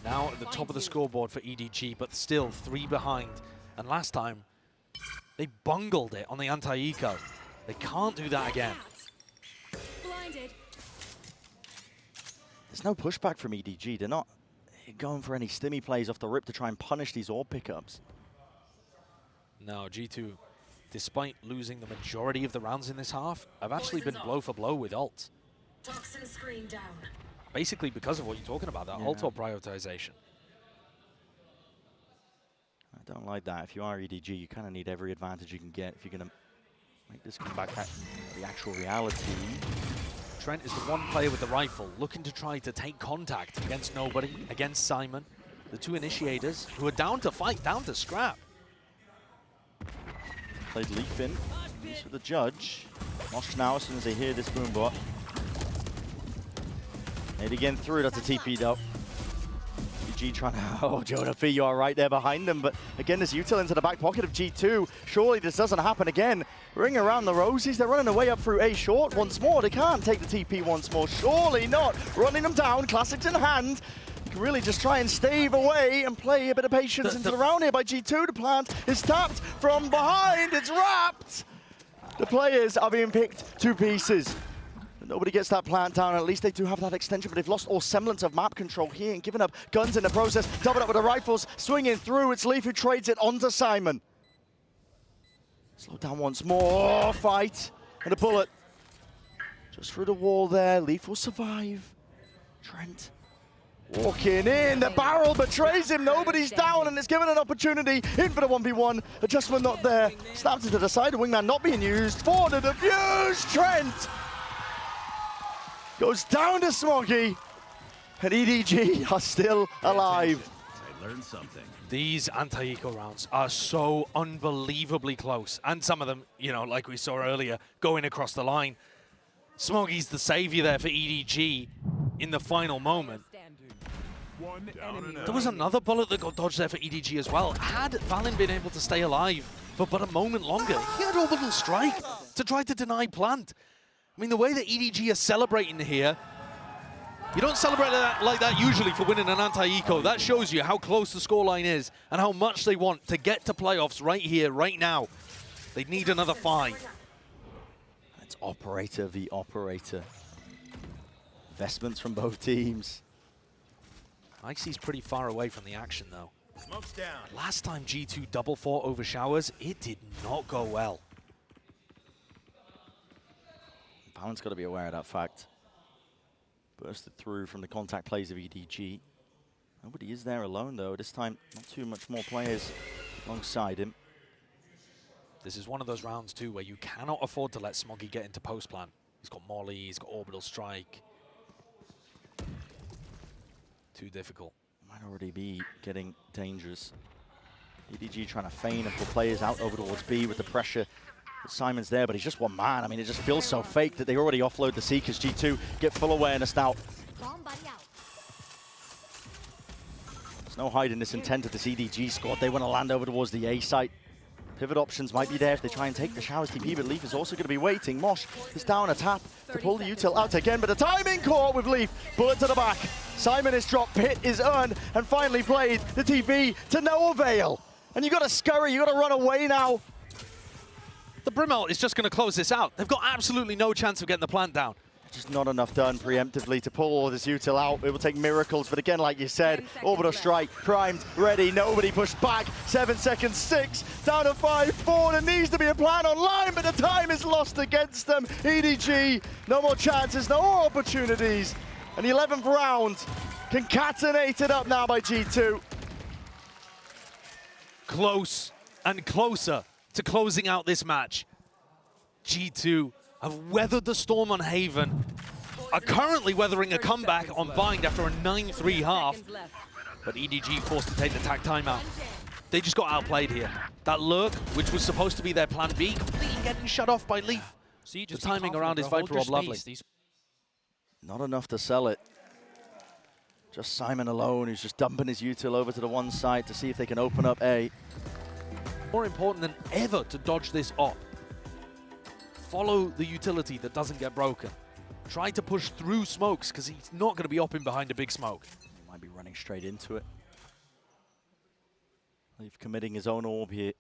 Now at the top of the scoreboard for EDG, but still 3 behind. And last time, they bungled it on the anti-eco. They can't do that again. Blinded. There's no pushback from EDG. They're not going for any stimmy plays off the rip to try and punish these orb pickups. No, G2, despite losing the majority of the rounds in this half, have actually been blow for blow with ults. Toxin screen down. basically because of what you're talking about, that auto prioritization. I don't like that. If you are EDG, you kind of need every advantage you can get if you're going to make this come back to the actual reality. Trent is the one player with the rifle looking to try to take contact against nobody, against Simon. The two initiators who are down to fight, down to scrap. Played Leaf in. He's for the judge. Mosh now as soon as they hear this boombot. Made again through, that's a TP though. EDG trying to, oh, Jonah P, you are right there behind them, but again, there's util into the back pocket of G2. Surely this doesn't happen again. Ring around the roses, they're running away up through A short once more. They can't take the TP once more, surely not. Running them down, classics in hand. You can really just try and stave away and play a bit of patience into the round here by G2. The plant is tapped from behind, it's wrapped. The players are being picked to pieces. Nobody gets that plant down, at least they do have that extension, but they've lost all semblance of map control here and given up guns in the process. Doubled up with the rifles, swinging through. It's Leaf who trades it onto Simon. Slow down once more, fight, and a bullet. Just through the wall there, Leaf will survive. Trent walking in, the barrel betrays him, nobody's down, and it's given an opportunity in for the 1v1. Adjustment not there, snapped into the side, the wingman not being used for the defuse. Trent goes down to Smoggy, and EDG are still alive. I learned something. These anti-eco rounds are so unbelievably close. And some of them, you know, like we saw earlier, going across the line. Smoggy's the savior there for EDG in the final moment. There was another bullet that got dodged there for EDG as well. Had Valin been able to stay alive for but a moment longer, he had orbital strike to try to deny plant. I mean, the way that EDG are celebrating here, you don't celebrate like that usually for winning an anti-eco. That shows you how close the scoreline is and how much they want to get to playoffs right here, right now. They need another 5. It's operator v operator. Investments from both teams. Icy's pretty far away from the action, though. Smoke's down. Last time G2 double fought over showers, it did not go well. Valent's got to be aware of that fact. Bursted through from the contact plays of EDG. Nobody is there alone, though. This time, not too much more players alongside him. This is one of those rounds, too, where you cannot afford to let Smoggy get into post-plan. He's got Molly, he's got orbital strike. Too difficult. Might already be getting dangerous. EDG trying to feign and pull players out over towards B with the pressure. Simon's there, but he's just one man. I mean, it just feels so fake that they already offload the Seekers. G2 get full awareness now. There's no hiding this intent of this EDG squad. They want to land over towards the A site. Pivot options might be there if they try and take the showers TP, but Leaf is also going to be waiting. Mosh is down a tap to pull the util out again, but the timing caught with Leaf. Bullet to the back. Simon is dropped, Pit is earned, and finally played the TP to no avail. And you got to scurry, you got to run away now. The Brimel is just going to close this out. They've got absolutely no chance of getting the plant down. Just not enough done preemptively to pull all this util out. It will take miracles, but again, like you said, orbital strike, primed, ready, nobody pushed back. 7 seconds, 6, down to 5, 4. There needs to be a plan online, but the time is lost against them. EDG, no more chances, no more opportunities. And the 11th round concatenated up now by G2. Close and closer to closing out this match. G2 have weathered the storm on Haven, are currently weathering a comeback on Bind after a 9-3 half, but EDG forced to take the tag timeout. They just got outplayed here. That lurk, which was supposed to be their plan B, completely getting shut off by Leaf. See, the timing around his Viper Orb lovely. Not enough to sell it. Just Simon alone, who's just dumping his util over to the one side to see if they can open up A. More important than ever to dodge this op. Follow the utility that doesn't get broken. Try to push through smokes, because he's not going to be opping behind a big smoke. Might be running straight into it. Leaf committing his own orb here.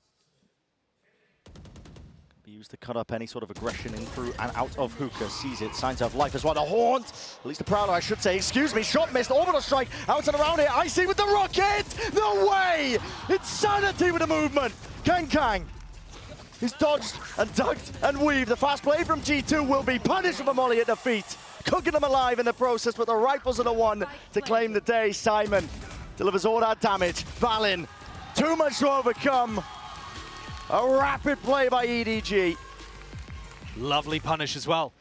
Be used to cut up any sort of aggression in through and out of Hookah. Sees it, signs of life as well. The Haunt, at least the Prowler, I should say. Excuse me, shot missed, orbital strike, out and around here. Icy with the rocket! No way! Insanity with the movement! Kang. He's dodged and ducked and weaved. The fast play from G2 will be punished with a molly at the feet. cooking them alive in the process, but the rifles are the one to claim the day. Simon delivers all that damage. Valin, too much to overcome. A rapid play by EDG. Lovely punish as well.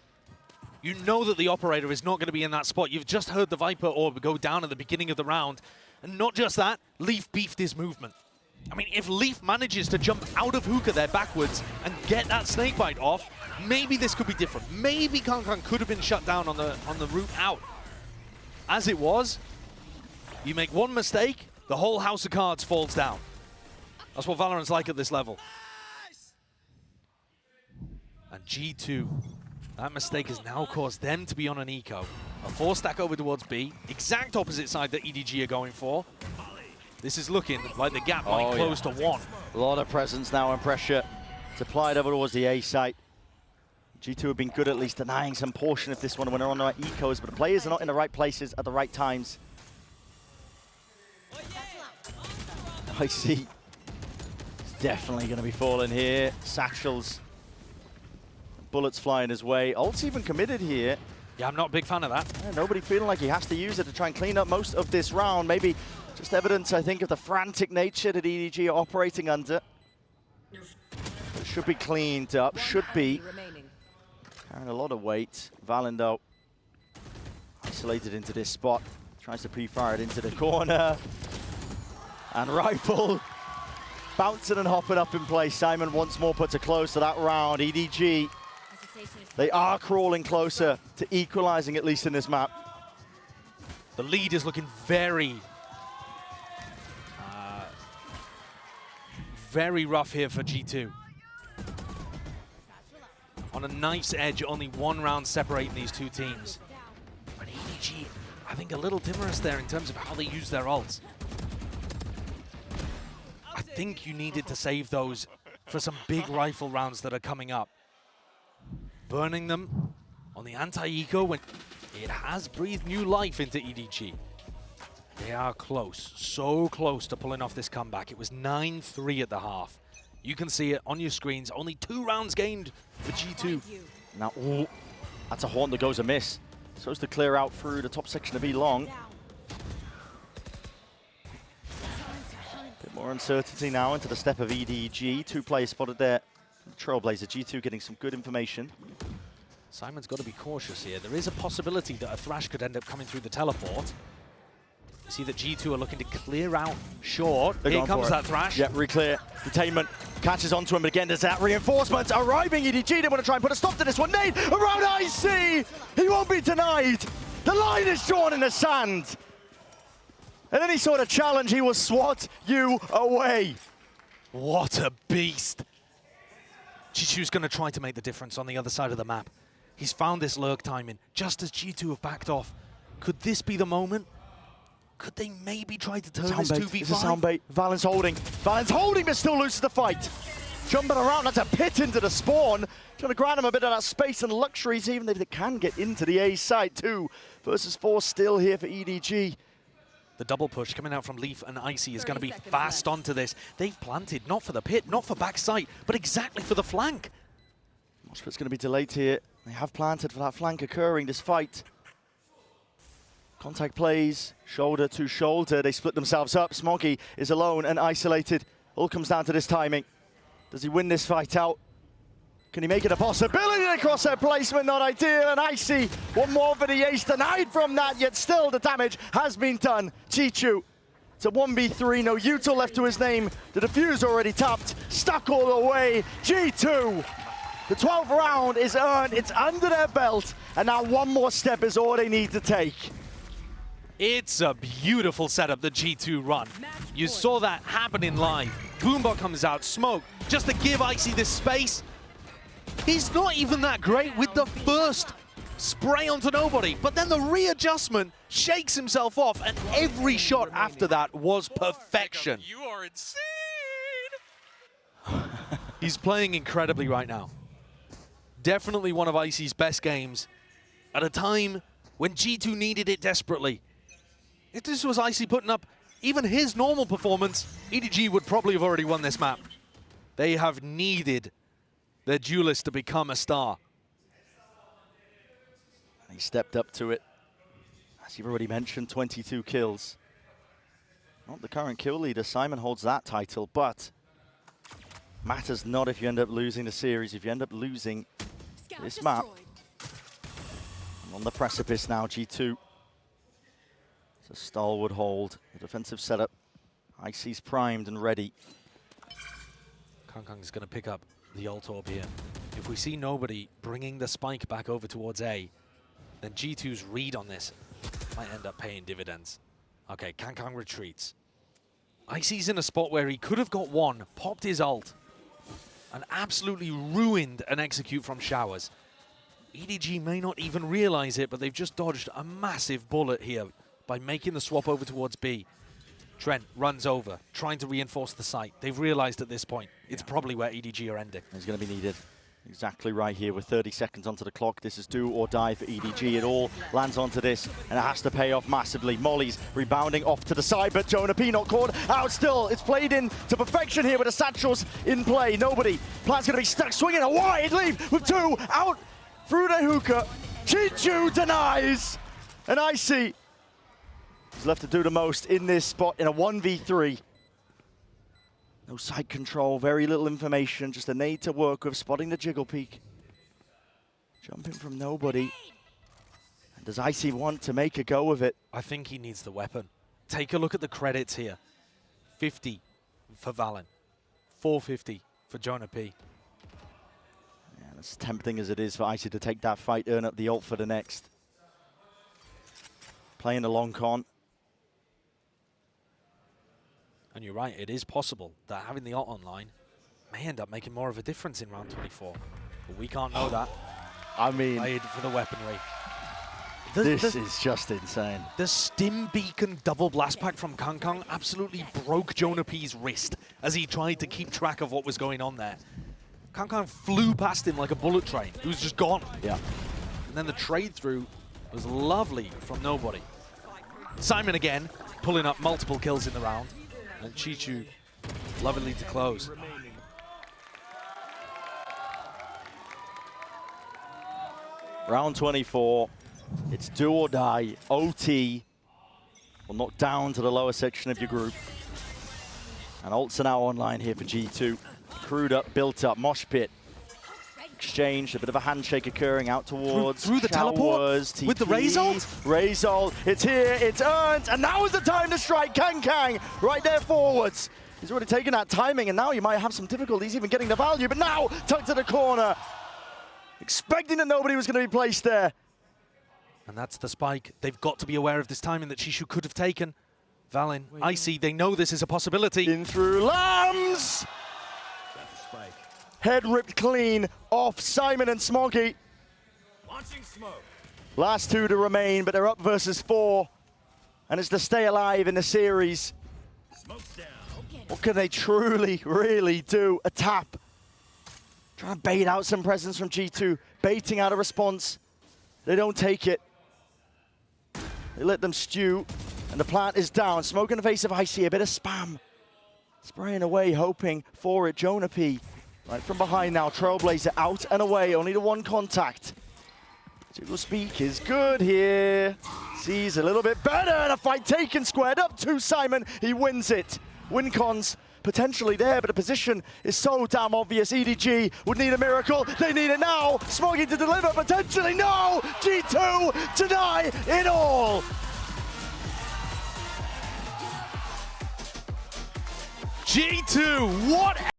You know that the operator is not going to be in that spot. You've just heard the Viper orb go down at the beginning of the round. And not just that, Leaf beefed his movement. I mean, if Leaf manages to jump out of hookah there backwards and get that snakebite off, maybe this could be different. Maybe Kankan could have been shut down on the route out. As it was, you make one mistake, the whole house of cards falls down. That's what Valorant's like at this level. And G2, that mistake has now caused them to be on an eco. A 4-stack over towards B, exact opposite side that EDG are going for. This is looking like the gap might close to 1. A lot of presence now and pressure to apply it over towards the A site. G2 have been good at least denying some portion of this one when they're on their ecos, but the players are not in the right places at the right times. I see. It's definitely going to be falling here. Satchels. Bullets flying his way. Ult's even committed here. Yeah, I'm not a big fan of that. Yeah, nobody feeling like he has to use it to try and clean up most of this round. Maybe just evidence, I think, of the frantic nature that EDG are operating under. It should be cleaned up. Should be. Carrying a lot of weight. Valen, though, isolated into this spot. Tries to pre-fire it into the corner. And rifle bouncing and hopping up in place. Simon once more puts a close to that round. EDG, they are crawling closer to equalizing, at least in this map. The lead is looking very rough here for G2. On a knife's edge, only 1 round separating these two teams. But EDG, I think a little timorous there in terms of how they use their ults. I think you needed to save those for some big rifle rounds that are coming up. Burning them on the anti-eco when it has breathed new life into EDG. They are close, so close to pulling off this comeback. It was 9-3 at the half. You can see it on your screens. Only 2 rounds gained for G2. Now, ooh, that's a horn that goes amiss. Supposed to clear out through the top section of E long. Bit more uncertainty now into the step of EDG. 2 players spotted there. Trailblazer, G2 getting some good information. Simon's got to be cautious here. There is a possibility that a Thrash could end up coming through the teleport. You see that G2 are looking to clear out short. Here comes that Thrash. Yeah, re-clear. Detainment catches onto him, but again, there's that reinforcement arriving. EDG, they want to try and put a stop to this one. Nade around IC! He won't be denied! The line is drawn in the sand! And any sort of challenge, he will swat you away. What a beast! G2's going to try to make the difference on the other side of the map. He's found this lurk timing, just as G2 have backed off. Could this be the moment? Could they maybe try to turn this 2v5? It's a sound bait. Valen's holding. Valen's holding, but still loses the fight. Jumping around, that's a pit into the spawn. Trying to grant him a bit of that space and luxuries, even if they can get into the A side. 2 versus 4 still here for EDG. The double push coming out from Leaf and Icy is going to be fast onto this. They've planted, not for the pit, not for backside, but exactly for the flank. Moshpit's going to be delayed here. They have planted for that flank occurring, this fight. Contact plays, shoulder to shoulder. They split themselves up. Smoggy is alone and isolated. All comes down to this timing. Does he win this fight out? Can he make it a possibility? Across their placement, not ideal. And Icy, one more for the ace, denied from that, yet still the damage has been done. Chichu, it's a 1v3, no util left to his name. The defuse already tapped, stuck all the way. G2, the 12th round is earned, it's under their belt, and now one more step is all they need to take. It's a beautiful setup, the G2 run. You saw that happening live. Boombot comes out, smoke, just to give Icy this space. He's not even that great with the first spray onto nobody, but then the readjustment shakes himself off, and every shot after that was perfection. You are insane! He's playing incredibly right now. Definitely one of Icy's best games at a time when G2 needed it desperately. If this was Icy putting up even his normal performance, EDG would probably have already won this map. They have needed their duelist to become a star. He stepped up to it. As you've already mentioned, 22 kills. Not the current kill leader. Simon holds that title, but matters not if you end up losing the series. If you end up losing this map, on the precipice now, G2. It's a stalwart hold. The defensive setup. Icy's primed and ready. Kangkang is going to pick up the ult orb here. If we see nobody bringing the spike back over towards A, then G2's read on this might end up paying dividends. Okay, Kangkang retreats. Icy's in a spot where he could have got one, popped his ult, and absolutely ruined an execute from Showers. EDG may not even realize it, but they've just dodged a massive bullet here by making the swap over towards B. Trent runs over, trying to reinforce the site. They've realized at this point, it's probably where EDG are ending. It's going to be needed. Exactly right here with 30 seconds onto the clock. This is do or die for EDG. It all lands onto this, and it has to pay off massively. Molly's rebounding off to the side, but Jonah P not caught out still. It's played in to perfection here with the satchels in play. Nobody. Plant's going to be stuck, swinging a wide lead with two out through the hookah. Chichu denies, and Icy is left to do the most in this spot in a 1v3. No side control, very little information, just a nade to work with, spotting the jiggle peak. Jumping from nobody. And does Icy want to make a go of it? I think he needs the weapon. Take a look at the credits here. 50 for Valen, 450 for Jonah P. Yeah, as tempting as it is for Icy to take that fight, earn up the ult for the next. Playing the long con. And you're right, it is possible that having the ult online may end up making more of a difference in round 24. But we can't know that. I mean, Played for the weaponry. this is just insane. The Stim Beacon double blast pack from Kangkang absolutely broke Jonah P's wrist as he tried to keep track of what was going on there. Kangkang flew past him like a bullet train. He was just gone. Yeah. And then the trade through was lovely from nobody. Simon again, pulling up multiple kills in the round. And Chichu lovingly to close. Round 24. It's do or die. OT will knock down to the lower section of your group. And ults are now online here for G2. Crewed up, built up, mosh pit. Exchange, a bit of a handshake occurring out towards through the teleport Showers, with the Raze ult? Raze ult, it's here, it's earned, and now is the time to strike. Kangkang right there forwards. He's already taken that timing, and now you might have some difficulties even getting the value, but now tucked to the corner. Expecting that nobody was going to be placed there. And that's the spike. They've got to be aware of this timing that Chishu could have taken. Valen, Icy, they know this is a possibility. In through Lambs! Head ripped clean off Simon and Smoggy. Launching smoke. Last two to remain, but they're up versus 4. And it's to stay alive in the series. Smoke's down. What can they truly, really do? A tap. Trying to bait out some presence from G2. Baiting out a response. They don't take it. They let them stew. And the plant is down. Smoke in the face of Icy. A bit of spam. Spraying away, hoping for it. Jonah P. Right from behind now, Trailblazer out and away, only the one contact. Jiggle Speak is good here. Sees a little bit better, and a fight taken, squared up to Simon. He wins it. Win cons potentially there, but the position is so damn obvious. EDG would need a miracle. They need it now. Smoggy to deliver, potentially no. G2 deny it all. G2, what